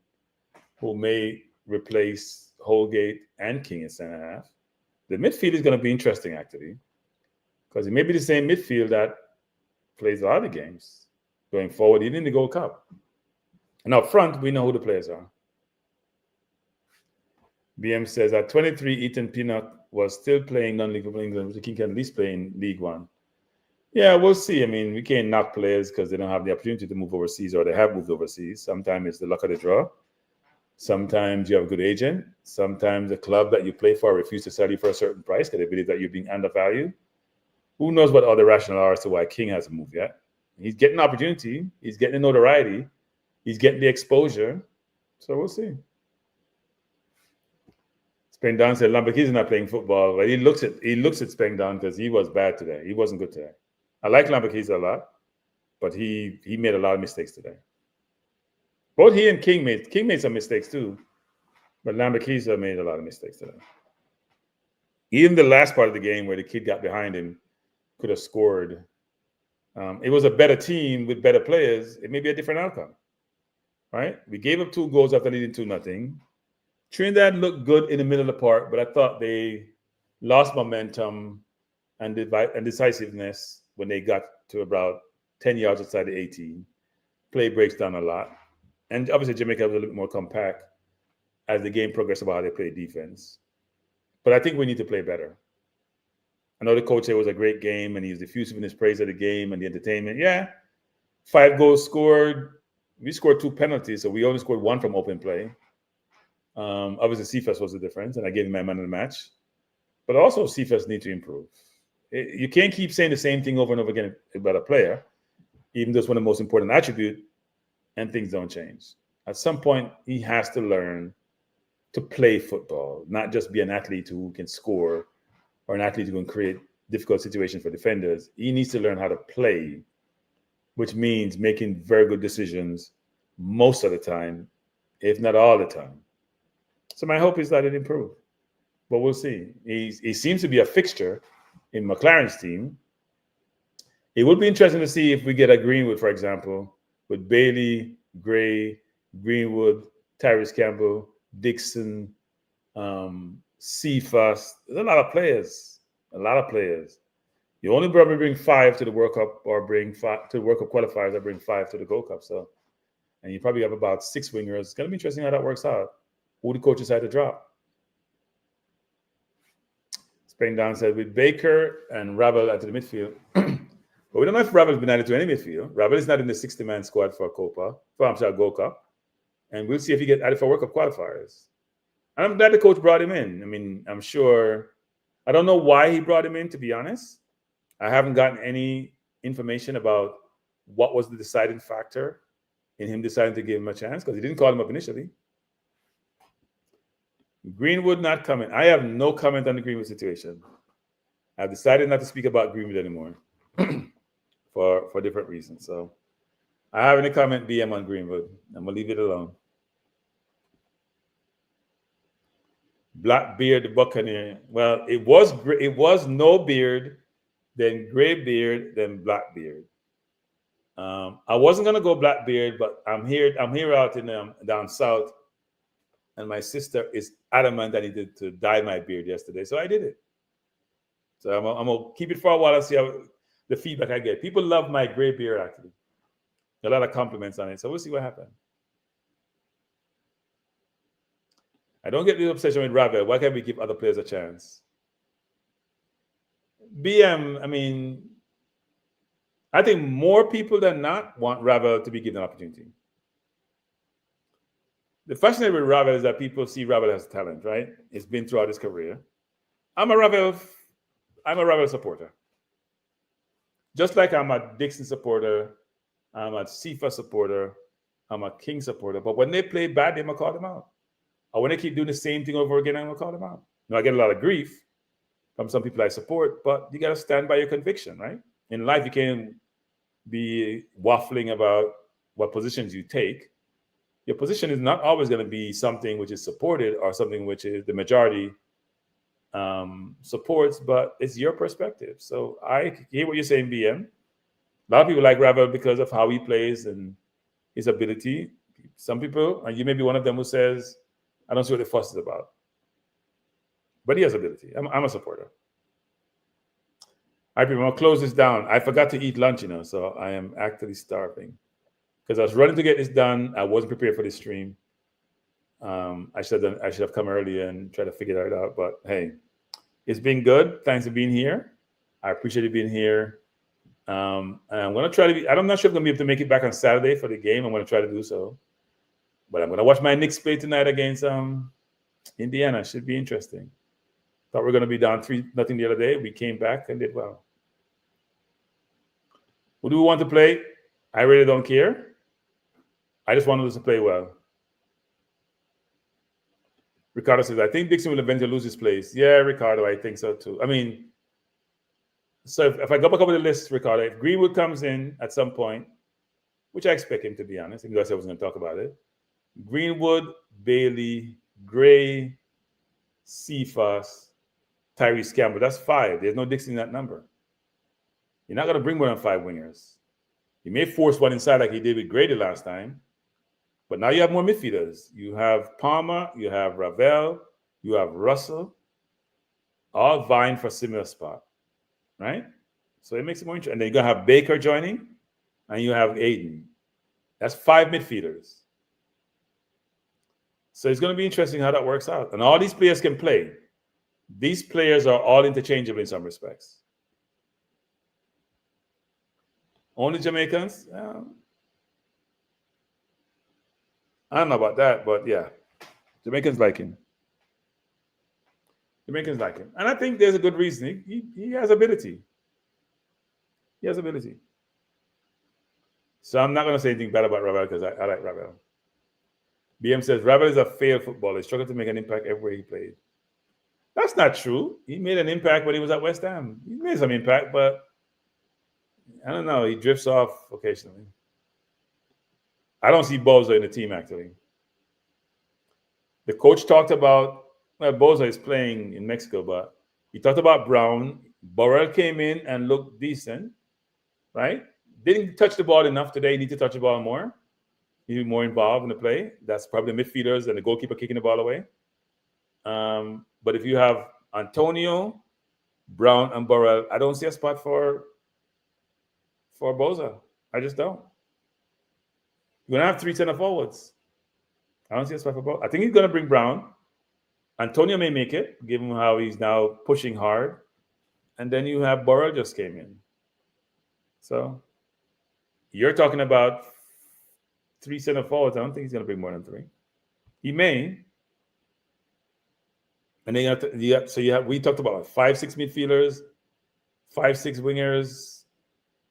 who may replace Holgate and King in center half. The midfield is going to be interesting, actually, because it may be the same midfield that plays a lot of the games going forward, even in the Gold Cup. And up front, we know who the players are. BM says at 23, Ethan Pinnock was still playing non-league for England, which King can at least play in League One. Yeah, we'll see. I mean, we can't knock players because they don't have the opportunity to move overseas, or they have moved overseas. Sometimes it's the luck of the draw. Sometimes you have a good agent. Sometimes the club that you play for refuses to sell you for a certain price because they believe that you're being undervalued. Who knows what other rationale are as to why King hasn't moved yet? He's getting opportunity. He's getting the notoriety. He's getting the exposure. So we'll see. Spengdown said Lambakiza not playing football, but he looks at Spengdown because he was bad today. He wasn't good today. I like Lambakiza a lot, but he made a lot of mistakes today. Both he and King made some mistakes too, but Lambakiza made a lot of mistakes today. Even the last part of the game where the kid got behind him could have scored. It was a better team with better players. It may be a different outcome, right? We gave up 2 goals after leading 2-0. Trinidad looked good in the middle of the park, but I thought they lost momentum and decisiveness when they got to about 10 yards outside the 18. Play breaks down a lot. And obviously Jamaica was a little bit more compact as the game progressed about how they played defense. But I think we need to play better. I know the coach said it was a great game, and he was effusive in his praise of the game and the entertainment. Yeah, 5 goals scored. We scored 2 penalties, so we only scored 1 from open play. Obviously, Cephas was the difference, and I gave him my man of the match. But also, Cephas needs to improve. You can't keep saying the same thing over and over again about a player, even though it's one of the most important attributes, and things don't change. At some point, he has to learn to play football, not just be an athlete who can score or an athlete who can create difficult situations for defenders. He needs to learn how to play, which means making very good decisions most of the time, if not all the time. So my hope is that it improves, but we'll see. He seems to be a fixture in McLaren's team. It would be interesting to see if we get a Greenwood, for example, with Bailey, Gray, Greenwood, Tyrese Campbell, Dixon, Cephas. There's a lot of players. A lot of players. You only probably bring 5 to the World Cup, or bring 5 to the World Cup qualifiers, or bring 5 to the Gold Cup. So, and you probably have about 6 wingers. It's gonna be interesting how that works out. Who the coach decide to drop? Spain Down said with Baker and Ravel at the midfield. But we don't know if Ravel's been added to any midfield. Ravel is not in the 60-man squad for Gold Cup. And we'll see if he gets added for World Cup qualifiers. And I'm glad the coach brought him in. I mean, I'm sure, I don't know why he brought him in, to be honest. I haven't gotten any information about what was the deciding factor in him deciding to give him a chance, because he didn't call him up initially. Greenwood not coming. I have no comment on the Greenwood situation. I've decided not to speak about Greenwood anymore for different reasons. So I have any comment BM on Greenwood. I'm gonna leave it alone. Blackbeard the Buccaneer. Well, it was no beard, then gray beard, then Blackbeard. I wasn't gonna go Blackbeard, but I'm here out in down south, and my sister is adamant that I needed to dye my beard yesterday, so I did it. So I'm gonna keep it for a while and see how the feedback I get. People love my gray beard, actually. A lot of compliments on it, so we'll see what happens. I don't get the obsession with Ravel. Why can't we give other players a chance? BM, I mean, I think more people than not want Ravel to be given an opportunity. The fascinating with Ravel is that people see Ravel as talent, right? It's been throughout his career. I'm a Ravel supporter. Just like I'm a Dixon supporter, I'm a Cephas supporter, I'm a King supporter. But when they play bad, I'm gonna call them out. Or when they keep doing the same thing over again, I'm gonna call them out. Now, I get a lot of grief from some people I support, but you gotta stand by your conviction, right? In life, you can't be waffling about what positions you take. Your position is not always going to be something which is supported or something which is the majority supports, but it's your perspective. So I hear what you're saying, BM. A lot of people like Ravel because of how he plays and his ability. Some people, and you may be one of them, who says, I don't see what the fuss is about. But he has ability. I'm a supporter. All right, people, I'm going to close this down. I forgot to eat lunch, so I am actually starving. Because I was running to get this done. I wasn't prepared for this stream. I should have come earlier and tried to figure it out. But hey, it's been good. Thanks for being here. I appreciate you being here. And I'm going to try to be, I'm not sure if I'm going to be able to make it back on Saturday for the game. I'm going to try to do so. But I'm going to watch my Knicks play tonight against Indiana. Should be interesting. Thought we were going to be down 3-0 the other day. We came back and did well. Who do we want to play? I really don't care. I just want us to play well. Ricardo says, I think Dixon will eventually lose his place. Yeah, Ricardo, I think so too. I mean, so if I go back over the list, Ricardo, if Greenwood comes in at some point, which I expect him to be honest, even though I said I was going to talk about it, Greenwood, Bailey, Gray, Cephas, Tyrese Campbell, that's 5. There's no Dixon in that number. You're not going to bring more than 5 wingers. You may force one inside like he did with Grady last time, but now you have more midfielders. You have Palmer, you have Ravel, you have Russell, all vying for a similar spot, right? So it makes it more interesting. And then you're going to have Baker joining, and you have Aiden. That's 5 midfielders. So it's going to be interesting how that works out. And all these players can play. These players are all interchangeable in some respects. Only Jamaicans? I don't know about that, but yeah. Jamaicans like him. Jamaicans like him. And I think there's a good reason. He has ability. He has ability. So I'm not going to say anything bad about Ravel because I like Ravel. BM says, Ravel is a failed footballer. He struggled to make an impact everywhere he played. That's not true. He made an impact when he was at West Ham. He made some impact, but I don't know. He drifts off occasionally. I don't see Boza in the team, actually. The coach talked about, well, Boza is playing in Mexico, but he talked about Brown. Burrell came in and looked decent. right? Didn't touch the ball enough today. Need to touch the ball more. Need to be more involved in the play. That's probably the midfielders and the goalkeeper kicking the ball away. But if you have Antonio, Brown, and Burrell, I don't see a spot for Boza. I just don't. You're going to have 3 center forwards. I don't see a spot for Boza. I think he's going to bring Brown. Antonio may make it, given how he's now pushing hard. And then you have Burrell just came in. So you're talking about 3 center forwards. I don't think he's going to bring more than 3. He may. And then we talked about 5-6 midfielders, 5-6 wingers,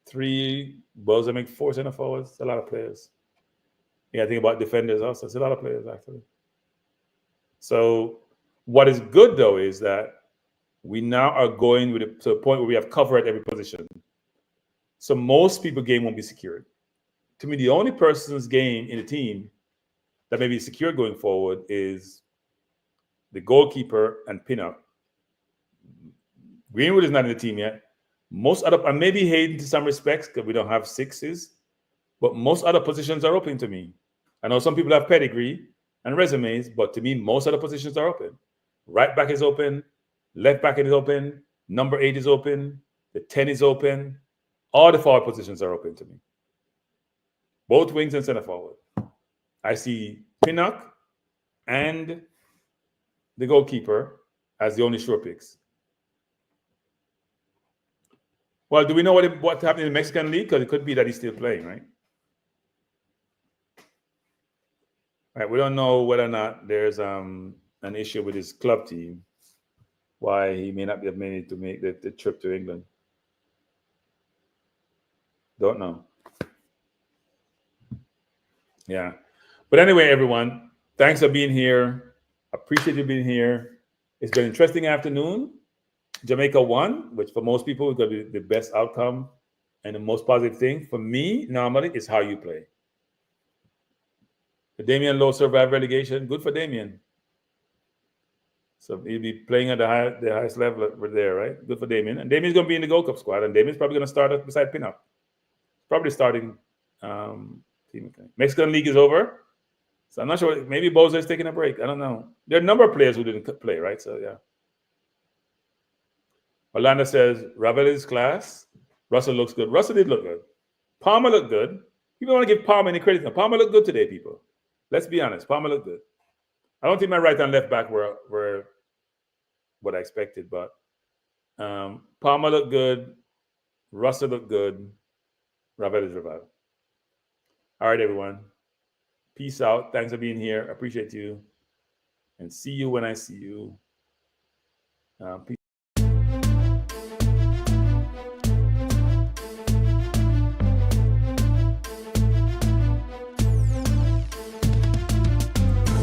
3 Boza make 4 center forwards. It's a lot of players. Yeah, I think about defenders also. It's a lot of players actually. So what is good though is that we now are going to a point where we have covered every position. So most people's game won't be secured. To me, the only person's game in the team that may be secured going forward is the goalkeeper and Pinnock. Greenwood is not in the team yet. Most other, and maybe Hayden to some respects because we don't have 6s, but most other positions are open to me. I know some people have pedigree and resumes, but to me, most other positions are open. Right back is open, left back is open, number 8 is open, the 10 is open. All the forward positions are open to me. Both wings and center forward. I see Pinnock and the goalkeeper as the only sure picks. Well, do we know what happened in the Mexican League? Because it could be that he's still playing, right? Right. We don't know whether or not there's an issue with his club team, why he may not be able to make the trip to England. Don't know. Yeah. But anyway, everyone, thanks for being here. Appreciate you being here. It's been an interesting afternoon. Jamaica won, which for most people is going to be the best outcome and the most positive thing. For me, normally, is how you play. The Damien Lowe survived relegation. Good for Damien. So he'll be playing at the highest level over there, right? Good for Damien. And Damien's going to be in the Gold Cup squad, and Damien's probably going to start up beside Pinnock. Probably starting team. Mexican League is over. So I'm not sure. Maybe Boza is taking a break. I don't know. There are a number of players who didn't play, right? So, yeah. Orlando says, Ravel is class. Russell looks good. Russell did look good. Palmer looked good. People want to give Palmer any credit. Palmer looked good today, people. Let's be honest. Palmer looked good. I don't think my right and left back were what I expected, but Palmer looked good. Russell looked good. Ravel is Ravel. All right, everyone. Peace out. Thanks for being here. Appreciate you. And see you when I see you. Peace.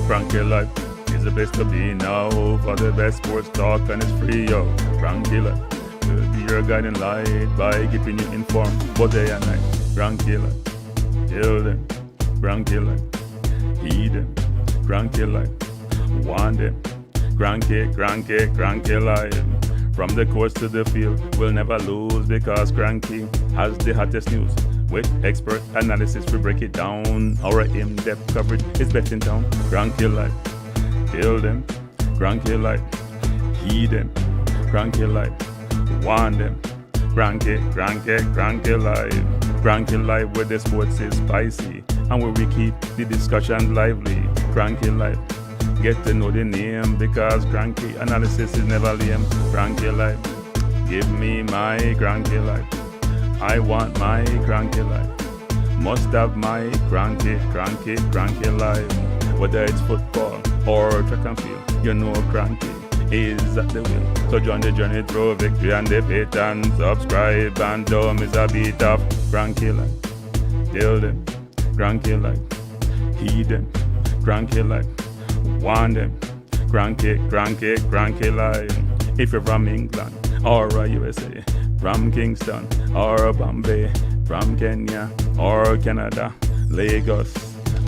Frankie Life is the best to be now. For the best sports talk and it's free, yo. Frankie Life will be your guiding light by keeping you informed both day and night. Frankie Life, tell them. Frankie Life, heed them. Frankie Life, want them. Cranky Life. From the courts to the field, we'll never lose because Cranky has the hottest news. With expert analysis, we break it down. Our in-depth coverage is best in town. Cranky Life, tell them. Cranky Life, heed them. Cranky Life, want them. Cranky Life. Cranky Life where the sports is spicy and where we keep the discussion lively. Cranky Life, get to know the name because Cranky analysis is never lame. Cranky Life, give me my Cranky Life. I want my Cranky Life. Must have my Cranky Life. Whether it's football or track and field, you know Cranky is at the wheel. So join the journey through victory and defeat and subscribe and don't miss a beat of Cranky Life. Tell them, Cranky Life. Heed them, Cranky Life. Want them, Cranky Life. If you're from England or USA, from Kingston or Bombay, from Kenya or Canada, Lagos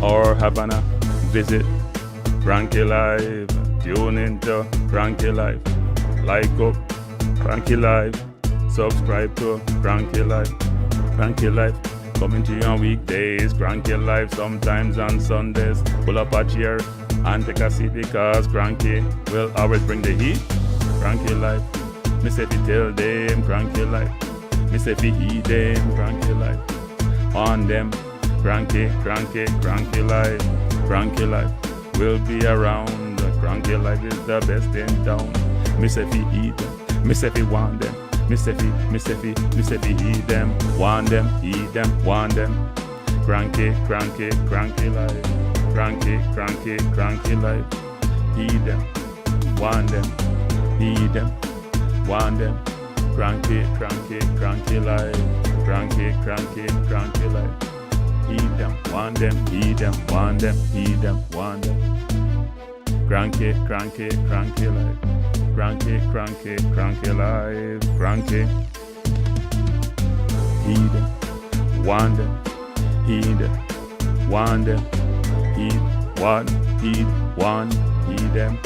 or Havana, visit Cranky Life. Tune into Cranky Life. Like up Cranky Life. Subscribe to Cranky Life. Cranky life. Coming to you on weekdays, cranky life sometimes on Sundays. Pull up a chair and take a seat because cranky will always bring the heat. Cranky life, me say fi tell them cranky life. Me say fi heed them cranky life. On them, cranky, cranky, cranky life. Cranky life will be around. Cranky life is the best in town. Me say fi eat them, me say fi want them. Me say fi eat them, want them, eat them, want them. Cranky, cranky, cranky life. Cranky, cranky, cranky life. Eat them, want them, eat them, want them. Cranky, cranky, cranky life. Cranky, cranky, cranky life. Eat them, want them, eat them, want them, eat them, want them. Cranky, cranky, cranky life. Cranky, cranky, cranky life. Cranky. Heed them, want them, heed them, want them, heed, want, heed, want, heed them.